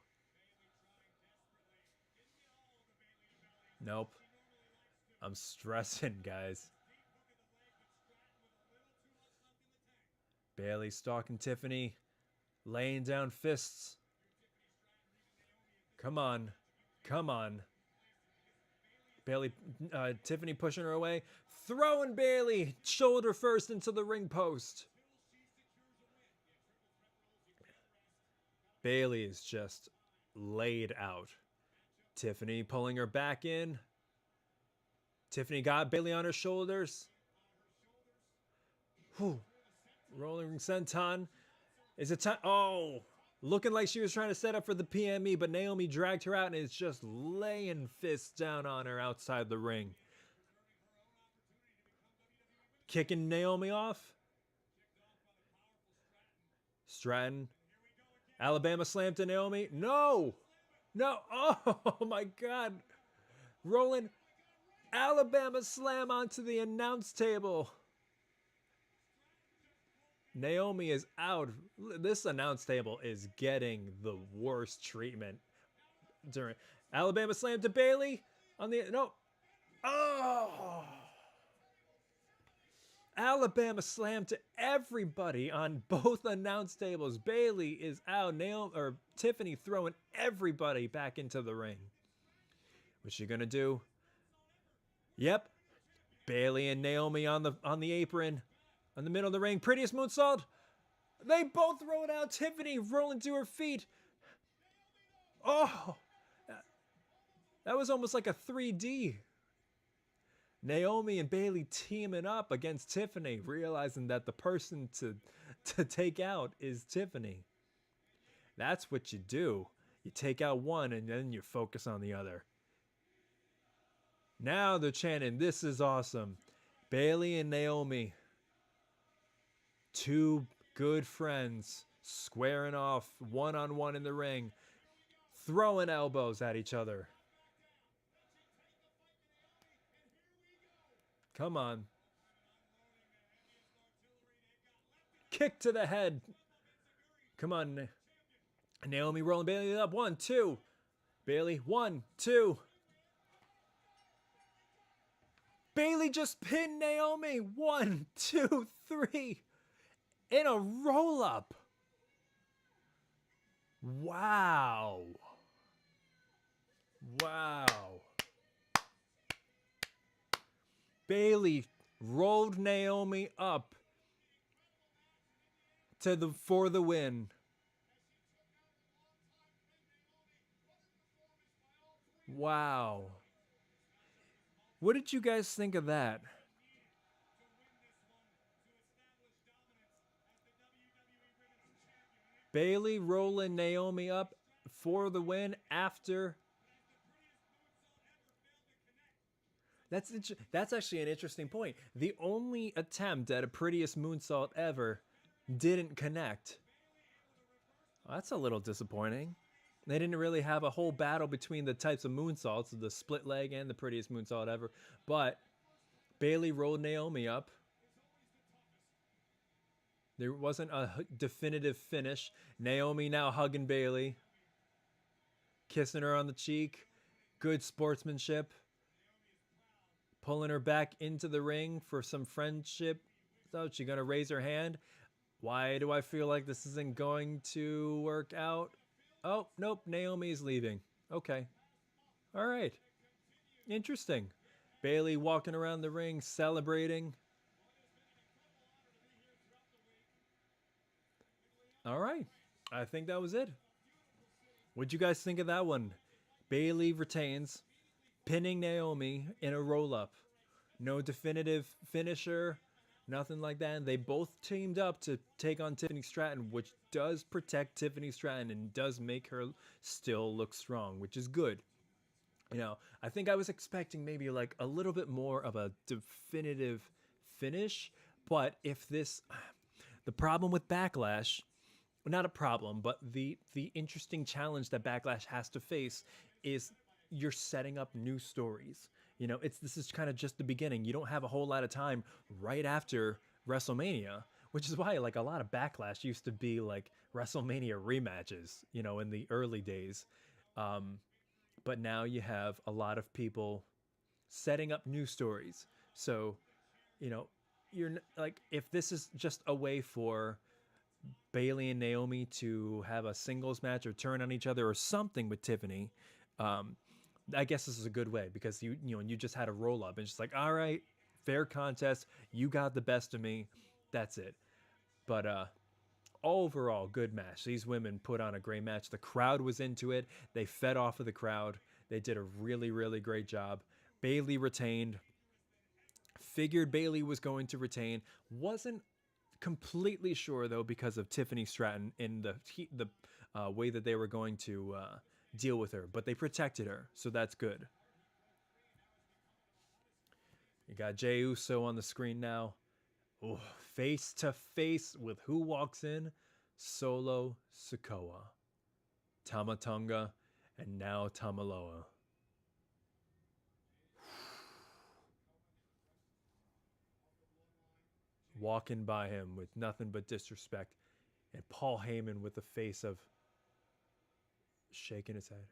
Nope. I'm stressing, guys. Bayley stalking Tiffany. Laying down fists. Come on. Come on. Bayley, Tiffany pushing her away. Throwing Bayley shoulder first into the ring post. Bayley is just laid out. Tiffany pulling her back in. Tiffany got Bayley on her shoulders. Whew. Rolling senton. Is it time? Oh, looking like she was trying to set up for the PME, but Naomi dragged her out and is just laying fists down on her outside the ring. Kicking Naomi off. Stratton. Alabama slam to Naomi. No. No. Oh my God. Rolling Alabama slam onto the announce table. Naomi is out. This announce table is getting the worst treatment. During Alabama slam to Bayley on the no. Oh. Alabama slam to everybody on both announce tables. Bayley is out. Tiffany throwing everybody back into the ring. What's she gonna do? Yep. Bayley and Naomi on the apron. On the middle of the ring. Prettiest moonsault. They both roll out. Tiffany rolling to her feet. Oh. That was almost like a 3D. Naomi and Bayley teaming up against Tiffany, realizing that the person to take out is Tiffany. That's what you do. You take out one and then you focus on the other. Now they're chanting, "This is awesome." Bayley and Naomi, two good friends, squaring off one-on-one in the ring, throwing elbows at each other. Come on. Kick to the head. Come on. Naomi rolling Bayley up. 1, 2. Bayley, 1, 2. Bayley just pinned Naomi. 1, 2, 3. In a roll-up. Wow. Wow. Bayley rolled Naomi up for the win. Wow. What did you guys think of that? Bayley rolling Naomi up for the win after That's actually an interesting point. The only attempt at a prettiest moonsault ever didn't connect. Well, that's a little disappointing. They didn't really have a whole battle between the types of moonsaults, the split leg and the prettiest moonsault ever. But Bayley rolled Naomi up. There wasn't a definitive finish. Naomi now hugging Bayley, kissing her on the cheek. Good sportsmanship. Pulling her back into the ring for some friendship. So she's going to raise her hand. Why do I feel like this isn't going to work out? Oh, nope. Naomi's leaving. Okay. All right. Interesting. Bayley walking around the ring, celebrating. All right. I think that was it. What'd you guys think of that one? Bayley retains, pinning Naomi in a roll-up. No definitive finisher, nothing like that. And they both teamed up to take on Tiffany Stratton, which does protect Tiffany Stratton and does make her still look strong, which is good. You know, I think I was expecting maybe like a little bit more of a definitive finish. But if this, the problem with Backlash, not a problem, but the interesting challenge that Backlash has to face is you're setting up new stories. You know, this is kind of just the beginning. You don't have a whole lot of time right after WrestleMania, which is why like a lot of Backlash used to be like WrestleMania rematches, you know, in the early days. But now you have a lot of people setting up new stories. So, you know, you're like, if this is just a way for Bayley and Naomi to have a singles match or turn on each other or something with Tiffany, I guess this is a good way, because you just had a roll up and just like, all right, fair contest, you got the best of me, that's it. But overall, good match. These women put on a great match. The crowd was into it. They fed off of the crowd. They did a really, really great job. Bayley retained. Figured Bayley was going to retain. Wasn't completely sure though, because of Tiffany Stratton in the way that they were going to deal with her, but they protected her, so that's good. You got Jey Uso on the screen now. Ooh, face to face with who walks in? Solo Sikoa, Tama Tonga, and now Tamaloa. Walking by him with nothing but disrespect, and Paul Heyman with the face of shaking his head.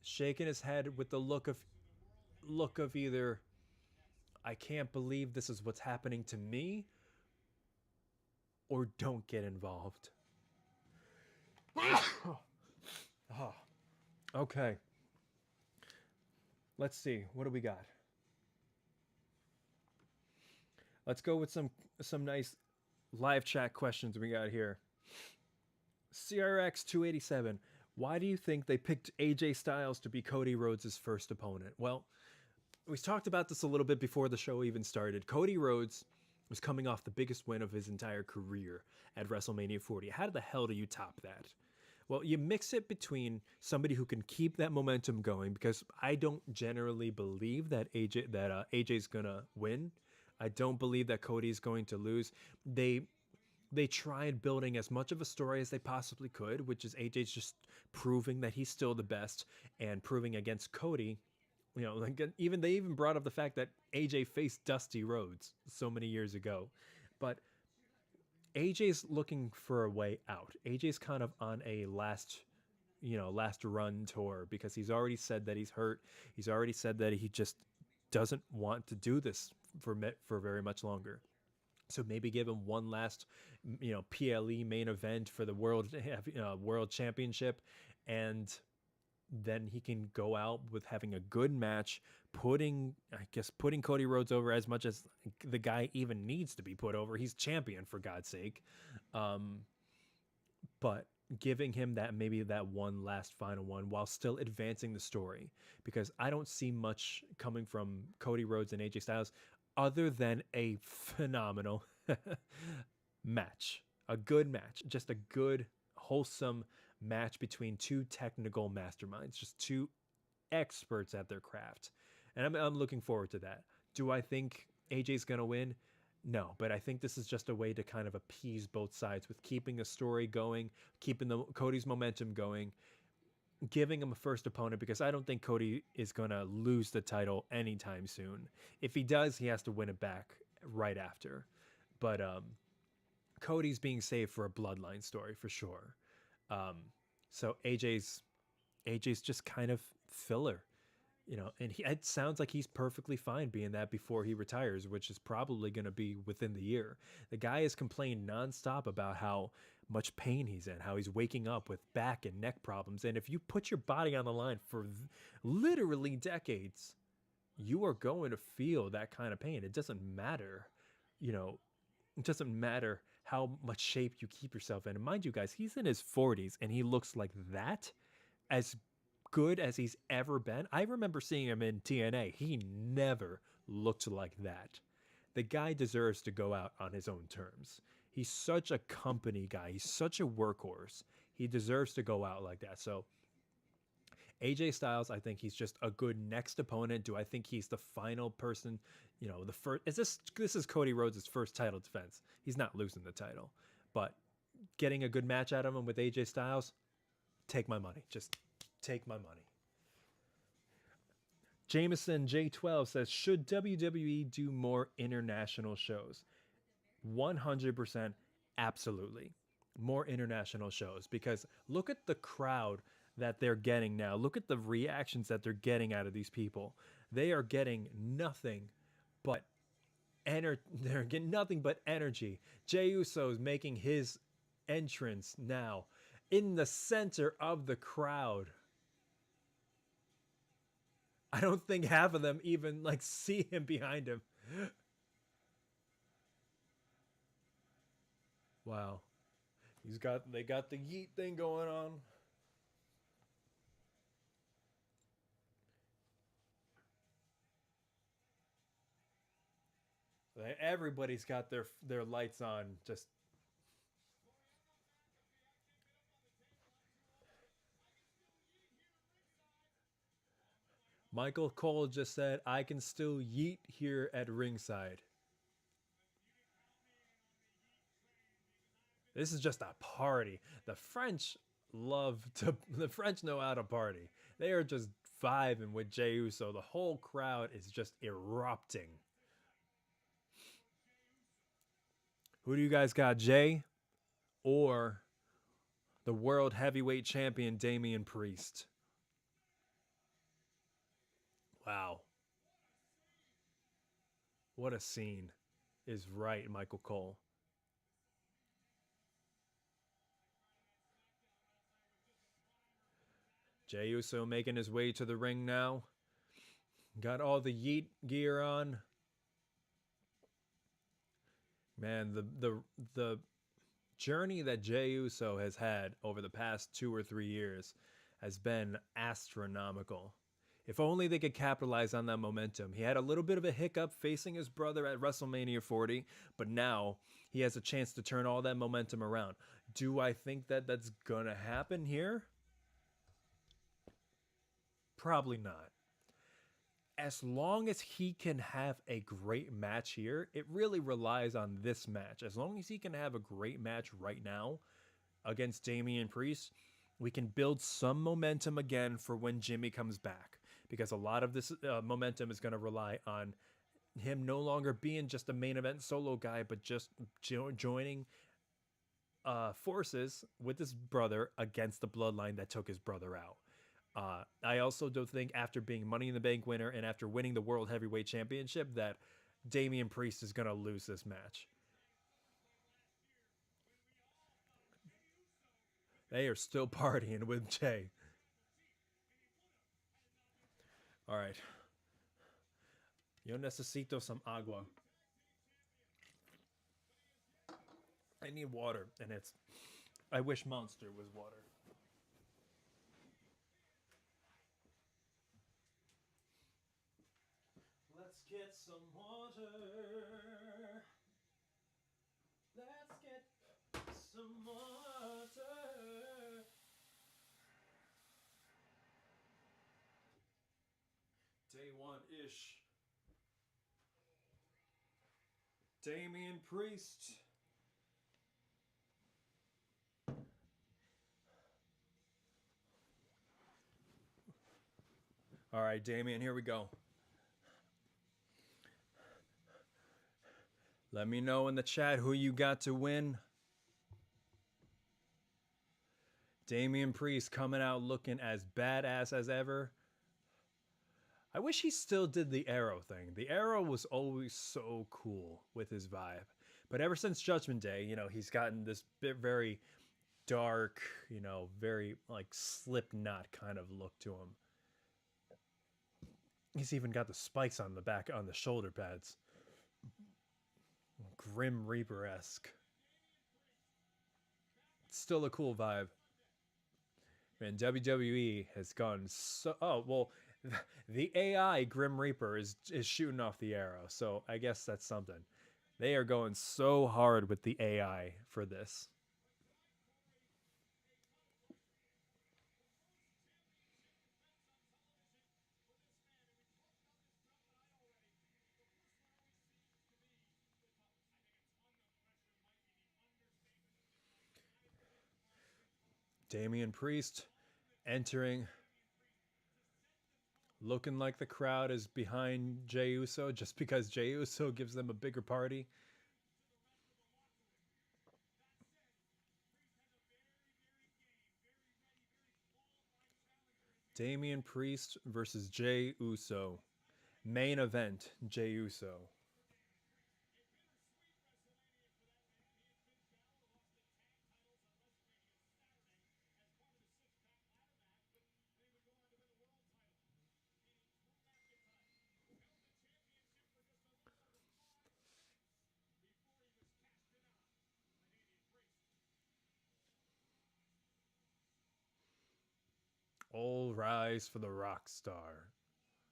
Shaking his head with the look of either, I can't believe this is what's happening to me, or don't get involved. Oh. Okay. Let's see. What do we got? Let's go with some nice live chat questions we got here. CRX 287. Why do you think they picked AJ Styles to be Cody Rhodes' first opponent? Well, we talked about this a little bit before the show even started. Cody Rhodes was coming off the biggest win of his entire career at WrestleMania 40. How the hell do you top that? Well, you mix it between somebody who can keep that momentum going, because I don't generally believe that AJ's gonna win. I don't believe that Cody's going to lose. They tried building as much of a story as they possibly could, which is AJ's just proving that he's still the best and proving against Cody. You know, like they even brought up the fact that AJ faced Dusty Rhodes so many years ago. But AJ's looking for a way out. AJ's kind of on a last run tour, because he's already said that he's hurt. He's already said that he just doesn't want to do this for very much longer. So maybe give him one last, PLE main event for the world championship, and then he can go out with having a good match, putting Cody Rhodes over as much as the guy even needs to be put over. He's champion, for God's sake. But giving him that one last final one while still advancing the story, because I don't see much coming from Cody Rhodes and AJ Styles other than a phenomenal match, a good match, just a good, wholesome match between two technical masterminds, just two experts at their craft. And I'm looking forward to that. Do I think AJ's going to win? No, but I think this is just a way to kind of appease both sides with keeping the story going, keeping Cody's momentum going, giving him a first opponent, because I don't think Cody is going to lose the title anytime soon. If he does, he has to win it back right after. But Cody's being saved for a Bloodline story for sure. So AJ's just kind of filler, you know, and it sounds like he's perfectly fine being that before he retires, which is probably going to be within the year. The guy has complained nonstop about how much pain he's in, how he's waking up with back and neck problems. And if you put your body on the line for literally decades, you are going to feel that kind of pain. It doesn't matter, you know, it doesn't matter how much shape you keep yourself in. And mind you guys, he's in his 40s and he looks like that, as good as he's ever been. I remember seeing him in TNA. He never looked like that. The guy deserves to go out on his own terms. He's such a company guy. He's such a workhorse. He deserves to go out like that. So AJ Styles, I think he's just a good next opponent. Do I think he's the final person? You know, the first this is Cody Rhodes' first title defense. He's not losing the title, but getting a good match out of him with AJ Styles, take my money. Just take my money. Jameson J12 says, should WWE do more international shows? 100% absolutely. More international shows, because look at the crowd that they're getting now. Look at the reactions that they're getting out of these people. They are getting nothing but they're getting nothing but energy. Jey Uso's making his entrance now in the center of the crowd. I don't think half of them even like see him behind him. Wow. They got the yeet thing going on. Everybody's got their lights on. Just Michael Cole just said, I can still yeet here at ringside. This is just a party. The French know how to party. They are just vibing with Jey Uso. The whole crowd is just erupting. Who do you guys got, Jey or the World Heavyweight Champion Damian Priest? Wow. What a scene. Is right, Michael Cole. Jey Uso making his way to the ring now. Got all the yeet gear on. Man, the journey that Jey Uso has had over the past 2 or 3 years has been astronomical. If only they could capitalize on that momentum. He had a little bit of a hiccup facing his brother at WrestleMania 40, but now he has a chance to turn all that momentum around. Do I think that that's going to happen here? Probably not. As long as he can have a great match here, it really relies on this match. As long as he can have a great match right now against Damian Priest, we can build some momentum again for when Jimmy comes back. Because a lot of this momentum is going to rely on him no longer being just a main event solo guy, but just joining forces with his brother against the Bloodline that took his brother out. I also don't think after being Money in the Bank winner and after winning the World Heavyweight Championship that Damian Priest is going to lose this match. They are still partying with Jey. All right. Yo necesito some agua. I need water, and I wish Monster was water. Let's get some water. Let's get some water. British. Damian Priest. All right, Damian, here we go. Let me know in the chat who you got to win. Damian Priest coming out looking as badass as ever. I wish he still did the arrow thing. The arrow was always so cool with his vibe. But ever since Judgment Day, you know, he's gotten this bit very dark, you know, very like Slipknot kind of look to him. He's even got the spikes on the back, on the shoulder pads. Grim Reaper-esque. Still a cool vibe. Man, WWE has gone so... Oh, well, the AI Grim Reaper is shooting off the arrow, so I guess that's something. They are going so hard with the AI for this. Damian Priest entering, looking like the crowd is behind Jey Uso just because Jey Uso gives them a bigger party. Damian Priest versus Jey Uso. Main event, Jey Uso. All rise for the rock star,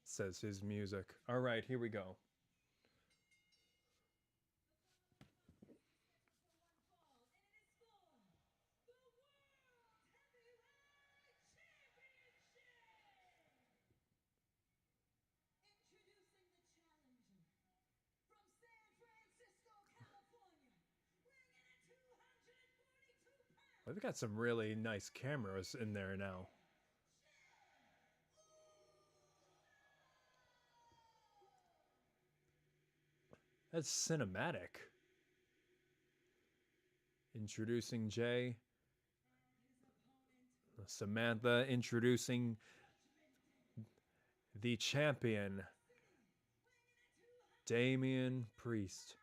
says his music. All right, here we go. Well, they've got some really nice cameras in there now. That's cinematic. Introducing Jey. Samantha introducing the champion, Damian Priest.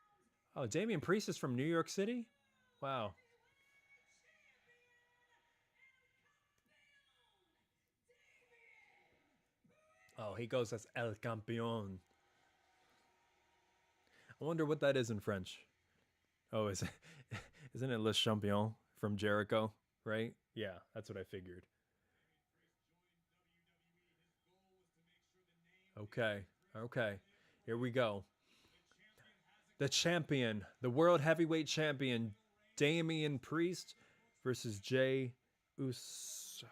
Oh, Damian Priest is from New York City? Wow. Oh, he goes as El Campeón. I wonder what that is in French. Oh, isn't it Le Champion from Jericho, right? Yeah, that's what I figured. Okay, okay. Here we go. The champion, the world heavyweight champion, Damian Priest versus Jey Uso.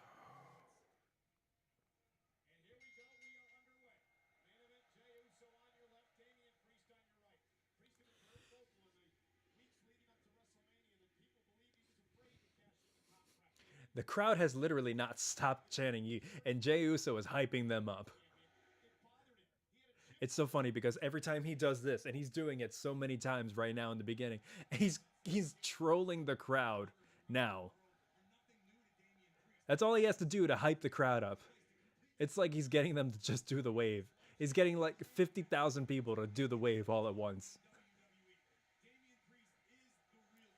The crowd has literally not stopped chanting you, and Jey Uso is hyping them up. It's so funny because every time he does this, and he's doing it so many times right now in the beginning, he's trolling the crowd now. That's all he has to do to hype the crowd up. It's like he's getting them to just do the wave. He's getting like 50,000 people to do the wave all at once.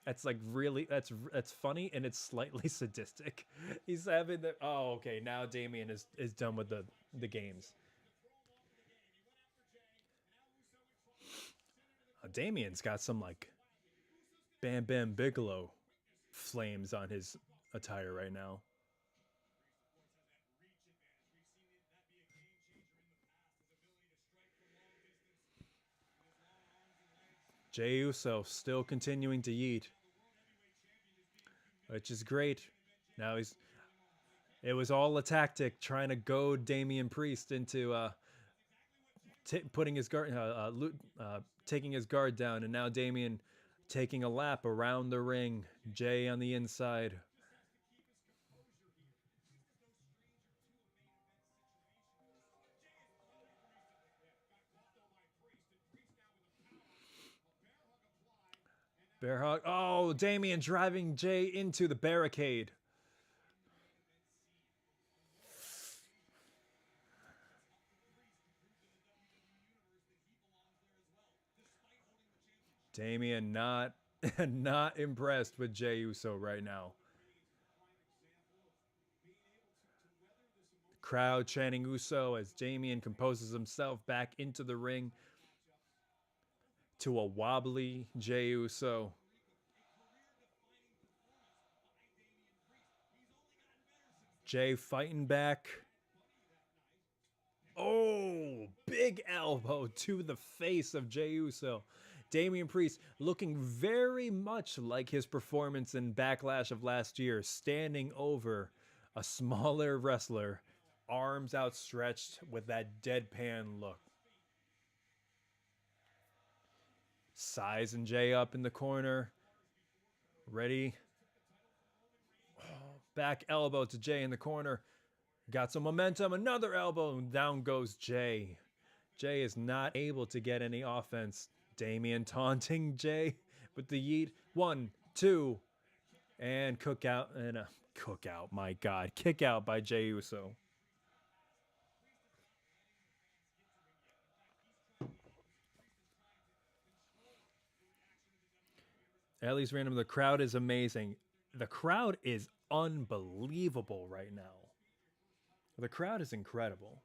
That's like really, that's funny, and it's slightly sadistic. He's having the, oh, okay, now Damian is done with the games. Damian's got some like Bam Bam Bigelow flames on his attire right now. Jey Uso still continuing to yeet, which is great. Now it was all a tactic trying to goad Damian Priest into putting his guard, taking his guard down, and now Damian taking a lap around the ring. Jay on the inside. Bear hug. Oh, Damian driving Jay into the barricade. Damian not not impressed with Jey Uso right now. Crowd chanting Uso as Damian composes himself back into the ring to a wobbly Jey Uso. Jay fighting back. Oh, big elbow to the face of Jey Uso. Damian Priest looking very much like his performance in Backlash of last year, standing over a smaller wrestler, arms outstretched with that deadpan look. Sizing Jay up in the corner. Ready. Back elbow to Jay in the corner. Got some momentum. Another elbow. And down goes Jay. Jay is not able to get any offense. Damian taunting Jay with the yeet. 1, 2. And cook out. And a cook out. My God. Kick out by Jey Uso. At least random. The crowd is amazing. The crowd is unbelievable right now. The crowd is incredible.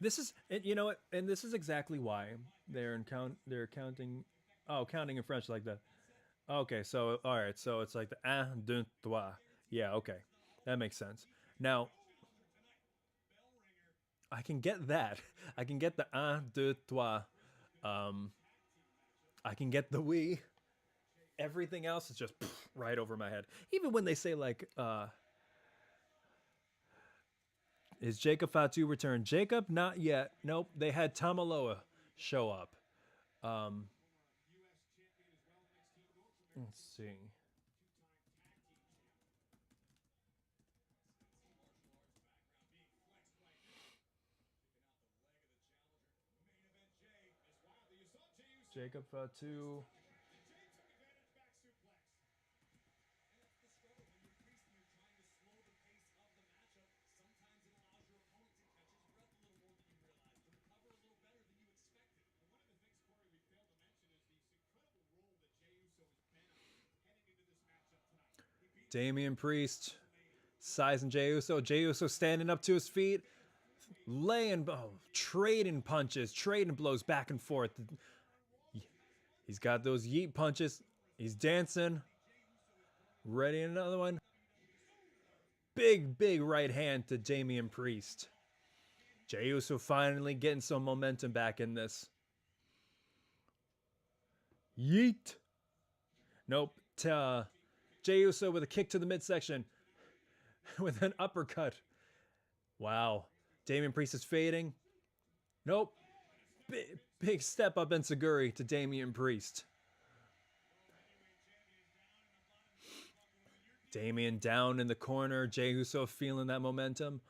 This is, you know what, and this is exactly why they're counting. Oh, counting in French like that. Okay, so all right, so it's like the un, deux, trois. Yeah, okay, that makes sense. Now, I can get that. I can get the un, deux, trois. I can get the we. Everything else is just right over my head. Even when they say like, is Jacob Fatu returned? Jacob, not yet. Nope. They had Tamaloa show up. Let's see. Jacob Fatu. Damian Priest sizing Jey Uso. Jey Uso standing up to his feet, laying, trading punches, trading blows back and forth. He's got those yeet punches. He's dancing. Ready, another one. Big, big right hand to Damian Priest. Jey Uso finally getting some momentum back in this. Yeet. Nope. Jey Uso with a kick to the midsection with an uppercut. Wow. Damian Priest is fading. Nope. Big step up enziguri to Damian Priest. Damian down in the corner. Jey Uso feeling that momentum.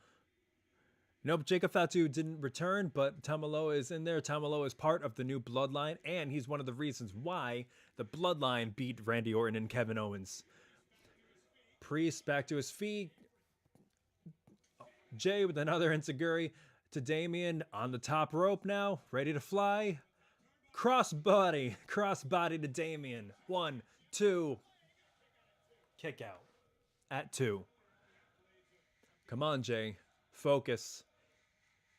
Nope, Jacob Fatu didn't return, but Tamaloa is in there. Tamaloa is part of the new Bloodline, and he's one of the reasons why the Bloodline beat Randy Orton and Kevin Owens. Priest back to his feet. Jay with another enziguri to Damian on the top rope now, ready to fly. Crossbody to Damian. 1, 2. Kick out at 2. Come on, Jay. Focus.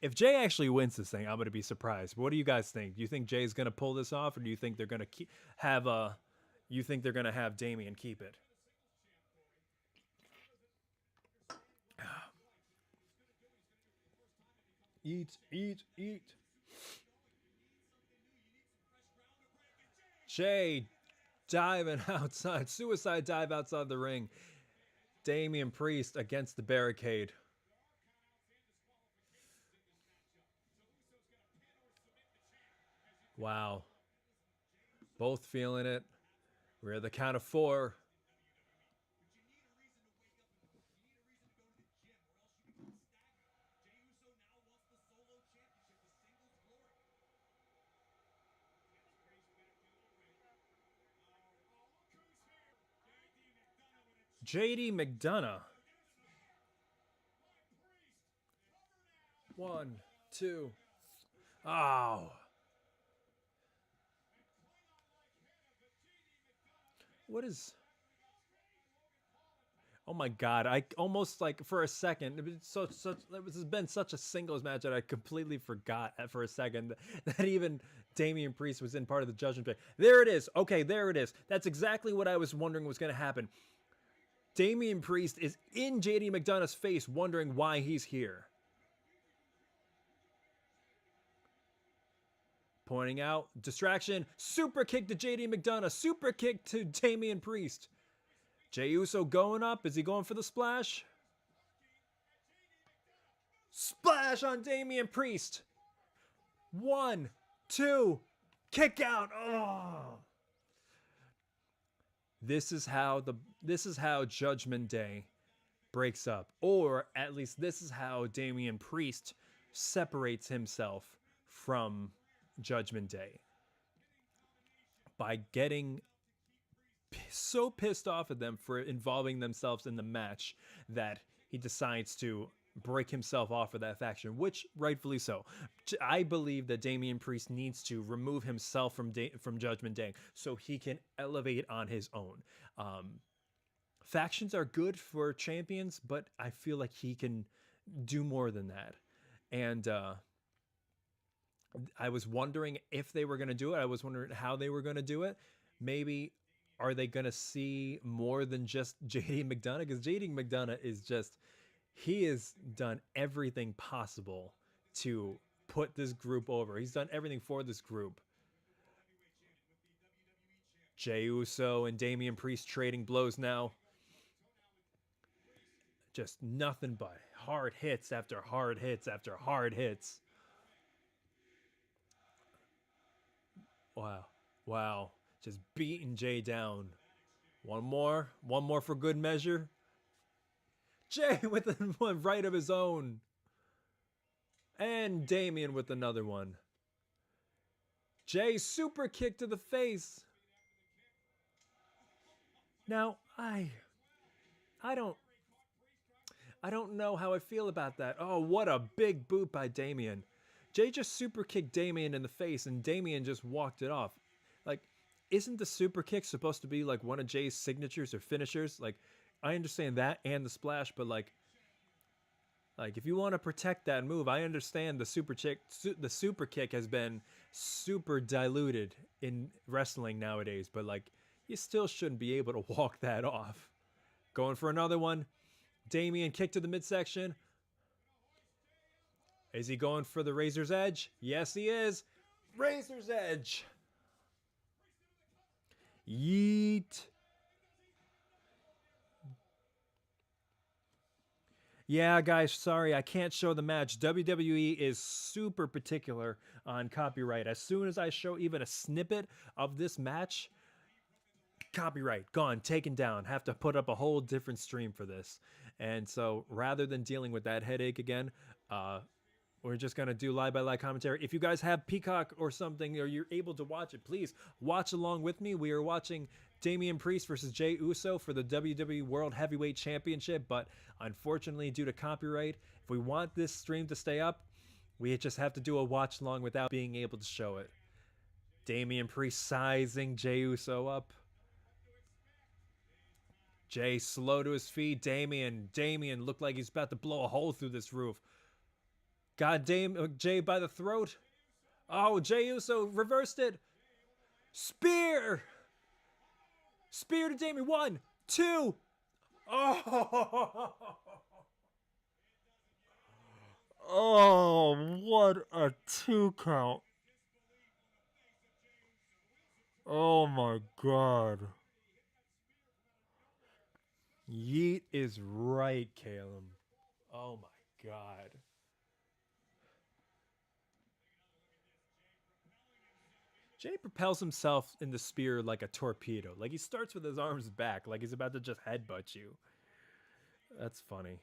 If Jay actually wins this thing, I'm going to be surprised. What do you guys think? Do you think Jay's going to pull this off, or do you think they're going to have Damian keep it? Eat. Jay diving outside. Suicide dive outside the ring. Damian Priest against the barricade. Wow. Both feeling it. We're at the count of 4. JD McDonough. 1, 2. Oh. What is... Oh my god, I almost, like, for a second, this has been such a singles match that I completely forgot for a second that even Damian Priest was in part of the Judgment Day. There it is. Okay, there it is. That's exactly what I was wondering was going to happen. Damian Priest is in JD McDonough's face wondering why he's here. Pointing out, distraction, super kick to JD McDonough, super kick to Damian Priest. Jey Uso going up. Is he going for the splash? Splash on Damian Priest. 1, 2, kick out. Oh. This is how Judgment Day breaks up, or at least this is how Damian Priest separates himself from Judgment Day, by getting so pissed off at them for involving themselves in the match that he decides to break himself off of that faction, which rightfully so. I believe that Damian Priest needs to remove himself from Judgment Day so he can elevate on his own. Factions are good for champions, but I feel like he can do more than that. And I was wondering if they were going to do it. I was wondering how they were going to do it. Maybe are they going to see more than just JD McDonough? Because JD McDonough is just, he has done everything possible to put this group over. He's done everything for this group. Jey Uso and Damian Priest trading blows now. Just nothing but hard hits after hard hits after hard hits. Wow. Wow. Just beating Jey down. One more for good measure. Jey with one right of his own. And Damian with another one. Jey super kick to the face. Now, I don't know how I feel about that. Oh, what a big boot by Damian. Jey just super kicked Damian in the face and Damian just walked it off. Like, isn't the super kick supposed to be like one of Jey's signatures or finishers? Like, I understand that and the splash, but like if you want to protect that move, I understand the super kick has been super diluted in wrestling nowadays, but like you still shouldn't be able to walk that off. Going for another one. Damian kick to the midsection. Is he going for the Razor's Edge? Yes, he is. Razor's Edge. Yeet. Yeah, guys, sorry, I can't show the match. WWE is super particular on copyright. As soon as I show even a snippet of this match, copyright, gone, taken down. Have to put up a whole different stream for this. And so rather than dealing with that headache again, we're just going to do live-by-live commentary. If you guys have Peacock or something, or you're able to watch it, please watch along with me. We are watching Damian Priest versus Jey Uso for the WWE World Heavyweight Championship, but unfortunately, due to copyright, if we want this stream to stay up, we just have to do a watch-along without being able to show it. Damian Priest sizing Jey Uso up. Jey slow to his feet. Damian looked like he's about to blow a hole through this roof. Got Jey by the throat. Oh, Jey Uso reversed it. Spear. Spear to Damian. 1, 2. Oh. Oh, what a 2 count. Oh my God. Yeet is right, Caleb. Oh my God. Jay propels himself in the spear like a torpedo. Like he starts with his arms back, like he's about to just headbutt you. That's funny.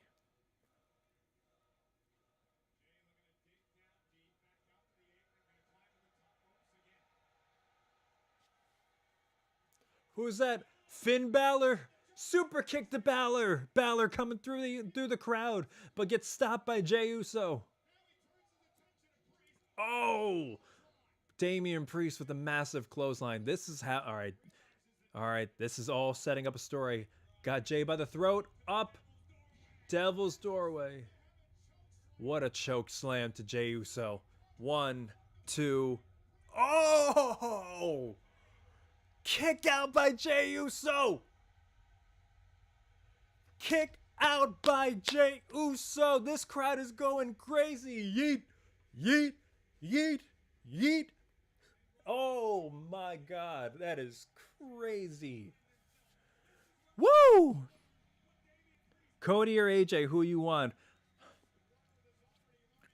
Who's that? Finn Balor. Super kick to Balor. Balor coming through the crowd, but gets stopped by Jey Uso. Oh, Damian Priest with a massive clothesline. This is how. All right. This is all setting up a story. Got Jay by the throat. Up. Devil's doorway. What a choke slam to Jey Uso. 1, 2. Oh! Kick out by Jey Uso. Kick out by Jey Uso. This crowd is going crazy. Yeet, yeet, yeet, yeet. Oh my God, that is crazy. Woo! Cody or AJ, who you want?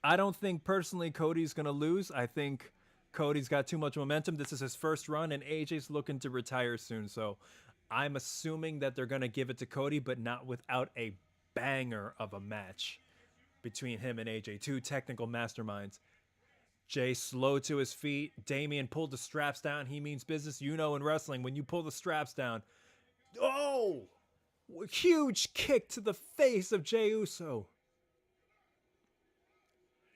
I don't think personally Cody's going to lose. I think Cody's got too much momentum. This is his first run, and AJ's looking to retire soon. So I'm assuming that they're going to give it to Cody, but not without a banger of a match between him and AJ. Two technical masterminds. Jay slow to his feet. Damian pulled the straps down. He means business. You know in wrestling, when you pull the straps down. Oh! Huge kick to the face of Jey Uso.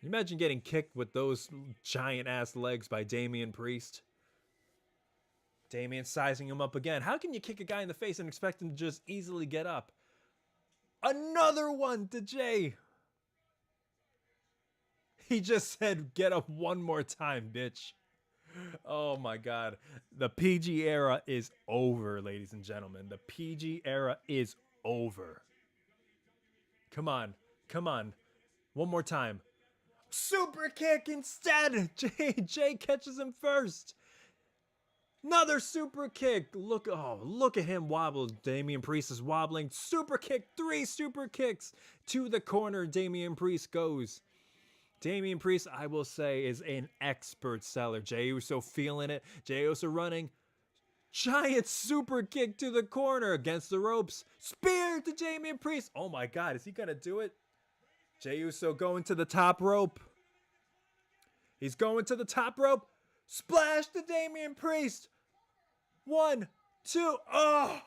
You imagine getting kicked with those giant ass legs by Damian Priest. Damian sizing him up again. How can you kick a guy in the face and expect him to just easily get up? Another one to Jay. He just said, get up one more time, bitch. Oh my God. The PG era is over, ladies and gentlemen. The PG era is over. Come on. Come on. One more time. Super kick instead. Jay catches him first. Another super kick. Look at him wobble. Damian Priest is wobbling. Super kick. 3 super kicks to the corner. Damian Priest goes. Damian Priest, I will say, is an expert seller. Jey Uso feeling it. Jey Uso running. Giant super kick to the corner against the ropes. Spear to Damian Priest. Oh my God, is he going to do it? Jey Uso going to the top rope. He's going to the top rope. Splash to Damian Priest. 1, 2. Oh!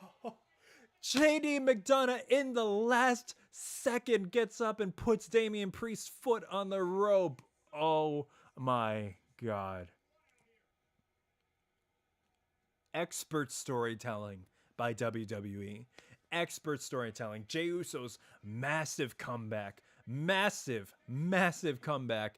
JD McDonough in the last second gets up and puts Damian Priest's foot on the rope. Oh my God. Expert storytelling by WWE. Expert storytelling. Jey Uso's massive comeback. Massive comeback.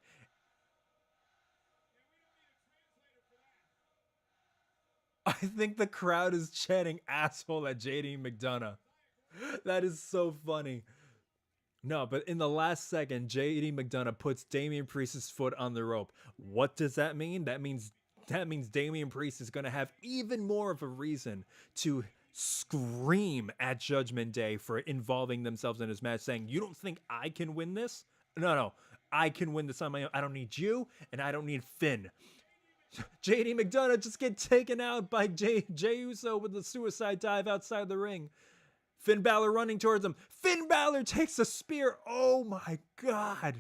I think the crowd is chanting asshole at JD McDonough. That is so funny. No, but in the last second, JD McDonough puts Damian Priest's foot on the rope. What does that mean? That means Damian Priest is going to have even more of a reason to scream at Judgment Day for involving themselves in his match, saying, you don't think I can win this? No, I can win this on my own. I don't need you, and I don't need Finn. JD McDonough just get taken out by Jey Uso with the suicide dive outside the ring. Finn Balor running towards him. Finn Balor takes a spear. Oh my God.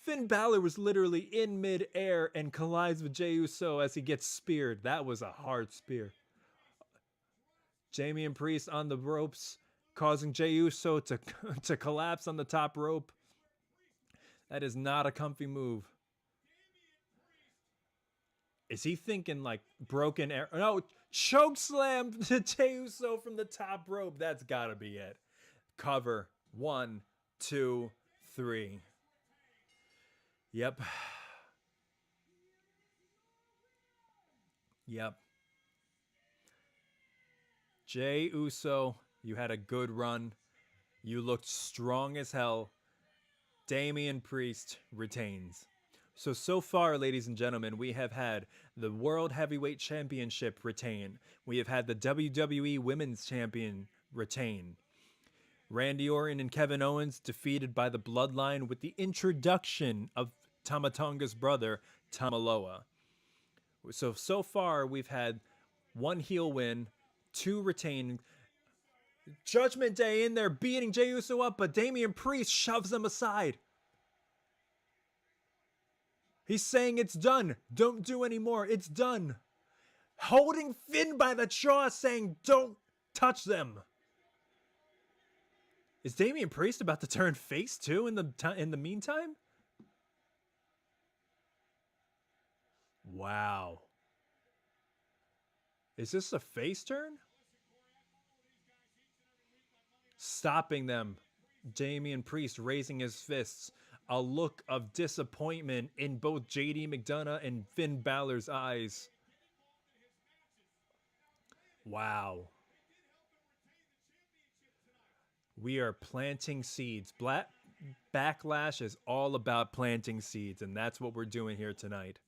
Finn Balor was literally in mid-air and collides with Jey Uso as he gets speared. That was a hard spear. Damian Priest on the ropes, causing Jey Uso to collapse on the top rope. That is not a comfy move. Is he thinking like broken arrow? No, choke slam to Jey Uso from the top rope. That's gotta be it. Cover. 1, 2, 3. Yep. Jey Uso, you had a good run. You looked strong as hell. Damian Priest retains. So far, ladies and gentlemen, we have had the World Heavyweight Championship retain. We have had the WWE Women's Champion retain. Randy Orton and Kevin Owens defeated by the Bloodline with the introduction of Tama Tonga's brother, Tama Loa. So far we've had one heel win, two retaining. Judgment Day in there beating Jey Uso up, but Damian Priest shoves him aside. He's saying it's done. Don't do anymore. It's done. Holding Finn by the jaw, saying don't touch them. Is Damian Priest about to turn face too in the meantime? Wow. Is this a face turn? Stopping them. Damian Priest raising his fists. A look of disappointment in both JD McDonough and Finn Balor's eyes. Wow. We are planting seeds. Backlash is all about planting seeds, and that's what we're doing here tonight.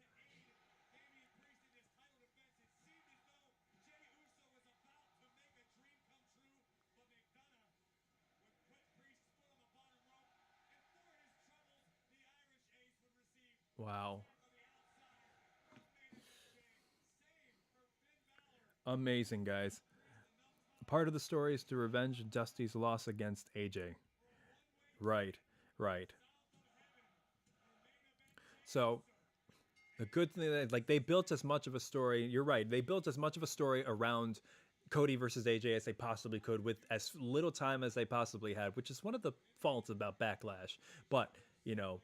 Wow. Amazing, guys. Part of the story is to revenge Dusty's loss against AJ. Right, right. So, the good thing that, like, they built as much of a story. You're right. They built as much of a story around Cody versus AJ as they possibly could with as little time as they possibly had, which is one of the faults about Backlash. But, you know,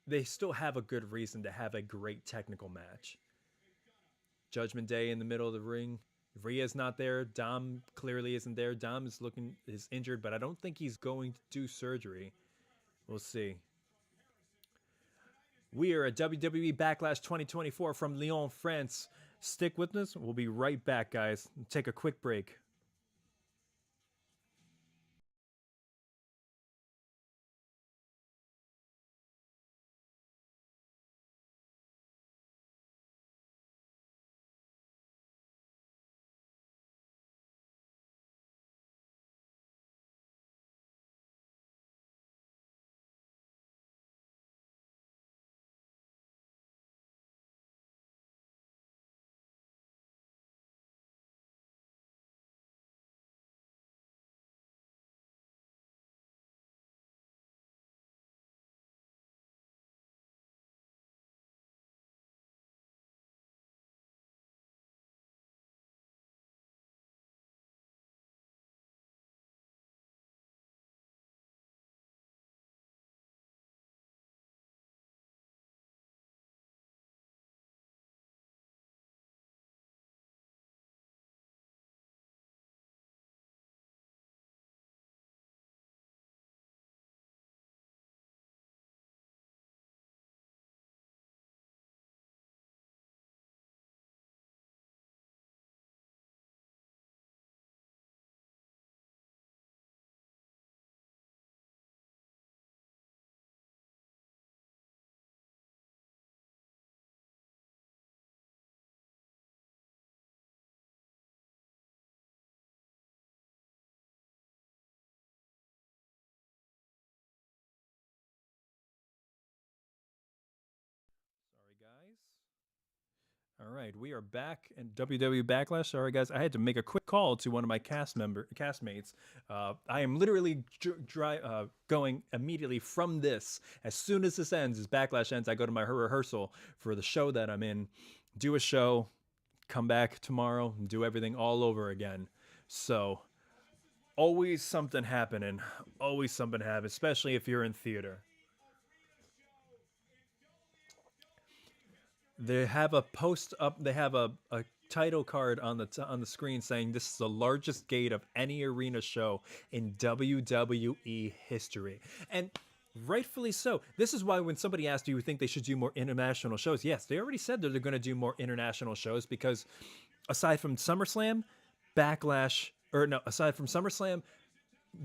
they still have a good reason to have a great technical match. Judgment Day in the middle of the ring. Rhea's not there. Dom clearly isn't there. Dom is injured, but I don't think he's going to do surgery. We'll see. We are at WWE Backlash 2024 from Lyon, France. Stick with us. We'll be right back, guys. Take a quick break. All right, we are back in WWE Backlash. Sorry, guys, I had to make a quick call to one of my castmates. I am literally going immediately from this. As soon as this ends, as Backlash ends, I go to my rehearsal for the show that I'm in, do a show, come back tomorrow, and do everything all over again. So, always something happening. Always something happening, especially if you're in theater. They have a post up. They have a title card on the screen saying this is the largest gate of any arena show in WWE history, and rightfully so. This is why when somebody asked, "Do you think they should do more international shows?" Yes, they already said that they're going to do more international shows because aside from SummerSlam, Backlash, or no, aside from SummerSlam,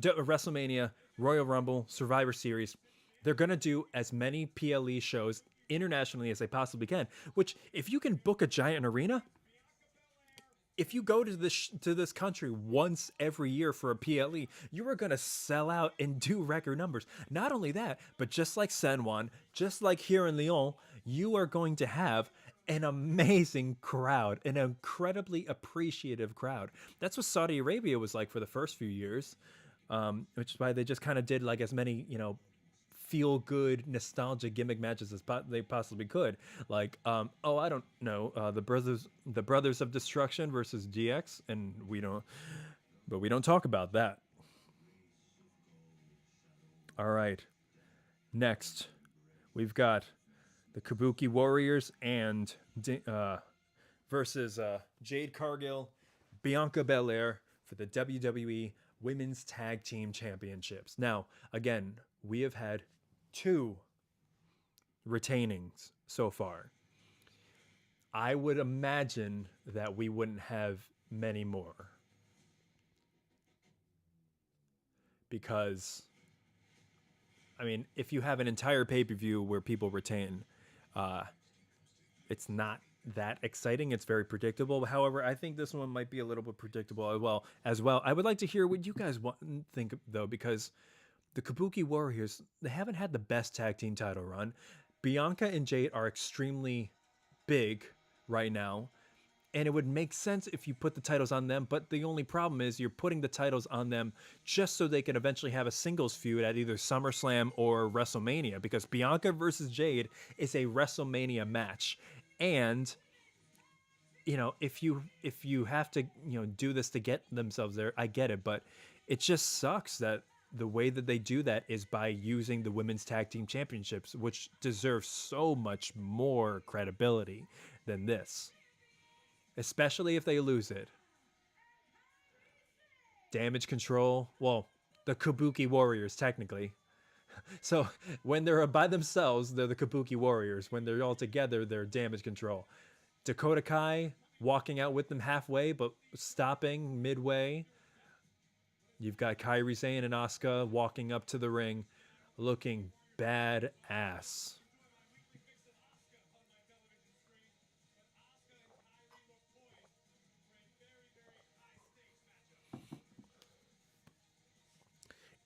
WrestleMania, Royal Rumble, Survivor Series, they're going to do as many PLE shows internationally as they possibly can, which if you can book a giant arena, if you go to this country once every year for a PLE, you are going to sell out and do record numbers. Not only that, but just like San Juan, just like here in Lyon, you are going to have an amazing crowd, an incredibly appreciative crowd. That's what Saudi Arabia was like for the first few years, which is why they just kind of did like as many, feel good nostalgia gimmick matches as they possibly could. Like, oh, I don't know, the brothers of destruction versus DX, and we don't talk about that. All right, next we've got the Kabuki Warriors and versus Jade Cargill, Bianca Belair for the WWE Women's Tag Team Championships. Now, again, we have had 2 retainings so far. I would imagine that we wouldn't have many more. Because, I mean, if you have an entire pay-per-view where people retain, it's not that exciting. It's very predictable. However, I think this one might be a little bit predictable as well. I would like to hear what you guys think, though, because the Kabuki Warriors, they haven't had the best tag team title run. Bianca and Jade are extremely big right now, and it would make sense if you put the titles on them, but the only problem is you're putting the titles on them just so they can eventually have a singles feud at either SummerSlam or WrestleMania, because Bianca versus Jade is a WrestleMania match. And if you have to do this to get themselves there, I get it, but it just sucks that the way that they do that is by using the Women's Tag Team Championships, which deserve so much more credibility than this, especially if they lose it. Damage Control, well, the Kabuki Warriors, technically. So when they're by themselves, they're the Kabuki Warriors. When they're all together, they're Damage Control. Dakota Kai walking out with them halfway, but stopping midway. You've got Kairi, Sane, and Asuka walking up to the ring, looking badass.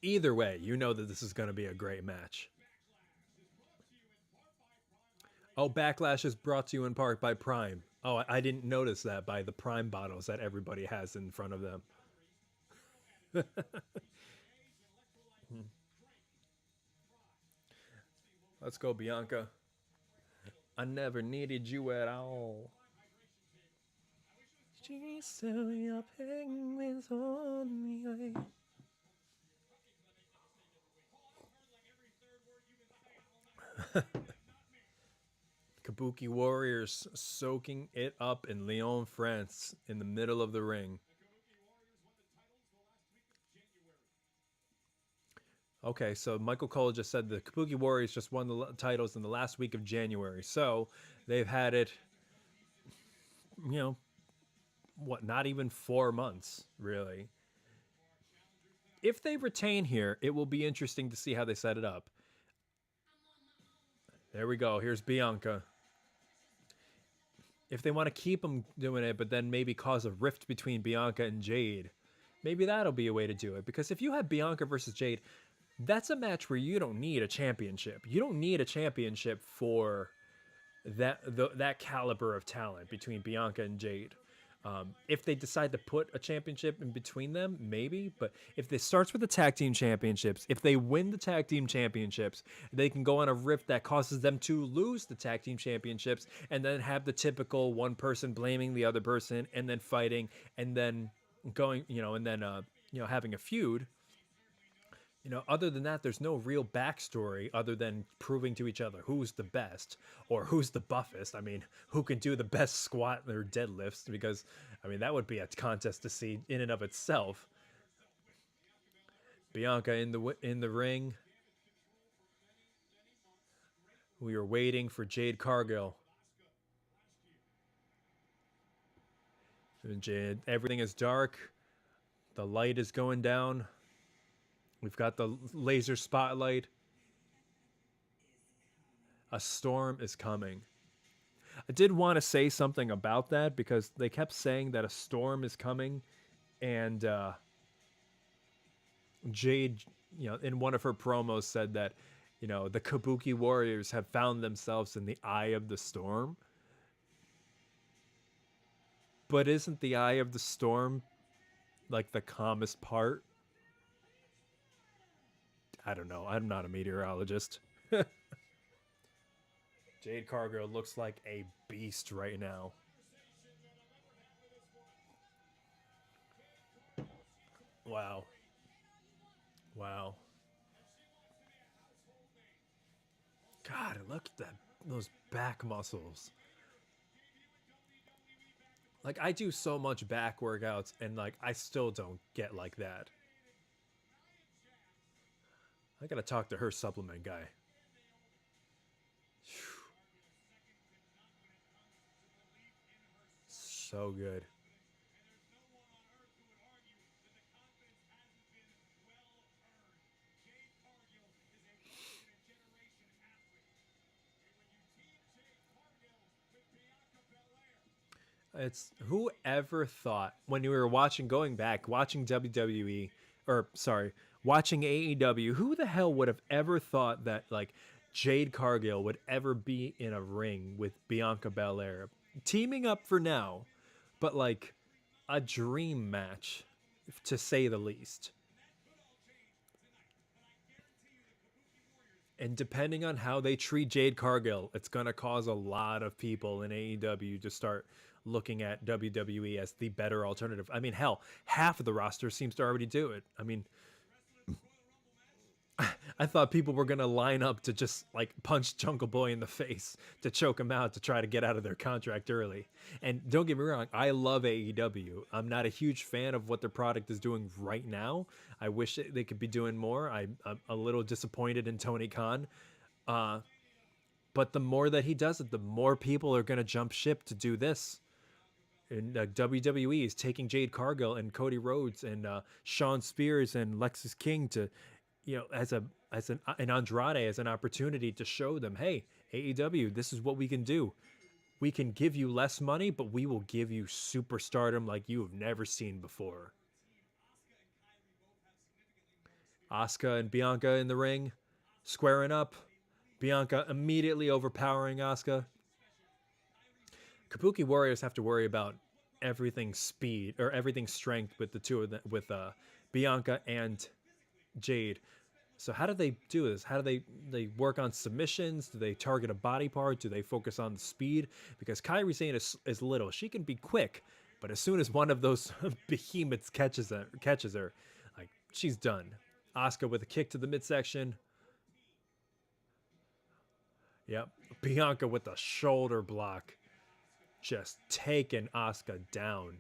Either way, you know that this is going to be a great match. Oh, Backlash is brought to you in part by Prime. Oh, I didn't notice that by the Prime bottles that everybody has in front of them. Let's go, Bianca. I never needed you at all. She's still your penguins on me. Kabuki Warriors soaking it up in Lyon, France, in the middle of the ring. Okay, so Michael Cole just said the Kabuki Warriors just won the titles in the last week of January. So they've had it, not even 4 months, really. If they retain here, it will be interesting to see how they set it up. There we go. Here's Bianca. If they want to keep them doing it, but then maybe cause a rift between Bianca and Jade, maybe that'll be a way to do it. Because if you have Bianca versus Jade, that's a match where you don't need a championship. You don't need a championship for that caliber of talent between Bianca and Jade. If they decide to put a championship in between them, maybe. But if it starts with the tag team championships, if they win the tag team championships, they can go on a rift that causes them to lose the tag team championships, and then have the typical one person blaming the other person, and then fighting, and then going, having a feud. Other than that, there's no real backstory other than proving to each other who's the best or who's the buffest. I mean, who can do the best squat or deadlifts, because, that would be a contest to see in and of itself. Bianca in the ring. We are waiting for Jade Cargill. And Jade, everything is dark. The light is going down. We've got the laser spotlight. A storm is coming. I did want to say something about that, because they kept saying that a storm is coming, and Jade, in one of her promos said that You know, the Kabuki Warriors have found themselves in the eye of the storm. But isn't the eye of the storm like the calmest part? I don't know. I'm not a meteorologist. Jade Cargill looks like a beast right now. Wow. Wow. God, look at that, those back muscles. Like, I do so much back workouts and like I still don't get like that. I gotta talk to her supplement guy. So good. It's whoever thought when you were watching, going back, watching WWE, or sorry, watching AEW, who the hell would have ever thought that like Jade Cargill would ever be in a ring with Bianca Belair, teaming up for now, but like a dream match, to say the least. And depending on how they treat Jade Cargill, it's going to cause a lot of people in AEW to start looking at WWE as the better alternative. I mean, hell, half of the roster seems to already do it. I mean, I thought people were going to line up to just like punch Jungle Boy in the face to choke him out to try to get out of their contract early. And don't get me wrong, I love AEW. I'm not a huge fan of what their product is doing right now. I wish they could be doing more. I'm a little disappointed in Tony Khan. Uh, but the more that he does it, the more people are going to jump ship to do this. And WWE is taking Jade Cargill and Cody Rhodes and Sean Spears and Lexis King to, you know, as an Andrade, as an opportunity to show them, hey, AEW, this is what we can do. We can give you less money, but we will give you superstardom like you have never seen before. Asuka and Bianca in the ring, squaring up. Bianca immediately overpowering Asuka. Kabuki Warriors have to worry about everything speed or everything strength with the two of them, with Bianca and Jade. So how do they do this? How do they work on submissions? Do they target a body part? Do they focus on the speed? Because Kairi Sane is little. She can be quick, but as soon as one of those behemoths catches her, like she's done. Asuka with a kick to the midsection. Yep. Bianca with the shoulder block. Just taking Asuka down.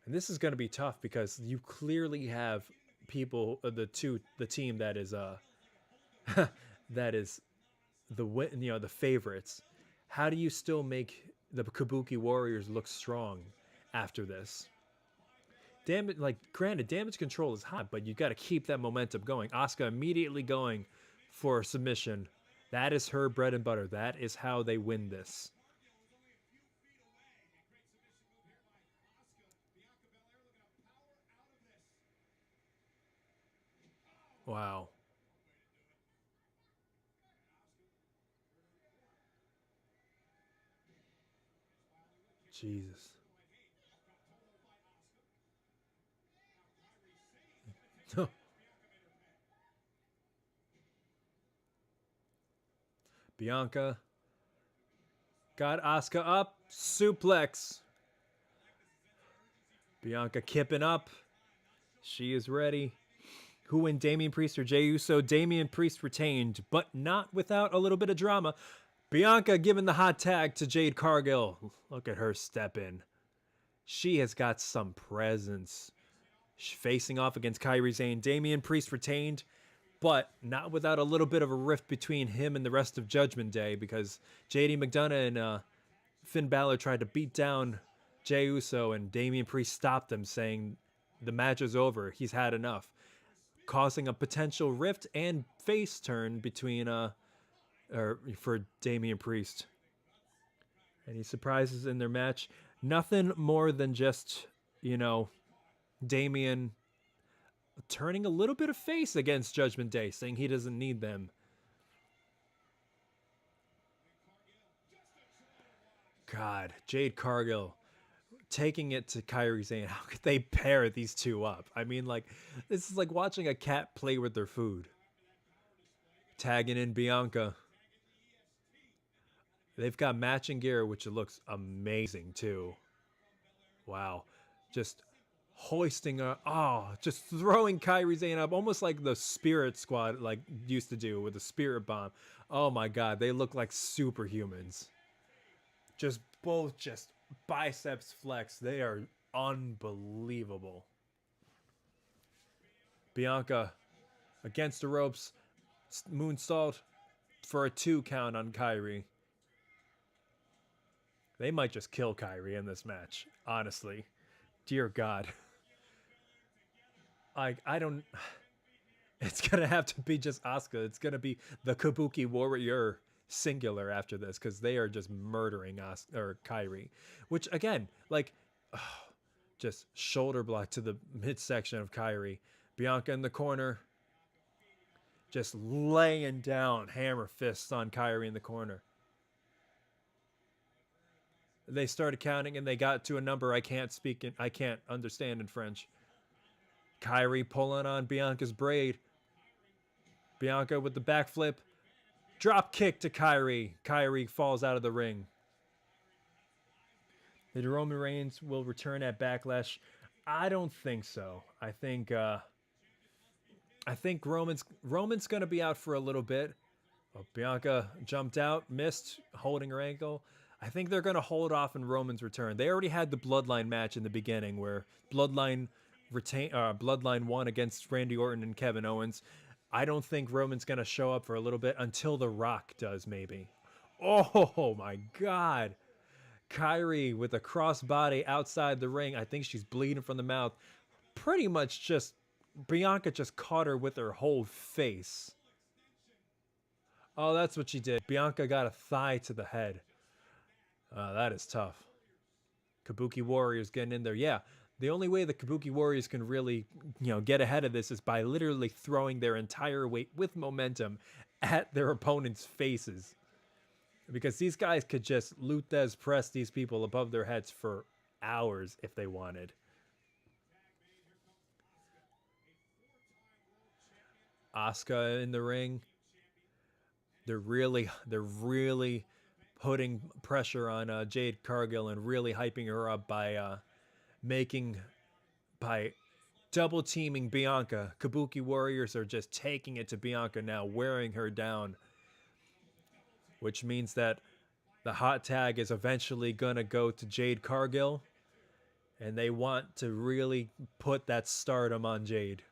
And this is going to be tough because you clearly have people, the team that is that is the favorites. How do you still make the Kabuki Warriors look strong after this? Granted, damage control is hot, but you got to keep that momentum going. Asuka immediately going for submission. That is her bread and butter. That is how they win this. Wow. Jesus. Bianca got Asuka up. Suplex. Bianca kipping up. She is ready. Who win, Damian Priest or Jey Uso? Damian Priest retained, but not without a little bit of drama. Bianca giving the hot tag to Jade Cargill. Look at her step in. She has got some presence. She's facing off against Kairi Sane. Damian Priest retained, but not without a little bit of a rift between him and the rest of Judgment Day, because JD McDonough and Finn Balor tried to beat down Jey Uso, and Damian Priest stopped them, saying the match is over. He's had enough, causing a potential rift and face turn between for Damian Priest. Any surprises in their match? Nothing more than just, Damian turning a little bit of face against Judgment Day, saying he doesn't need them. God, Jade Cargill taking it to Kairi, saying, how could they pair these two up? I mean, like, this is like watching a cat play with their food. Tagging in Bianca. They've got matching gear, which looks amazing, too. Wow. Just hoisting her. Oh, just throwing Kairi Sane up, almost like the Spirit Squad like used to do with the Spirit Bomb. Oh, my God. They look like superhumans. Just both just biceps flex. They are unbelievable. Bianca against the ropes. Moonsault for a 2 count on Kairi. They might just kill Kairi in this match, honestly. Dear God. I don't... It's going to have to be just Asuka. It's going to be the Kabuki Warrior singular after this, because they are just murdering Kairi. Which, again, like, just shoulder block to the midsection of Kairi. Bianca in the corner. Just laying down hammer fists on Kairi in the corner. They started counting and they got to a number I can't understand in French. Kairi pulling on Bianca's braid. Bianca with the backflip. Drop kick to Kairi. Kairi falls out of the ring. The Roman Reigns will return at Backlash. I don't think so. I think Roman's going to be out for a little bit. Oh, Bianca jumped out, missed, holding her ankle. I think they're going to hold off on Roman's return. They already had the Bloodline match in the beginning where Bloodline won against Randy Orton and Kevin Owens. I don't think Roman's going to show up for a little bit until The Rock does, maybe. Oh, my God. Kairi with a crossbody outside the ring. I think she's bleeding from the mouth. Pretty much just, Bianca just caught her with her whole face. Oh, that's what she did. Bianca got a thigh to the head. That is tough. Kabuki Warriors getting in there. Yeah, the only way the Kabuki Warriors can really, get ahead of this is by literally throwing their entire weight with momentum at their opponents' faces. Because these guys could just Luthez press these people above their heads for hours if they wanted. Asuka in the ring. They're really putting pressure on Jade Cargill and really hyping her up by double teaming Bianca. Kabuki Warriors are just taking it to Bianca now, wearing her down. Which means that the hot tag is eventually going to go to Jade Cargill. And they want to really put that stardom on Jade.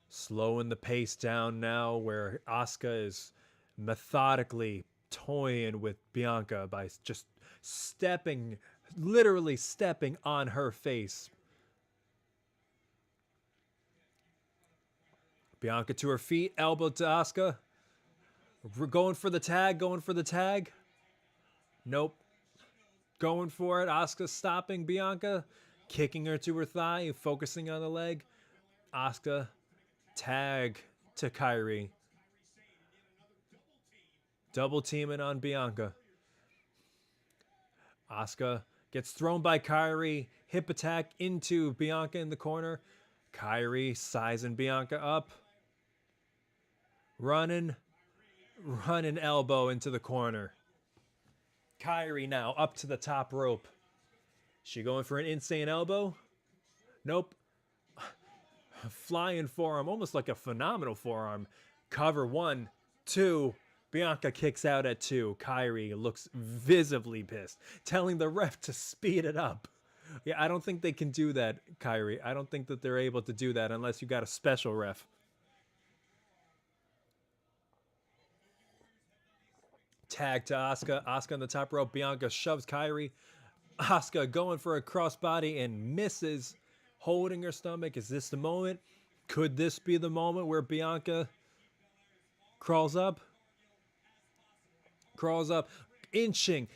Slowing the pace down now, where Asuka is methodically toying with Bianca by just literally stepping on her face. Bianca to her feet, elbow to Asuka. We're going for the tag. Nope. Going for it. Asuka stopping Bianca, kicking her to her thigh, focusing on the leg. Asuka, tag to Kairi. Double teaming on Bianca. Asuka gets thrown by Kairi. Hip attack into Bianca in the corner. Kairi sizing Bianca up. Running elbow into the corner. Kairi now up to the top rope. She going for an insane elbow? Nope. Flying forearm, almost like a phenomenal forearm. Cover 1, 2. Bianca kicks out at 2. Kairi looks visibly pissed, telling the ref to speed it up. Yeah, I don't think they can do that, Kairi. I don't think that they're able to do that unless you got a special ref. Tag to Asuka. Asuka on the top rope. Bianca shoves Kairi. Asuka going for a crossbody and misses, holding her stomach. Is this the moment? Could this be the moment where Bianca crawls up? Inching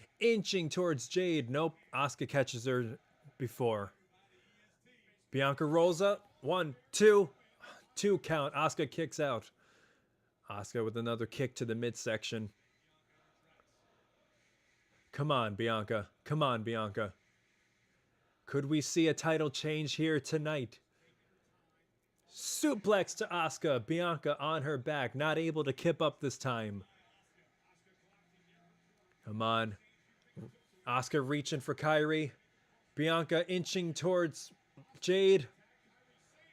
towards Jade. Nope. Asuka catches her. before. Bianca rolls up. 1, 2. 2 count. Asuka kicks out. Asuka with another kick to the midsection. Come on, Bianca. Come on, Bianca. Could we see a title change here tonight? Suplex to Asuka. Bianca on her back. Not able to kip up this time. Come on. Asuka reaching for Kairi. Bianca inching towards Jade.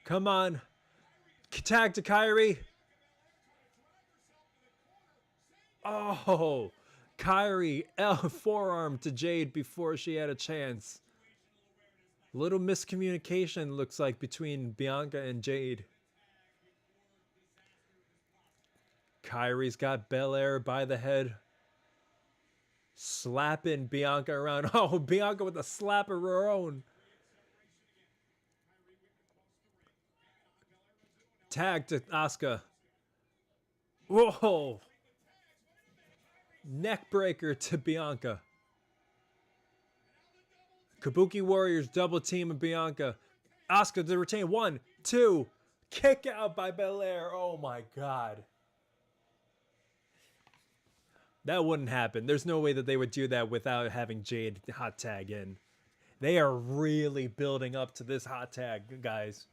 Come on. Tag to Kairi. Oh. Kairi forearm to Jade before she had a chance. Little miscommunication looks like between Bianca and Jade. Kairi's got Belair by the head. Slapping Bianca around. Oh, Bianca with a slap of her own. Tag to Asuka. Whoa. Neck breaker to Bianca. Kabuki Warriors double team of Bianca. Asuka to retain. 1, 2. Kick out by Belair. Oh my god. That wouldn't happen. There's no way that they would do that without having Jade hot tag in. They are really building up to this hot tag, guys.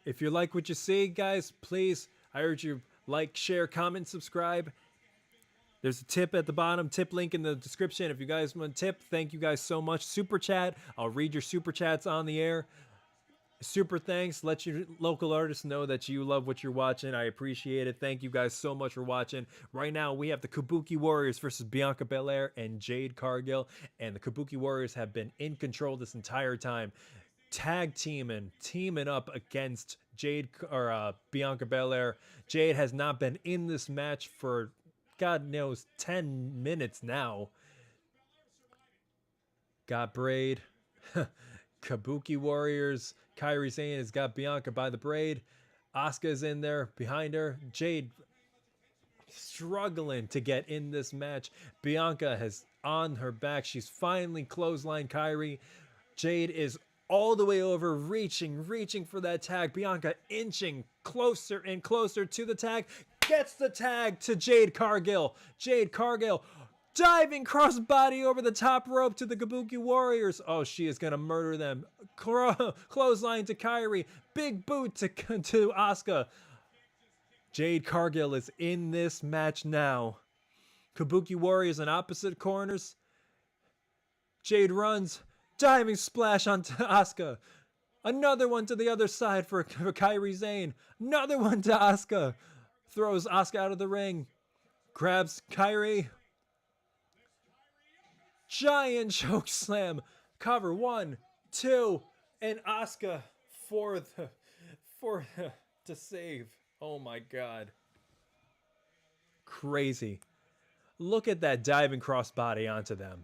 If you like what you see, guys, please, I urge you, like, share, comment, subscribe. There's a tip at the bottom, tip link in the description. If you guys want a tip, thank you guys so much. Super chat, I'll read your super chats on the air. Super thanks. Let your local artists know that you love what you're watching. I appreciate it. Thank you guys so much for watching. Right now, we have the Kabuki Warriors versus Bianca Belair and Jade Cargill. And the Kabuki Warriors have been in control this entire time. Tag teaming up against Jade or Bianca Belair. Jade has not been in this match for God knows 10 minutes now. Got braid. Kabuki Warriors. Kairi Sane has got Bianca by the braid. Asuka's in there behind her. Jade struggling to get in this match. Bianca has on her back. She's finally clotheslined Kairi. Jade is all the way over, reaching for that tag. Bianca inching closer and closer to the tag. Gets the tag to Jade Cargill. Jade Cargill diving crossbody over the top rope to the Kabuki Warriors. Oh, she is going to murder them. Clothesline to Kairi. Big boot to Asuka. Jade Cargill is in this match now. Kabuki Warriors in opposite corners. Jade runs. Diving splash onto Asuka. Another one to the other side for Kairi Sane. Another one to Asuka. Throws Asuka out of the ring. Grabs Kairi. Giant choke slam. Cover. 1, 2. And Asuka to save. Oh my god. Crazy. Look at that diving crossbody onto them.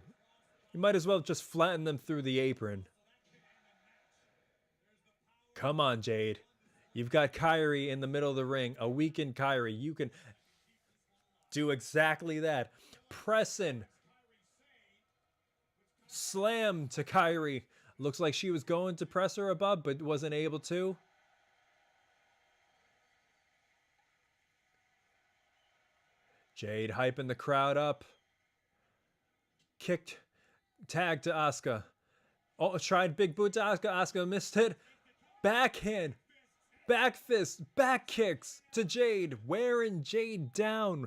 You might as well just flatten them through the apron. Come on, Jade. You've got Kairi in the middle of the ring. A weakened Kairi. You can do exactly that. Pressing. Slam to Kairi. Looks like she was going to press her above, but wasn't able to. Jade hyping the crowd up. Kicked. Tag to Asuka. Oh, tried big boot to Asuka. Asuka missed it. Backhand. Back fist. Back kicks to Jade. Wearing Jade down.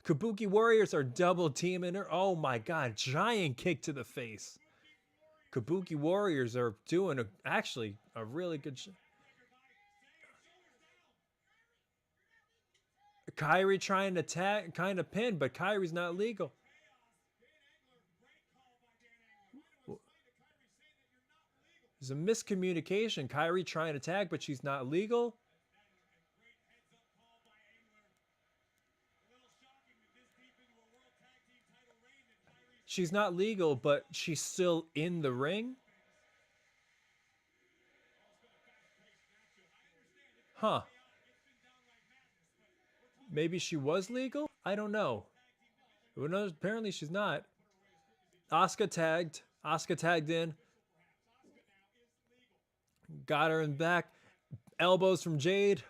Kabuki Warriors are double teaming her. Oh my god. Giant kick to the face. Kabuki Warriors are doing actually a really good Kairi trying to tag, kind of pin, but Kairi's not legal. There's a miscommunication. Kairi trying to tag, but she's not legal. She's not legal, but she's still in the ring? Huh. Maybe she was legal? I don't know. Who knows? Apparently she's not. Asuka tagged. Asuka tagged in. Got her in back. Elbows from Jade.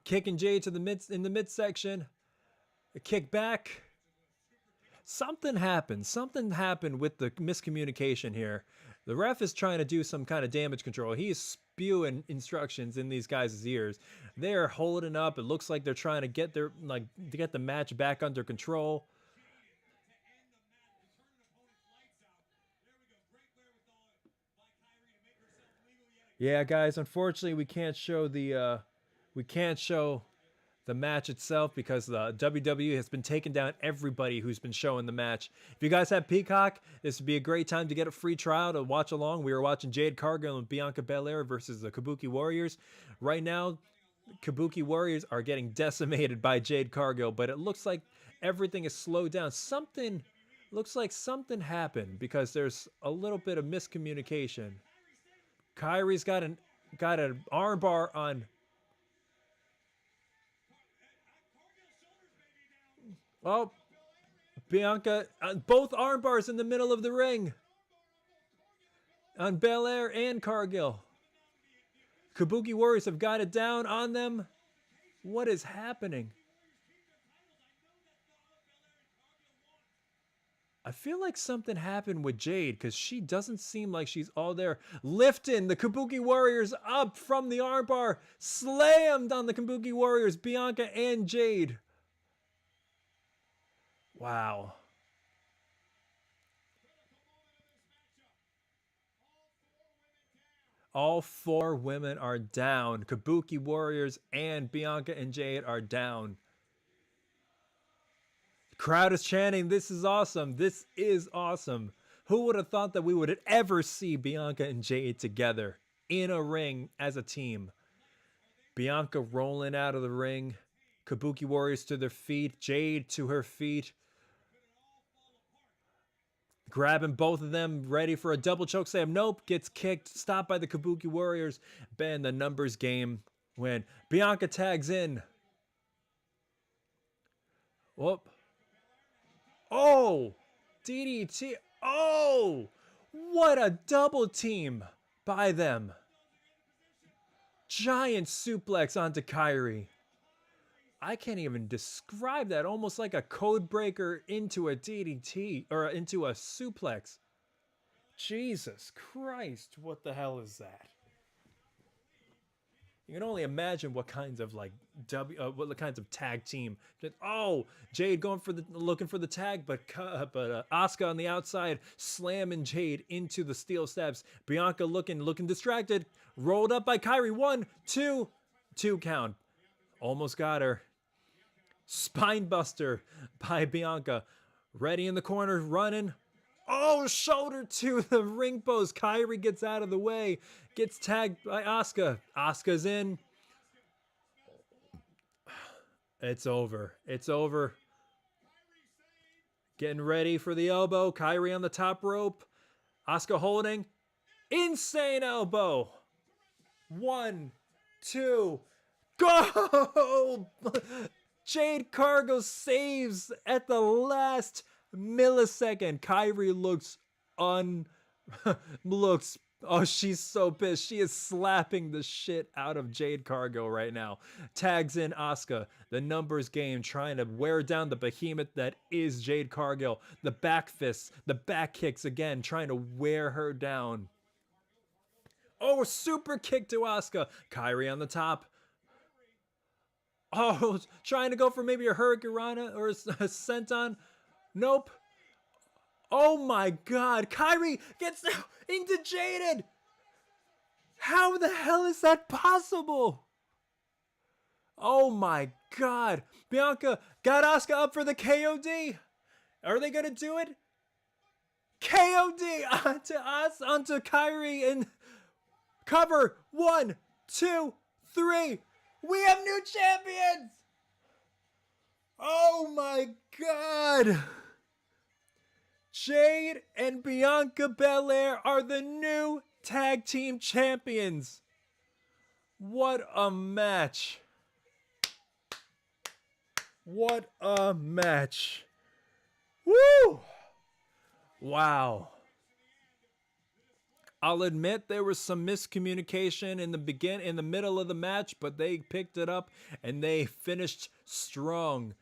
Kicking Jade to the midsection. A kick back. Something happened. Something happened with the miscommunication here. The ref is trying to do some kind of damage control. He is spewing instructions in these guys' ears. They're holding up. It looks like they're trying to get to get the match back under control. Yeah, guys, unfortunately we can't show the match itself because the WWE has been taking down everybody who's been showing the match. If you guys have Peacock, this would be a great time to get a free trial to watch along. We were watching Jade Cargill and Bianca Belair versus the Kabuki Warriors. Right now, Kabuki Warriors are getting decimated by Jade Cargill, but it looks like everything is slowed down. Looks like something happened because there's a little bit of miscommunication. Kairi's got an armbar on. Oh, Bianca, both arm bars in the middle of the ring on Belair and Cargill. Kabuki Warriors have got it down on them. What is happening? I feel like something happened with Jade because she doesn't seem like she's all there. Lifting the Kabuki Warriors up from the armbar. Slammed on the Kabuki Warriors, Bianca and Jade. Wow. All 4 women are down. Kabuki Warriors and Bianca and Jade are down. Crowd is chanting, "This is awesome. This is awesome." Who would have thought that we would ever see Bianca and Jade together in a ring as a team? Bianca rolling out of the ring. Kabuki Warriors to their feet. Jade to her feet. Grabbing both of them, ready for a double choke slam. Nope, gets kicked, stopped by the Kabuki Warriors. Ben, the numbers game when Bianca tags in. Whoop. Oh, DDT. Oh, what a double team by them. Giant suplex onto Kairi. I can't even describe that. Almost like a code breaker into a DDT or into a suplex. Jesus Christ, what the hell is that? You can only imagine what kinds of what kinds of tag team. Oh, Jade looking for the tag, but Asuka on the outside slamming Jade into the steel steps. Bianca looking distracted, rolled up by Kairi. 1, 2, 2 count. Almost got her. Spine buster by Bianca. Ready in the corner, running. Oh, shoulder to the ring post. Kairi gets out of the way. Gets tagged by Asuka. Asuka's in. It's over. It's over. Getting ready for the elbow. Kairi on the top rope. Asuka holding. Insane elbow. 1, 2, go! Jade Cargill saves at the last millisecond. Kairi oh, she's so pissed. She is slapping the shit out of Jade Cargill right now. Tags in Asuka. The numbers game, trying to wear down the behemoth that is Jade Cargill. The back fists, the back kicks again, trying to wear her down. Oh, super kick to Asuka. Kairi on the top. Oh, trying to go for maybe a Hurricanrana or a senton. Nope. Oh my God. Kairi gets into Jaded. How the hell is that possible? Oh my God. Bianca got Asuka up for the KOD. Are they going to do it? KOD onto Kairi and cover. 1, 2, 3. We have new champions! Oh my God! Jade and Bianca Belair are the new tag team champions. What a match. What a match. Woo! Wow. I'll admit there was some miscommunication in the middle of the match, but they picked it up and they finished strong.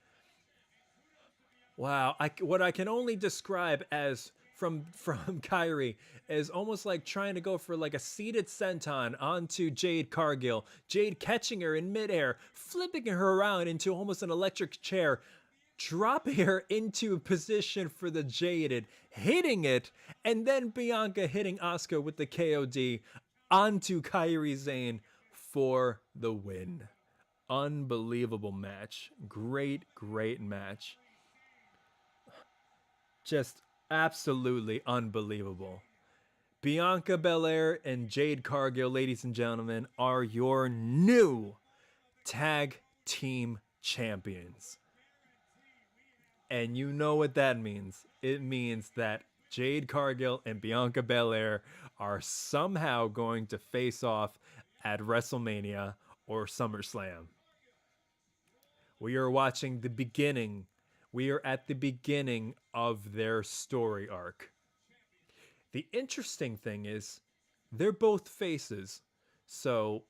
Wow, what I can only describe as from Kairi is almost like trying to go for like a seated senton onto Jade Cargill. Jade catching her in midair, flipping her around into almost an electric chair, dropping her into position for the Jaded, hitting it, and then Bianca hitting Asuka with the KOD onto Kairi Sane for the win. Unbelievable match. Great, great match. Just absolutely unbelievable. Bianca Belair and Jade Cargill, ladies and gentlemen, are your new tag team champions. And you know what that means. It means that Jade Cargill and Bianca Belair are somehow going to face off at WrestleMania or SummerSlam. We are watching the beginning. We are at the beginning of their story arc. The interesting thing is, they're both faces. So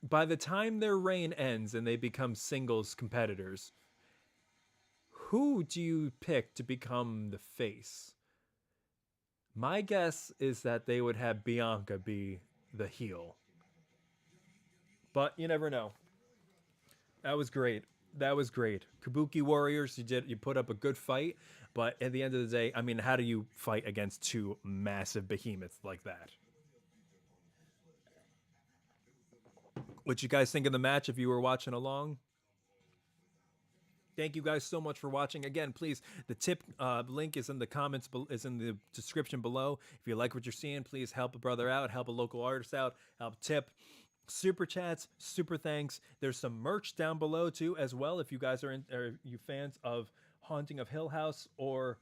by the time their reign ends and they become singles competitors, who do you pick to become the face? My guess is that they would have Bianca be the heel. But you never know. That was great. That was great. Kabuki Warriors, you put up a good fight, but at the end of the day, I mean, how do you fight against two massive behemoths like that? What you guys think of the match if you were watching along? Thank you guys so much for watching. Again, please, the tip link is in the comments, is in the description below. If you like what you're seeing, please help a brother out, help a local artist out, help tip. Super chats, super thanks. There's some merch down below too, as well. If you guys are you fans of Haunting of Hill House or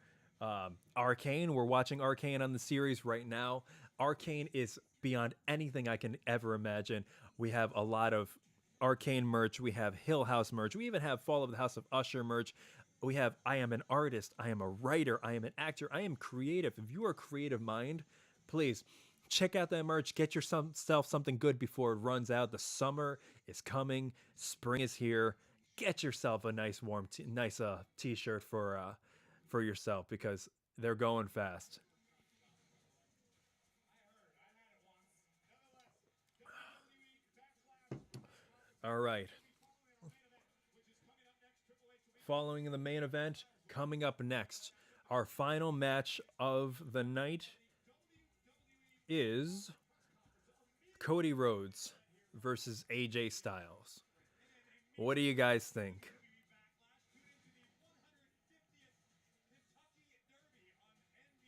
Arcane, we're watching Arcane on the series right now. Arcane is beyond anything I can ever imagine. We have a lot of Arcane merch. We have Hill House merch. We even have Fall of the House of Usher merch. We have I am an artist. I am a writer. I am an actor. I am creative. If you are a creative mind, please check out that merch. Get yourself something good before it runs out. The summer is coming. Spring is here. Get yourself a nice warm, nice t-shirt for yourself because they're going fast. All right. Following the main event, coming up next, our final match of the night is Cody Rhodes versus AJ Styles. What do you guys think?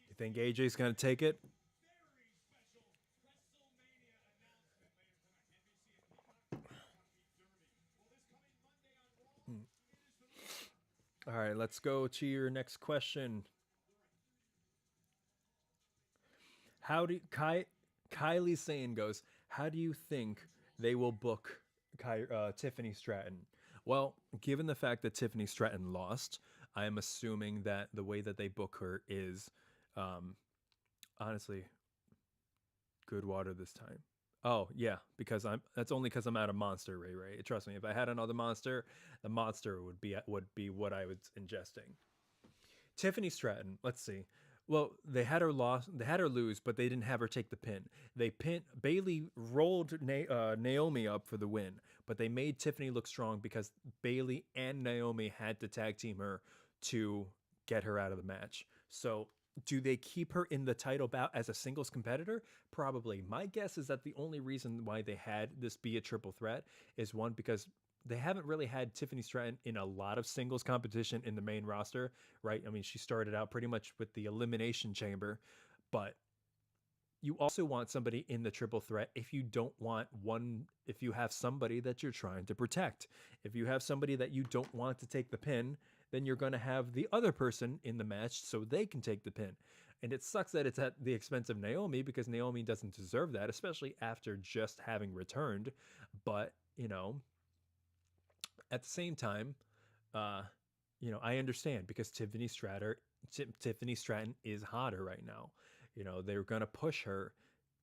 You think AJ's going to take it? All right, let's go to your next question. How do Kylie Sane goes? How do you think they will book Tiffany Stratton? Well, given the fact that Tiffany Stratton lost, I am assuming that the way that they book her is, um, honestly, good water this time. Oh yeah, because That's only because I'm out of Monster, Ray Ray. Trust me, if I had another Monster, the Monster would be what I was ingesting. Tiffany Stratton. Let's see. Well, they had her loss. They had her lose, but they didn't have her take the pin. They pinned Bayley, rolled Naomi up for the win, but they made Tiffany look strong because Bayley and Naomi had to tag team her to get her out of the match. So, do they keep her in the title bout as a singles competitor? Probably. My guess is that the only reason why they had this be a triple threat is one because they haven't really had Tiffany Stratton in a lot of singles competition in the main roster, right? I mean, she started out pretty much with the Elimination Chamber, but you also want somebody in the triple threat if you don't want one, if you have somebody that you're trying to protect. If you have somebody that you don't want to take the pin, then you're going to have the other person in the match so they can take the pin. And it sucks that it's at the expense of Naomi because Naomi doesn't deserve that, especially after just having returned. But, at the same time, uh, you know, I understand because Tiffany Stratton is hotter right now. You know, they're gonna push her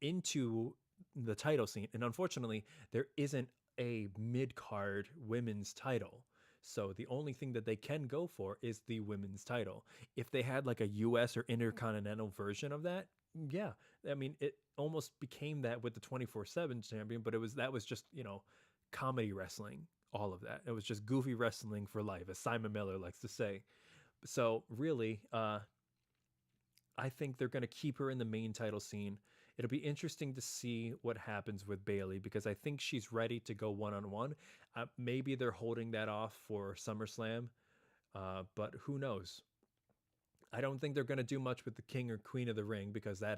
into the title scene, and unfortunately, there isn't a mid card women's title. So the only thing that they can go for is the women's title. If they had like a US or intercontinental version of that, yeah. I mean, it almost became that with the 24/7 champion, but that was just, you know, comedy wrestling, all of that. It was just goofy wrestling for life, as Simon Miller likes to say. So really, I think they're going to keep her in the main title scene. It'll be interesting to see what happens with Bayley because I think she's ready to go one on one. Maybe they're holding that off for SummerSlam, but who knows? I don't think they're going to do much with the King or Queen of the Ring because I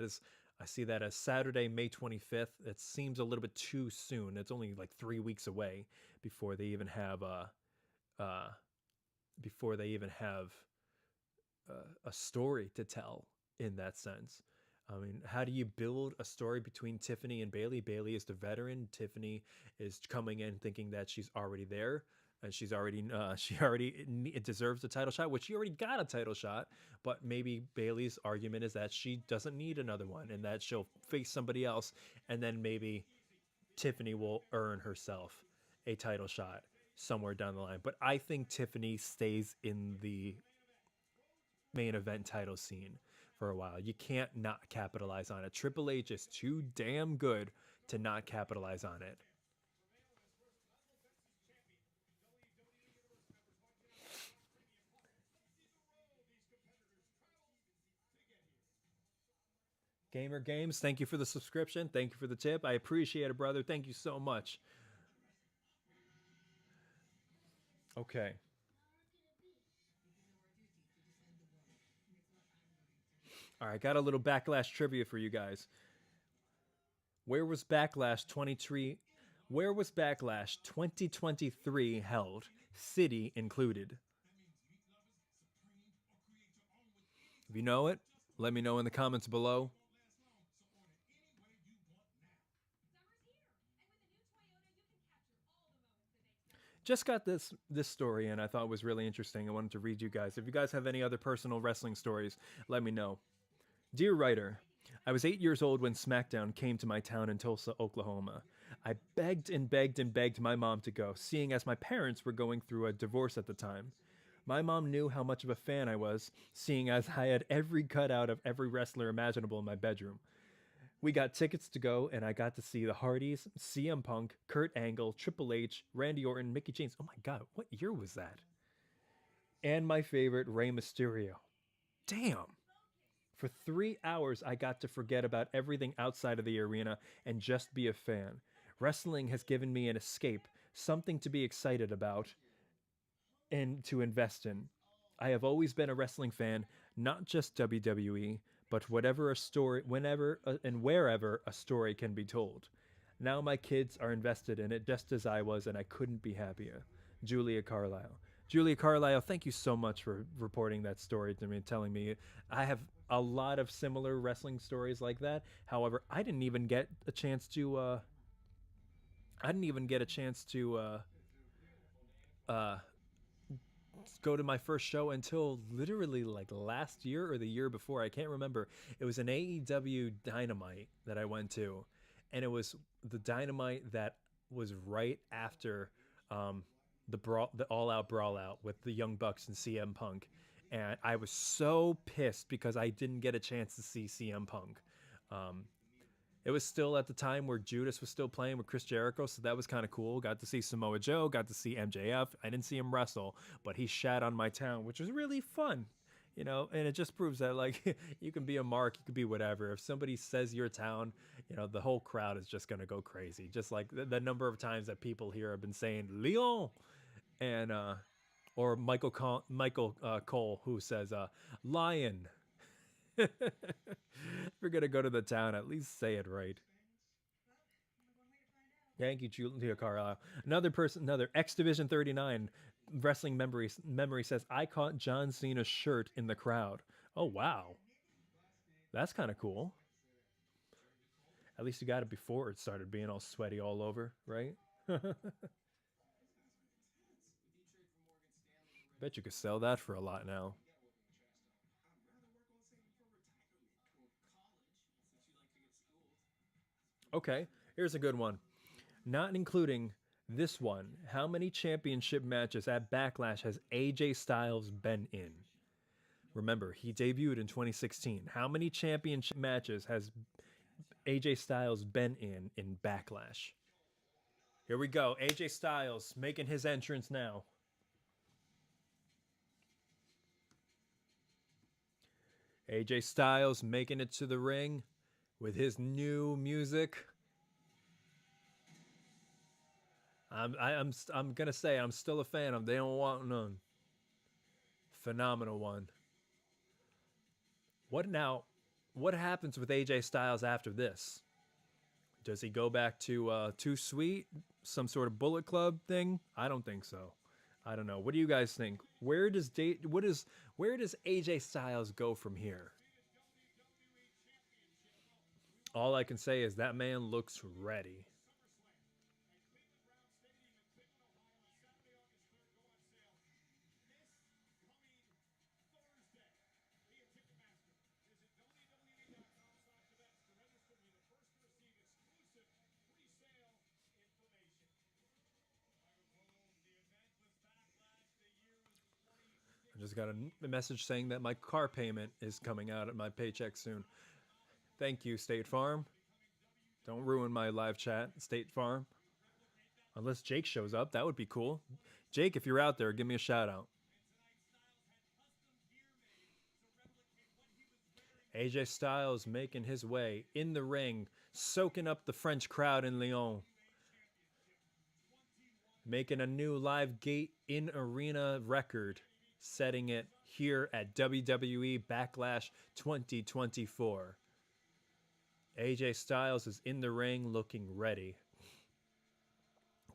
see that as Saturday, May 25th. It seems a little bit too soon. It's only like 3 weeks away before they even have uh, before they even have a story to tell in that sense. I mean, how do you build a story between Tiffany and Bayley? Bayley is the veteran. Tiffany is coming in thinking that she's already there and she already deserves a title shot, which she already got a title shot. But maybe Bayley's argument is that she doesn't need another one and that she'll face somebody else, and then maybe Tiffany will earn herself a title shot somewhere down the line. But I think Tiffany stays in the main event title scene for a while. You can't not capitalize on it. Triple H is too damn good to not capitalize on it. Gamer Games, thank you for the subscription. Thank you for the tip. I appreciate it, brother. Thank you so much. Okay. All right, got a little Backlash trivia for you guys. Where was Backlash 23 Where was Backlash 2023 held? City included. If you know it, let me know in the comments below. Just got this story and I thought it was really interesting. I wanted to read you guys. If you guys have any other personal wrestling stories, let me know. Dear writer, I was 8 years old when SmackDown came to my town in Tulsa, Oklahoma. I begged and begged and begged my mom to go, seeing as my parents were going through a divorce at the time. My mom knew how much of a fan I was, seeing as I had every cutout of every wrestler imaginable in my bedroom. We got tickets to go, and I got to see the Hardys, CM Punk, Kurt Angle, Triple H, Randy Orton, Mickey James. Oh my god, what year was that? And my favorite, Rey Mysterio. Damn. For 3 hours, I got to forget about everything outside of the arena and just be a fan. Wrestling has given me an escape, something to be excited about, and to invest in. I have always been a wrestling fan, not just WWE, but whatever a story, whenever and wherever a story can be told. Now my kids are invested in it just as I was, and I couldn't be happier. Julia Carlisle. Julia Carlisle, thank you so much for reporting that story to me and telling me. I have a lot of similar wrestling stories like that. However, I didn't even get a chance to. I didn't even get a chance to uh, go to my first show until literally like last year or the year before. I can't remember. It was an AEW Dynamite that I went to, and it was the Dynamite that was right after the All Out Brawl Out with the Young Bucks and CM Punk, and I was so pissed because I didn't get a chance to see CM Punk. Um, it was still at the time where Judas was still playing with Chris Jericho, so that was kind of cool. Got to see Samoa Joe, got to see MJF. I didn't see him wrestle, but he shat on my town, which was really fun. You know, and it just proves that like you can be a mark, you can be whatever. If somebody says your town, you know, the whole crowd is just gonna go crazy. Just like the number of times that people here have been saying Lyon, and or Michael Cole who says Lion. If you're gonna go to the town, at least say it right. Thank you, Julia Carlisle. Another person, another X Division 39 wrestling memory says I caught John Cena's shirt in the crowd. Oh wow, that's kind of cool. At least you got it before it started being all sweaty all over, right? Bet you could sell that for a lot now. Okay, here's a good one. Not including this one. How many championship matches at Backlash has AJ Styles been in? Remember, he debuted in 2016. How many championship matches has AJ Styles been in Backlash? Here we go. AJ Styles making his entrance now. AJ Styles making it to the ring with his new music. I'm gonna say I'm still a fan of They Don't Want None. Phenomenal one. What now? What happens with AJ Styles after this? Does he go back to Too Sweet, some sort of Bullet Club thing? I don't think so. I don't know. What do you guys think? Where does AJ Styles go from here? All I can say is that man looks ready. I just got a message saying that my car payment is coming out at my paycheck soon. Thank you, State Farm. Don't ruin my live chat, State Farm. Unless Jake shows up, that would be cool. Jake, if you're out there, give me a shout out. AJ Styles making his way in the ring, soaking up the French crowd in Lyon. Making a new live gate in arena record, setting it here at WWE Backlash 2024. AJ Styles is in the ring looking ready.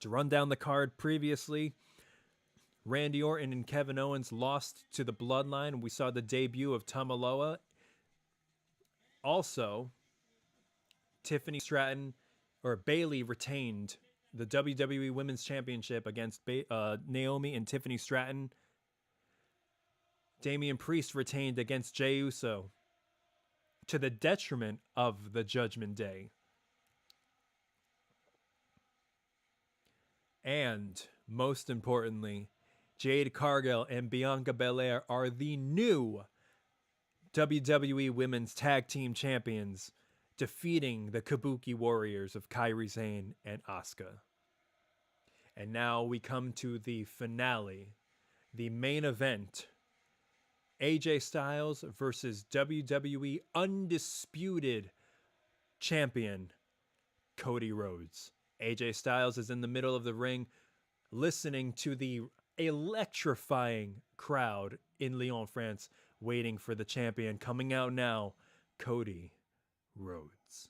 To run down the card previously, Randy Orton and Kevin Owens lost to the Bloodline. We saw the debut of Tama. Also, Tiffany Stratton or Bayley retained the WWE Women's Championship against Naomi and Tiffany Stratton. Damian Priest retained against Jey Uso to the detriment of the Judgment Day. And most importantly, Jade, Cargill, and Bianca Belair are the new WWE Women's Tag Team Champions, defeating the Kabuki Warriors of Kairi, Sane, and Asuka. And now we come to the finale, the main event. AJ Styles versus WWE Undisputed Champion Cody Rhodes. AJ Styles is in the middle of the ring listening to the electrifying crowd in Lyon, France, waiting for the champion. Coming out now, Cody Rhodes.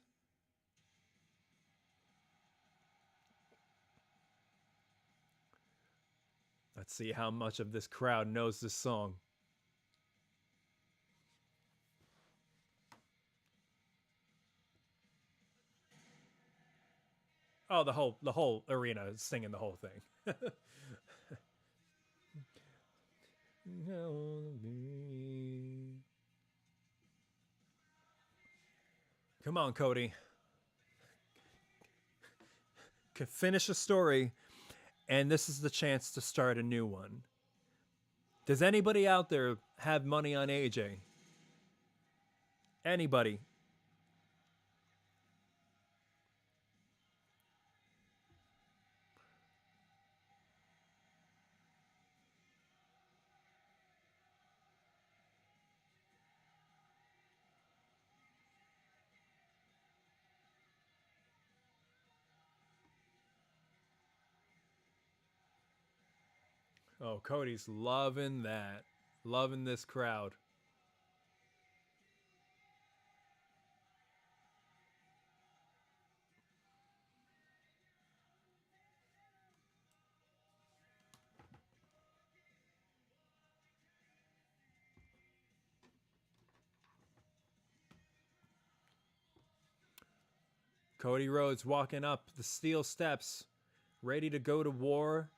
Let's see how much of this crowd knows this song. Oh, the whole arena is singing the whole thing. Come on, Cody. Finish the story, and this is the chance to start a new one. Does anybody out there have money on AJ? Anybody? Oh, Cody's loving that. Loving this crowd. Cody Rhodes walking up the steel steps, ready to go to war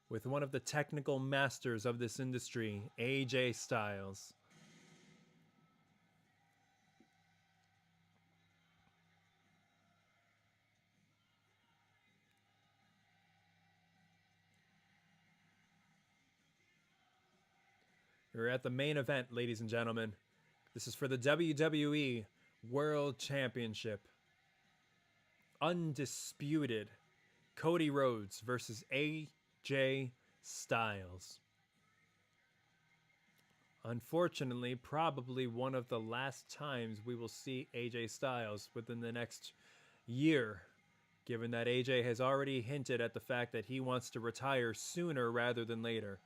with one of the technical masters of this industry, AJ Styles. We're at the main event, ladies and gentlemen. This is for the WWE World Championship. Undisputed. Cody Rhodes versus AJ Styles. Unfortunately, probably one of the last times we will see AJ Styles within the next year, given that AJ has already hinted at the fact that he wants to retire sooner rather than later.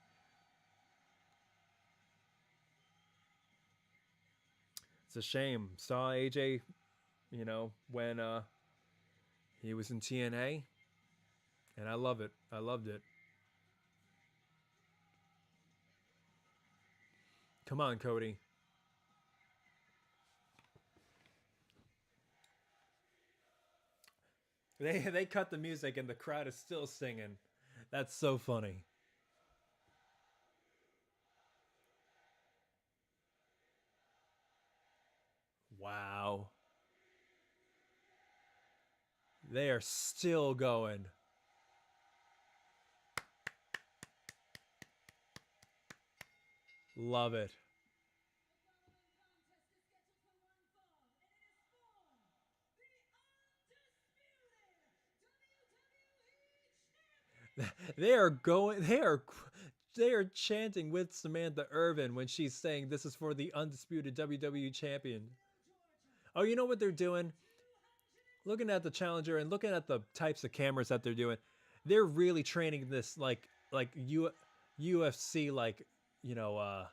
It's a shame. Saw AJ, you know, when he was in TNA, and I love it. I loved it. Come on, Cody. They cut the music and the crowd is still singing. That's so funny. Wow. They are still going. Love it. They are going. They are chanting with Samantha Irvin when she's saying this is for the undisputed WWE champion. Oh, you know what they're doing? Looking at the challenger and looking at the types of cameras that they're doing, they're really training this like UFC, like, you know,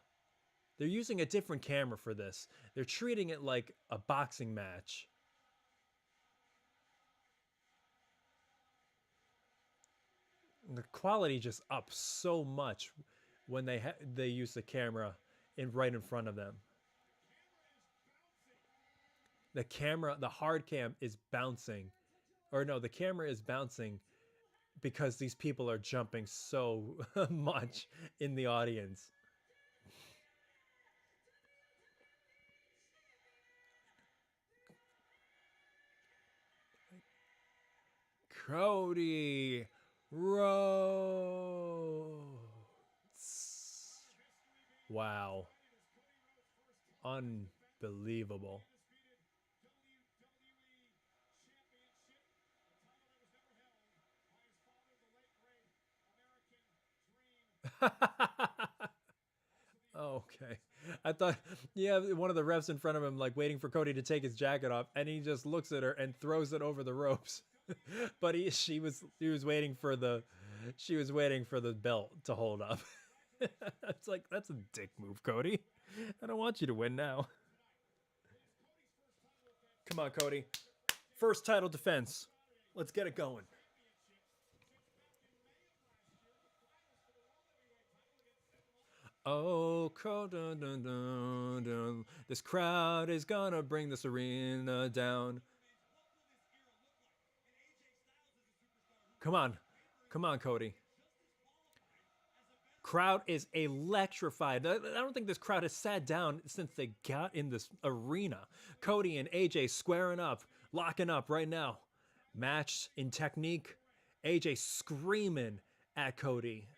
they're using a different camera for this. They're treating it like a boxing match. The quality just up so much when they use the camera right in front of them. The camera, the hard cam is bouncing. Or no, the camera is bouncing because these people are jumping so much in the audience. Cody Rhodes. Wow. Unbelievable. Okay. I thought, yeah, one of the refs in front of him, like waiting for Cody to take his jacket off, and he just looks at her and throws it over the ropes. But he was waiting for the belt to hold up. It's like, that's a dick move, Cody. I don't want you to win now. Come on, Cody. First title defense. Let's get it going. Oh, dun, dun, dun, dun. This crowd is gonna bring this arena down. Come on. Come on, Cody. Crowd is electrified. I don't think this crowd has sat down since they got in this arena. Cody and AJ squaring up, locking up right now. Matched in technique. AJ screaming at Cody.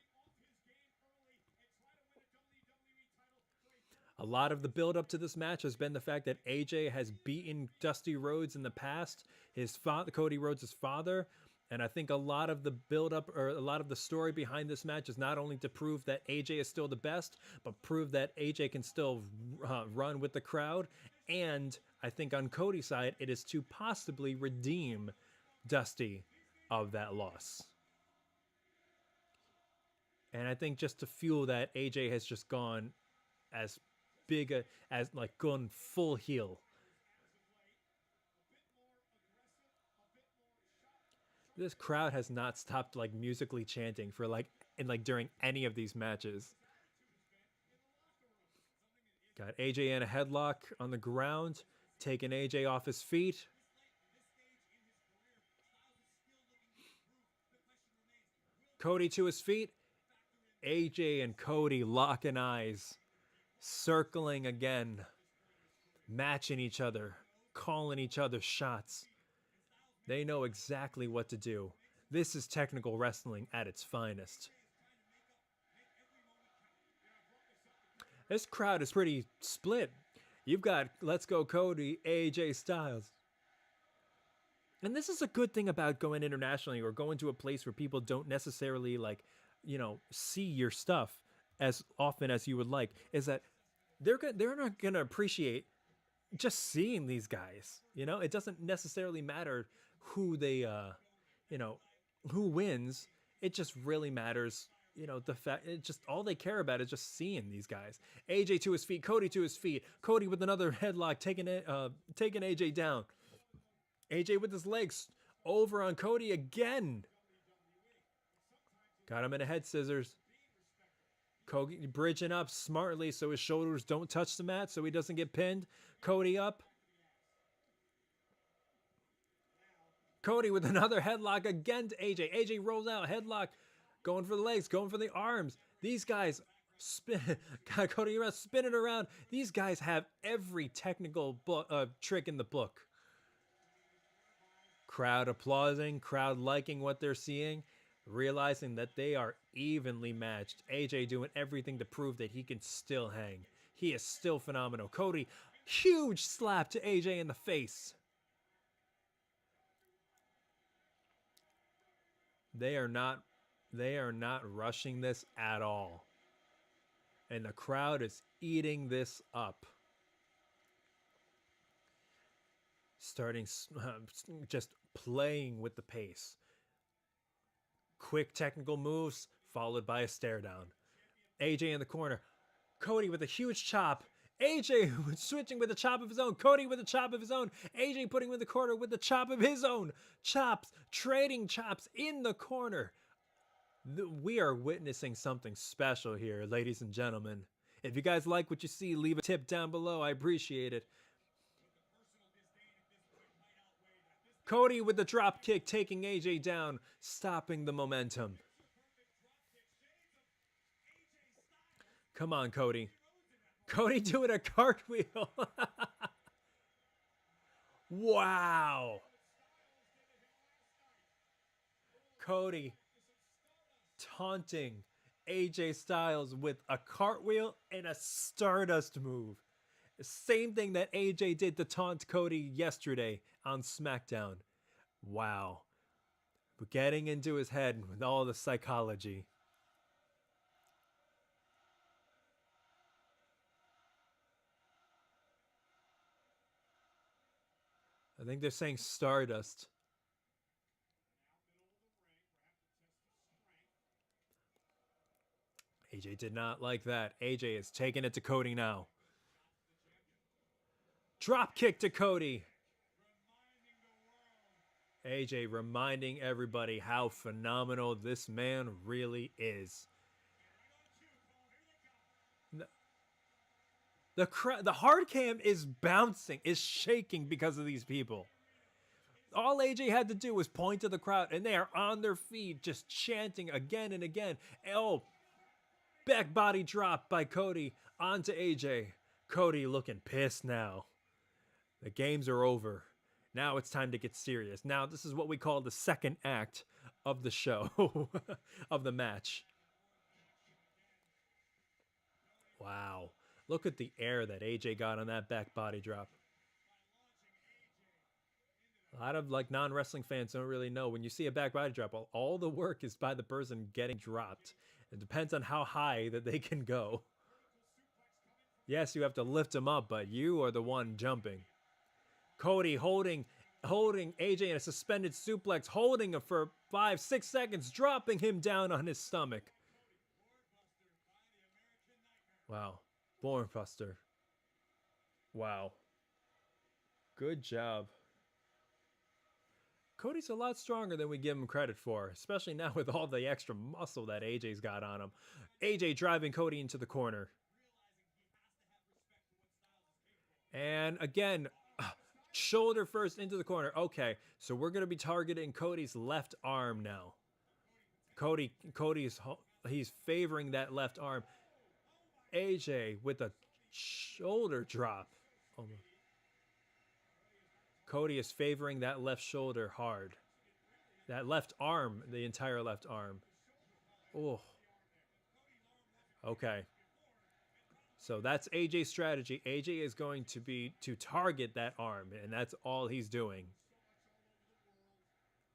A lot of the build up to this match has been the fact that AJ has beaten Dusty Rhodes in the past, his father, Cody Rhodes' father. And I think a lot of the build up, or a lot of the story behind this match, is not only to prove that AJ is still the best, but prove that AJ can still run with the crowd. And I think on Cody's side, it is to possibly redeem Dusty of that loss. And I think just to fuel that, AJ has just gone as big as like gone full heel. This crowd has not stopped like musically chanting for during any of these matches. Got AJ in a headlock on the ground, taking AJ off his feet. Cody to his feet. AJ and Cody locking eyes, circling again, matching each other, calling each other shots. They know exactly what to do. This is technical wrestling at its finest. This crowd is pretty split. You've got Let's Go Cody, AJ Styles. And this is a good thing about going internationally or going to a place where people don't necessarily see your stuff as often as you would like, is that they're not going to appreciate just seeing these guys. It doesn't necessarily matter who they who wins. It just really matters, the fact, it just, all they care about is just seeing these guys. AJ to his feet, Cody to his feet, Cody with another headlock, taking AJ down. AJ with his legs over on Cody again. Got him in a head scissors. Cody bridging up smartly so his shoulders don't touch the mat, so he doesn't get pinned. Cody up. Cody with another headlock again to AJ. AJ rolls out, headlock, going for the legs, going for the arms. These guys got Cody around, spinning around. These guys have every technical trick in the book. Crowd applauding, crowd liking what they're seeing, realizing that they are evenly matched. AJ doing everything to prove that he can still hang. He is still phenomenal. Cody, huge slap to AJ in the face. They are not rushing this at all. And the crowd is eating this up. Starting just playing with the pace. Quick technical moves followed by a stare down. AJ in the corner. Cody with a huge chop. AJ switching with a chop of his own. Cody with a chop of his own. AJ putting him in the corner with the chop of his own. Chops, trading chops in the corner. We are witnessing something special here, ladies and gentlemen. If you guys like what you see, leave a tip down below. I appreciate it. Cody with the drop kick, taking AJ down, stopping the momentum. Come on, Cody. Cody doing a cartwheel. Wow. Cody taunting AJ Styles with a cartwheel and a Stardust move. Same thing that AJ did to taunt Cody yesterday on SmackDown. Wow. We're getting into his head with all the psychology. I think they're saying Stardust. AJ did not like that. AJ is taking it to Cody now. Drop kick to Cody. AJ reminding everybody how phenomenal this man really is. The hard cam is bouncing, is shaking because of these people. All AJ had to do was point to the crowd, and they are on their feet, just chanting again and again. Oh, back body drop by Cody onto AJ. Cody looking pissed now. The games are over. Now it's time to get serious. Now this is what we call the second act of the show, of the match. Wow. Look at the air that AJ got on that back body drop. A lot of non-wrestling fans don't really know. When you see a back body drop, all the work is by the person getting dropped. It depends on how high that they can go. Yes, you have to lift them up, but you are the one jumping. Cody holding AJ in a suspended suplex, holding him for 5-6 seconds, dropping him down on his stomach. Wow. Bornbuster. Wow. Good job. Cody's a lot stronger than we give him credit for, especially now with all the extra muscle that AJ's got on him. AJ driving Cody into the corner. And again, shoulder first into the corner. Okay, so we're going to be targeting Cody's left arm now. Cody's he's favoring that left arm. AJ with a shoulder drop. Oh. Cody is favoring that left shoulder hard. That left arm, the entire left arm. Oh. Okay. So that's AJ's strategy. AJ is going to target that arm, and that's all he's doing.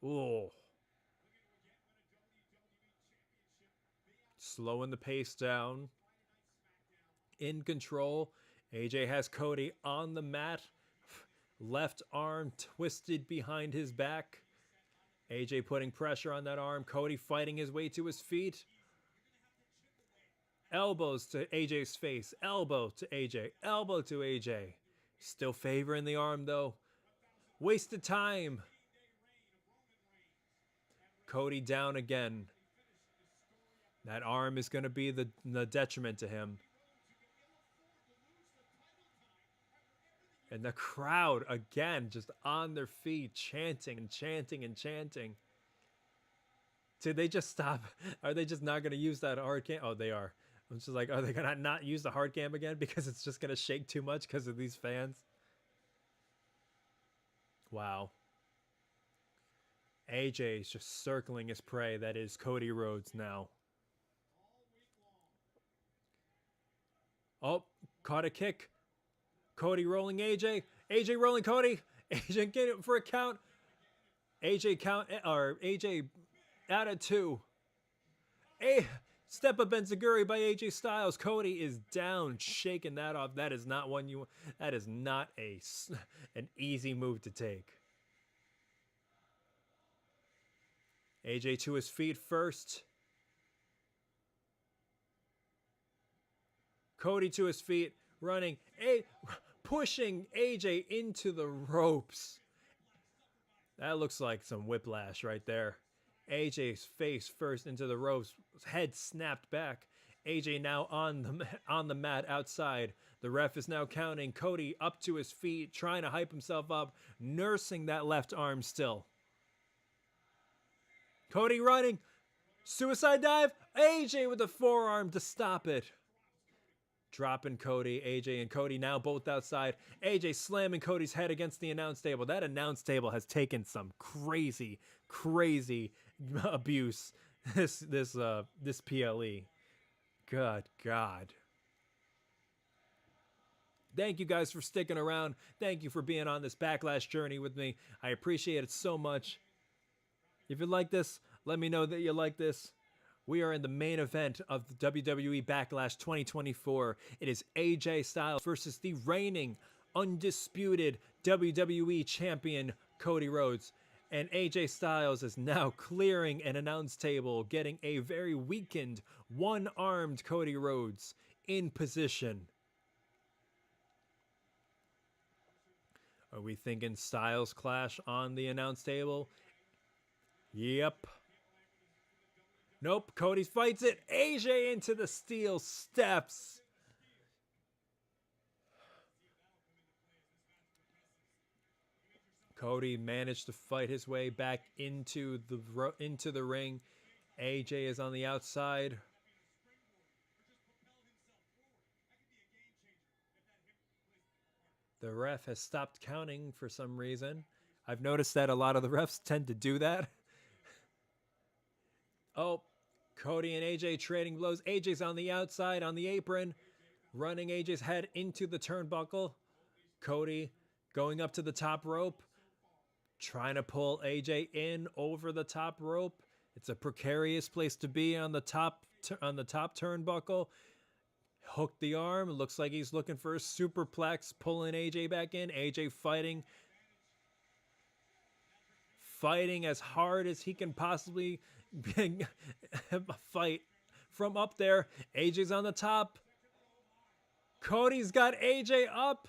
Oh. Slowing the pace down. In control. AJ has Cody on the mat. Left arm twisted behind his back. AJ putting pressure on that arm. Cody fighting his way to his feet. Elbows to AJ's face. Elbow to AJ. Elbow to AJ. Still favoring the arm though. Wasted time. Cody down again. That arm is going to be the detriment to him. And the crowd, again, just on their feet, chanting and chanting and chanting. Did they just stop? Are they just not going to use that hard cam? Oh, they are. I'm just like, are they going to not use the hard cam again? Because it's just going to shake too much because of these fans. Wow. AJ is just circling his prey. That is Cody Rhodes now. Oh, caught a kick. Cody rolling AJ. AJ rolling Cody. AJ get it for a count. AJ out of 2. Step up enziguri by AJ Styles. Cody is down, shaking that off. That is not one you. That is not an easy move to take. AJ to his feet first. Cody to his feet, running, pushing AJ into the ropes. That looks like some whiplash right there. AJ's face first into the ropes, head snapped back. AJ now on the mat outside. The ref is now counting. Cody up to his feet, trying to hype himself up, nursing that left arm still. Cody running, suicide dive. AJ with the forearm to stop it. Dropping Cody, AJ and Cody now both outside. AJ slamming Cody's head against the announce table. That announce table has taken some crazy, crazy abuse. This PLE. Good God. Thank you guys for sticking around. Thank you for being on this Backlash journey with me. I appreciate it so much. If you like this, let me know that you like this. We are in the main event of the WWE Backlash 2024. It is AJ Styles versus the reigning, undisputed WWE Champion, Cody Rhodes. And AJ Styles is now clearing an announce table, getting a very weakened, one-armed Cody Rhodes in position. Are we thinking Styles clash on the announce table? Yep. Nope, Cody fights it. AJ into the steel steps. Cody managed to fight his way back into the ring. AJ is on the outside. The ref has stopped counting for some reason. I've noticed that a lot of the refs tend to do that. Oh, Cody and AJ trading blows. AJ's on the outside on the apron, running AJ's head into the turnbuckle. Cody going up to the top rope, trying to pull AJ in over the top rope. It's a precarious place to be on the top turnbuckle. Hooked the arm. It looks like he's looking for a superplex, pulling AJ back in. AJ fighting as hard as he can possibly fight from up there. AJ's on the top. Cody's got AJ up.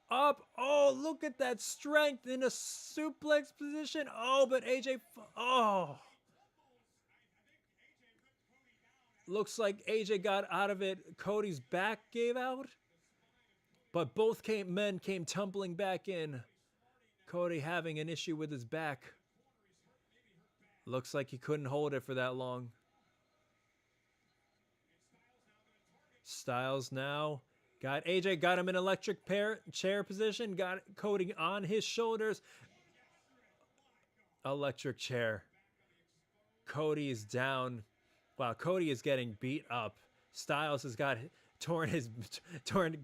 Oh, look at that strength in a suplex position. Oh, but AJ, looks like AJ got out of it. Cody's back gave out, but both men came tumbling back in. Cody having an issue with his back. Looks like he couldn't hold it for that long. Styles now got AJ, got him in electric chair position, got Cody on his shoulders. Electric chair. Cody is down. Wow, Cody is getting beat up. Styles has got torn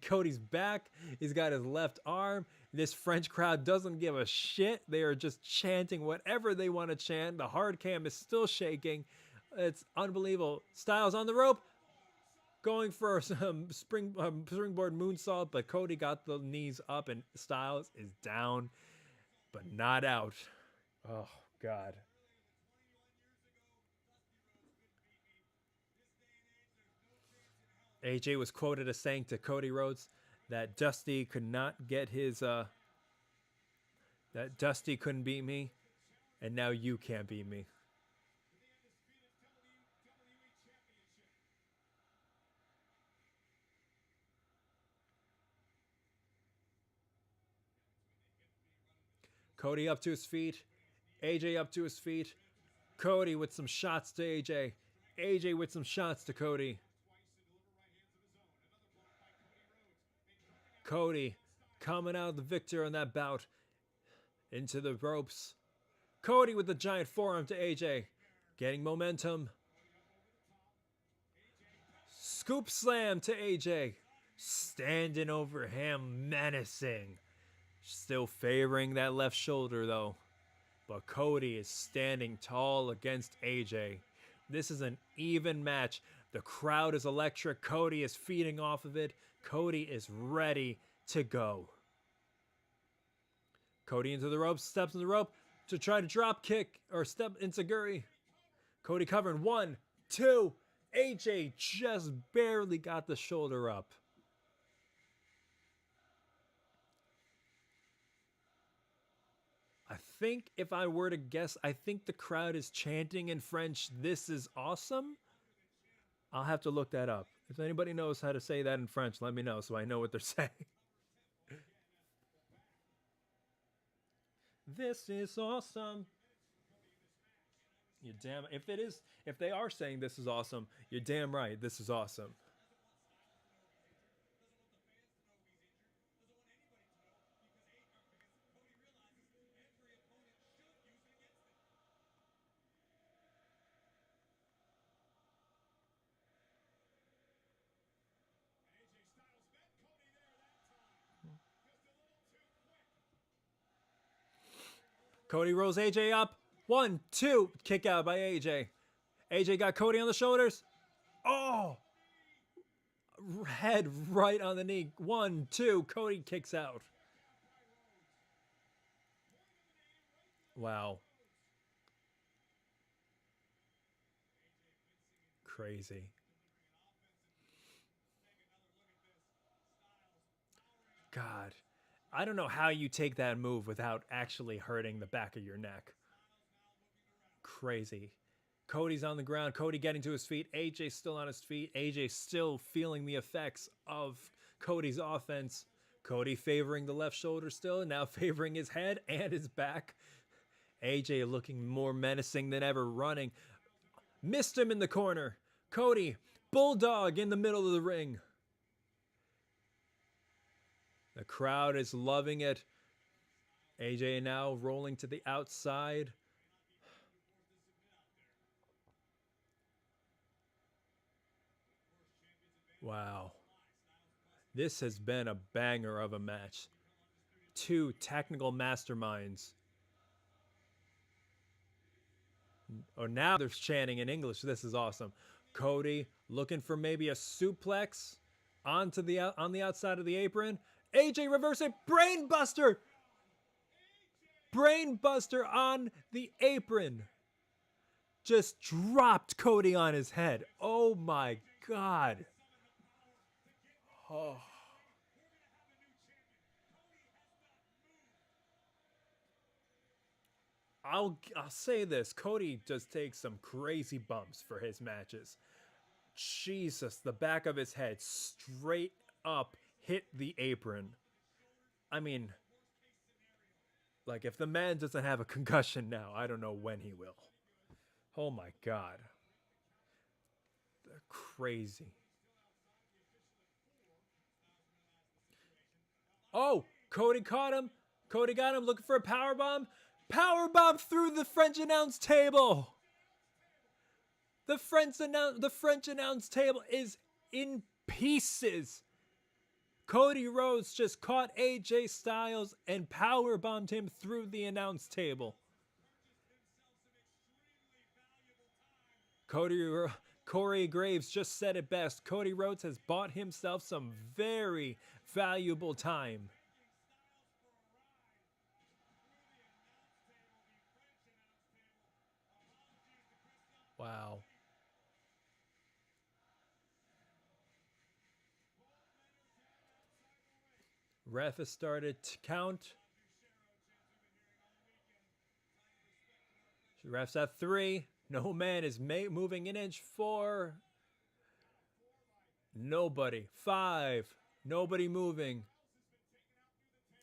Cody's back. He's got his left arm. This French crowd doesn't give a shit. They are just chanting whatever they want to chant. The hard cam is still shaking. It's unbelievable. Styles on the rope, going for some springboard moonsault, but Cody got the knees up and Styles is down, but not out. Oh, God. AJ was quoted as saying to Cody Rhodes that Dusty could not get his, that Dusty couldn't beat me, and now you can't beat me. Cody up to his feet. AJ up to his feet. Cody with some shots to AJ. AJ with some shots to Cody. Cody coming out the victor in that bout. Into the ropes. Cody with the giant forearm to AJ. Getting momentum. Scoop slam to AJ. Standing over him, menacing. Still favoring that left shoulder though. But Cody is standing tall against AJ. This is an even match. The crowd is electric. Cody is feeding off of it. Cody is ready to go. Cody into the ropes, steps in the rope to try to drop kick or step into Guri. Cody covering 1, 2. AJ just barely got the shoulder up. I think if I were to guess, I think the crowd is chanting in French, "This is awesome." I'll have to look that up. If anybody knows how to say that in French, let me know so I know what they're saying. This is awesome. You're damn. If they are saying this is awesome, you're damn right. This is awesome. Cody rolls AJ up. 1, 2. Kick out by AJ. AJ got Cody on the shoulders. Oh! Head right on the knee. 1, 2. Cody kicks out. Wow. Crazy. God. I don't know how you take that move without actually hurting the back of your neck. Crazy. Cody's on the ground. Cody getting to his feet. AJ's still on his feet. AJ still feeling the effects of Cody's offense. Cody favoring the left shoulder still, now favoring his head and his back. AJ looking more menacing than ever, running. Missed him in the corner. Cody, bulldog in the middle of the ring. The crowd is loving it. AJ now rolling to the outside. Wow. This has been a banger of a match. 2 technical masterminds. Oh, now they're chanting in English. This is awesome. Cody looking for maybe a suplex on the outside of the apron. AJ reverse it. Brainbuster. Brainbuster on the apron. Just dropped Cody on his head. Oh my God. Oh. I'll say this. Cody does take some crazy bumps for his matches. Jesus, the back of his head straight up hit the apron. I mean, like, if the man doesn't have a concussion now, I don't know when he will. Oh my God. They're crazy. Oh, Cody caught him. Cody got him, looking for a powerbomb. Powerbomb through the French announce table. The French announce table is in pieces. Cody Rhodes just caught AJ Styles and powerbombed him through the announce table. Corey Graves just said it best. Cody Rhodes has bought himself some very valuable time. Wow. Ref has started to count. Ref's at 3. No man is moving an inch. 4. Nobody. 5. Nobody moving.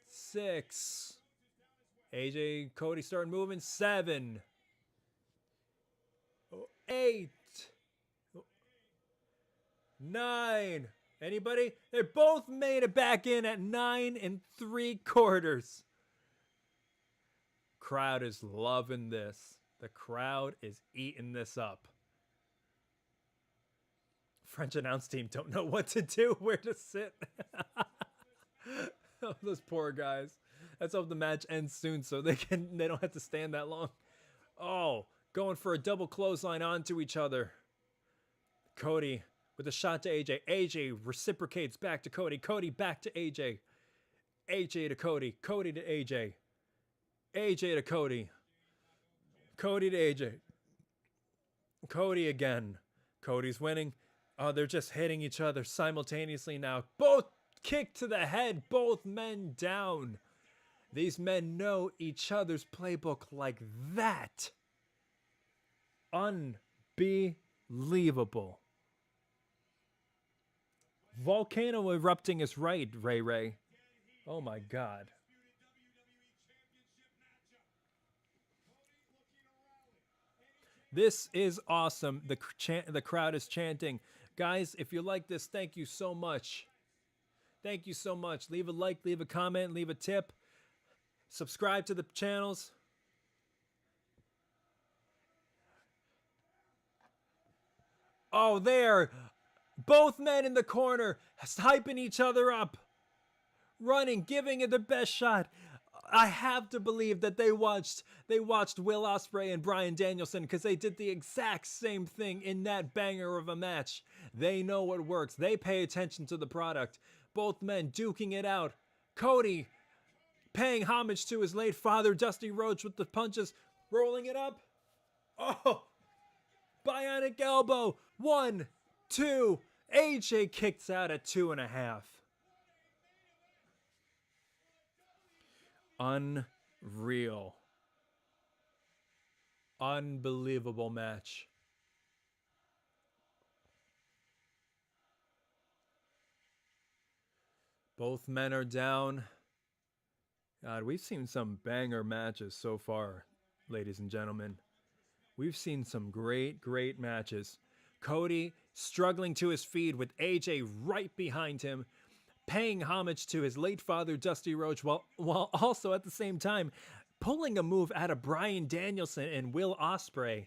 6. AJ Cody started moving. 7. 8. 9. Anybody? They both made it back in at 9 3/4. Crowd is loving this. The crowd is eating this up. French announce team don't know what to do, where to sit. Oh, those poor guys. Let's hope the match ends soon so they don't have to stand that long. Oh, going for a double clothesline onto each other. Cody with a shot to AJ. AJ reciprocates back to Cody. Cody back to AJ. AJ to Cody. Cody to AJ. AJ to Cody. Cody to AJ. Cody again. Cody's winning. Oh, they're just hitting each other simultaneously now. Both kick to the head. Both men down. These men know each other's playbook like that. Unbelievable. Volcano erupting is right, Ray Ray. Oh my God. This is awesome. The crowd is chanting. Guys, if you like this, thank you so much. Thank you so much. Leave a like, leave a comment, leave a tip. Subscribe to the channels. Oh, there. Both men in the corner, hyping each other up. Running, giving it the best shot. I have to believe that they watched Will Ospreay and Bryan Danielson because they did the exact same thing in that banger of a match. They know what works. They pay attention to the product. Both men duking it out. Cody paying homage to his late father, Dusty Rhodes, with the punches, rolling it up. Oh, bionic elbow. 1, 2. AJ kicks out at 2.5. Unreal. Unbelievable match. Both men are down. God, we've seen some banger matches so far, ladies and gentlemen. We've seen some great, great matches. Cody struggling to his feet with AJ right behind him, paying homage to his late father, Dusty Rhodes, while also at the same time pulling a move out of Bryan Danielson and Will Ospreay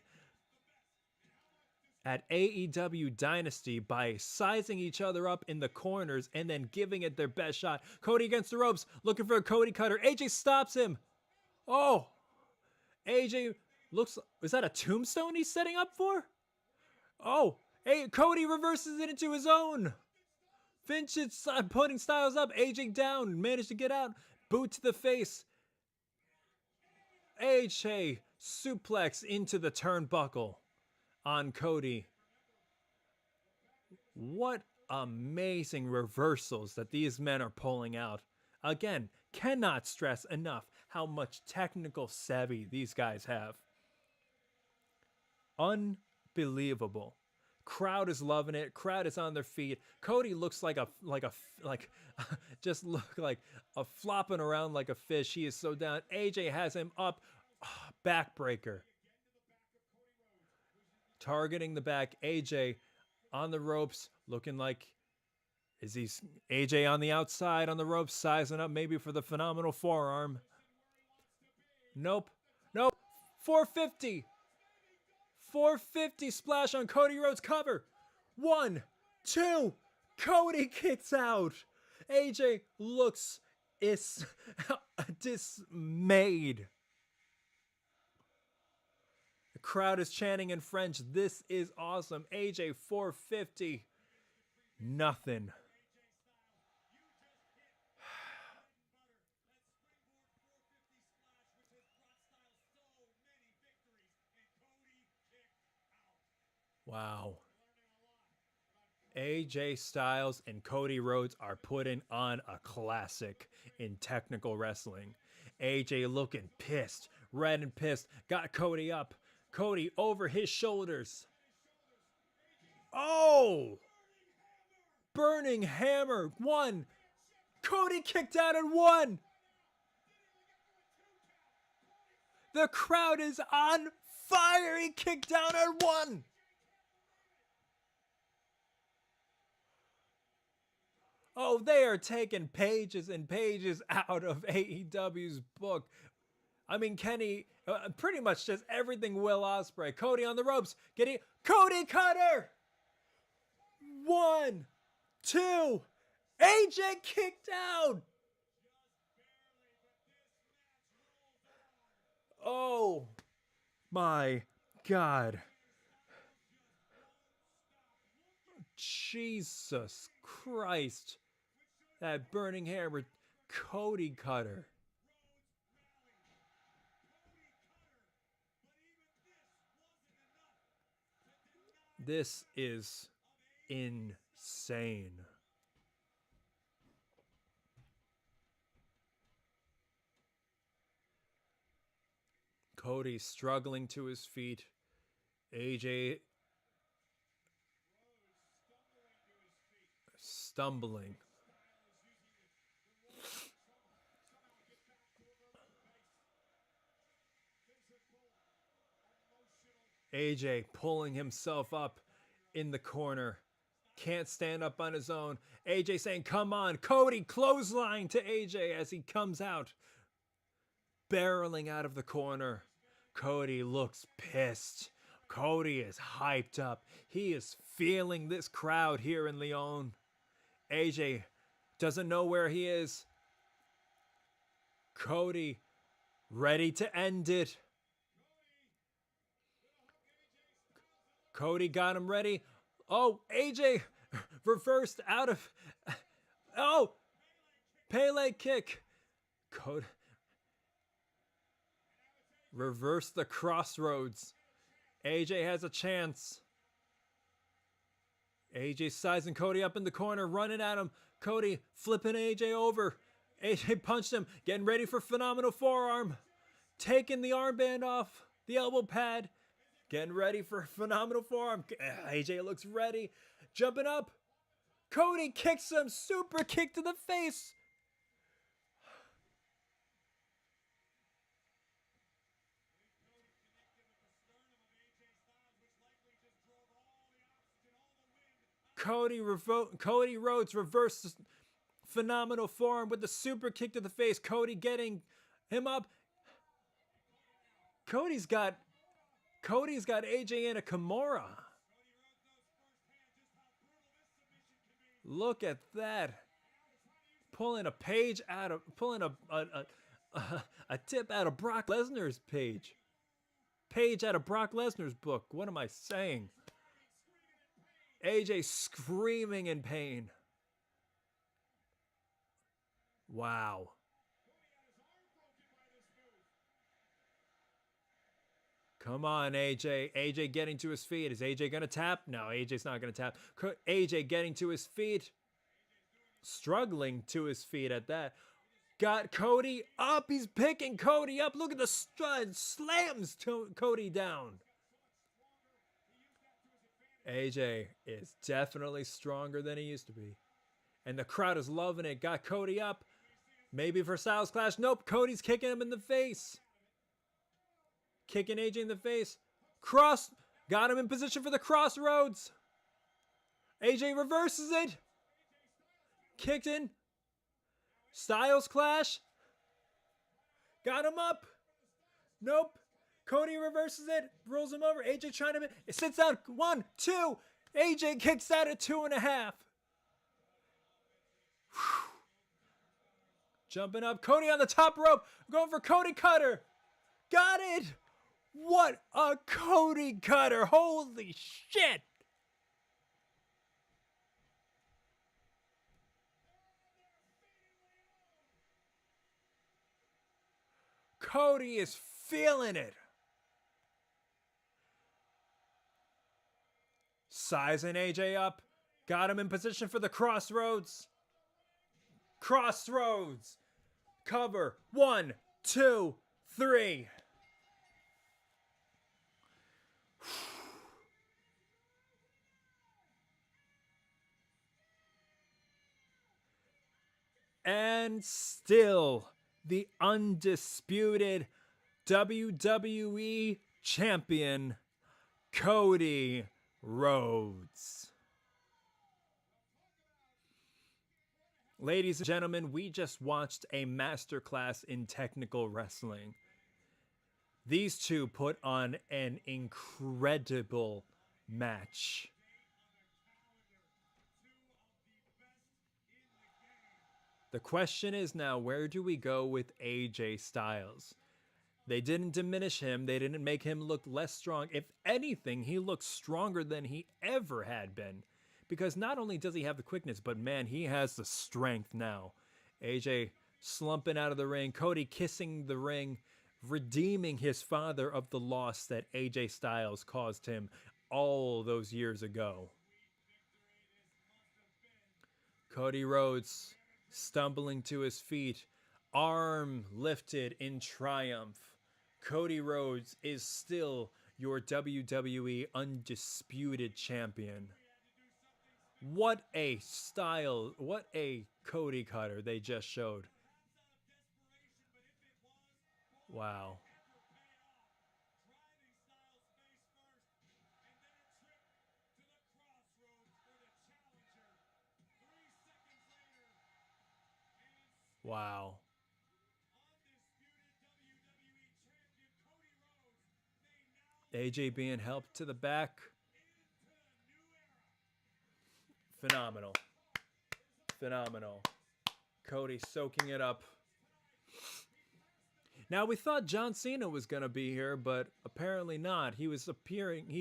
at AEW Dynasty by sizing each other up in the corners and then giving it their best shot. Cody against the ropes, looking for a Cody cutter. AJ stops him. Oh, AJ looks, is that a tombstone he's setting up for? Oh, hey, Cody reverses it into his own. Finch is putting Styles up. AJ down. Managed to get out. Boot to the face. AJ suplex into the turnbuckle on Cody. What amazing reversals that these men are pulling out. Again, cannot stress enough how much technical savvy these guys have. Unbelievable. Crowd is loving it. Crowd is on their feet. Cody looks like just look like a flopping around like a fish. He is so down. AJ has him up. Backbreaker. Targeting the back. AJ on the ropes, looking like Is he AJ on the outside on the ropes, sizing up maybe for the phenomenal forearm? Nope. Nope. 450. 450 splash on Cody Rhodes cover. 1, 2. Cody kicks out. AJ looks dismayed. The crowd is chanting in French. This is awesome. AJ 450. Nothing. Wow. AJ Styles and Cody Rhodes are putting on a classic in technical wrestling. AJ looking pissed, red and pissed, got Cody up. Cody over his shoulders. Oh! Burning hammer. 1. Cody kicked out at 1. The crowd is on fire. He kicked out at 1. Oh, they are taking pages and pages out of AEW's book. I mean, Kenny, pretty much just everything Will Ospreay. Cody on the ropes. Cody cutter! 1, 2. AJ kicked out! Oh, my God. Jesus Christ. That burning hammer, Cody cutter. This is insane. Cody struggling to his feet. AJ stumbling. AJ pulling himself up in the corner. Can't stand up on his own. AJ saying, come on. Cody clothesline to AJ as he comes out. Barreling out of the corner. Cody looks pissed. Cody is hyped up. He is feeling this crowd here in Lyon. AJ doesn't know where he is. Cody ready to end it. Cody got him ready. Oh, AJ reversed out of... Oh! Pele kick. Cody... Reverse the crossroads. AJ has a chance. AJ sizing Cody up in the corner, running at him. Cody flipping AJ over. AJ punched him, getting ready for phenomenal forearm. Taking the armband off, the elbow pad. Getting ready for phenomenal forearm. AJ looks ready. Jumping up. Cody kicks him. Super kick to the face. Cody Rhodes reversed phenomenal forearm with the super kick to the face. Cody getting him up. Cody's got AJ in a Kimura. Look at that. Pulling a tip out of Brock Lesnar's page. Page out of Brock Lesnar's book. What am I saying? AJ screaming in pain. Wow. Come on, AJ. AJ getting to his feet. Is AJ going to tap? No, AJ's not going to tap. AJ getting to his feet. Struggling to his feet at that. Got Cody up. He's picking Cody up. Look at the strut. Slams Cody down. AJ is definitely stronger than he used to be. And the crowd is loving it. Got Cody up. Maybe for Styles Clash. Nope. Cody's kicking him in the face. Kicking AJ in the face. Got him in position for the crossroads. AJ reverses it. Kicked in. Styles clash. Got him up. Nope. Cody reverses it. Rolls him over. AJ trying to... It sits out. 1, 2. AJ kicks out at 2.5. Jumping up. Cody on the top rope. Going for Cody Cutter. Got it. What a Cody Cutter. Holy shit. Cody is feeling it. Sizing AJ up. Got him in position for the crossroads. Crossroads. Cover. 1, 2, 3. And still the undisputed WWE champion, Cody Rhodes. Ladies and gentlemen, we just watched a masterclass in technical wrestling. These two put on an incredible match. The question is now, where do we go with AJ Styles? They didn't diminish him. They didn't make him look less strong. If anything, he looks stronger than he ever had been. Because not only does he have the quickness, but man, he has the strength now. AJ slumping out of the ring. Cody kissing the ring, redeeming his father of the loss that AJ Styles caused him all those years ago. Cody Rhodes stumbling to his feet, arm lifted in triumph. Cody Rhodes is still your WWE Undisputed Champion. What a style, what a Cody Cutter they just showed. Wow. Wow. AJ being helped to the back. Phenomenal. Phenomenal. Cody soaking it up. Now, we thought John Cena was going to be here, but apparently not. He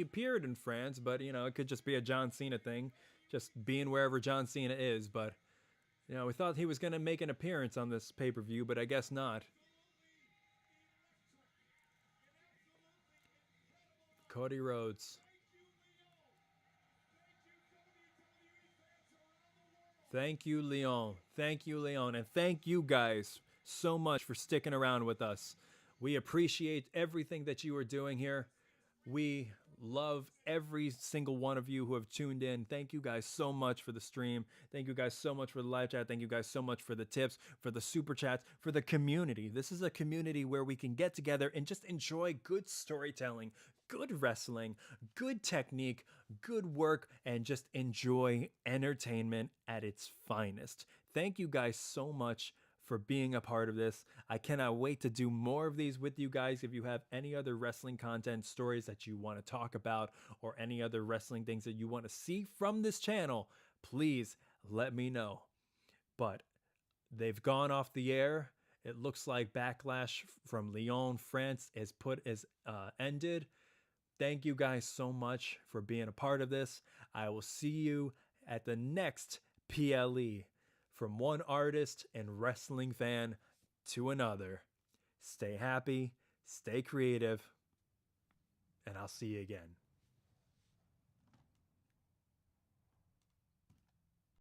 appeared in France, but, you know, it could just be a John Cena thing. Just being wherever John Cena is, but... You know, we thought he was going to make an appearance on this pay-per-view, but I guess not. Cody Rhodes. Thank you, Lyon. Thank you, Lyon. And thank you guys so much for sticking around with us. We appreciate everything that you are doing here. We love every single one of you who have tuned in. Thank you guys so much for the stream. Thank you guys so much for the live chat. Thank you guys so much for the tips, for the super chats, for the community. This is a community where we can get together and just enjoy good storytelling, good wrestling, good technique, good work, and just enjoy entertainment at its finest. Thank you guys so much for being a part of this. I cannot wait to do more of these with you guys. If you have any other wrestling content, stories that you want to talk about, or any other wrestling things that you want to see from this channel, please let me know. But they've gone off the air. It looks like Backlash from Lyon, France is ended. Thank you guys so much for being a part of this. I will see you at the next PLE. From one artist and wrestling fan to another. Stay happy, stay creative, and I'll see you again.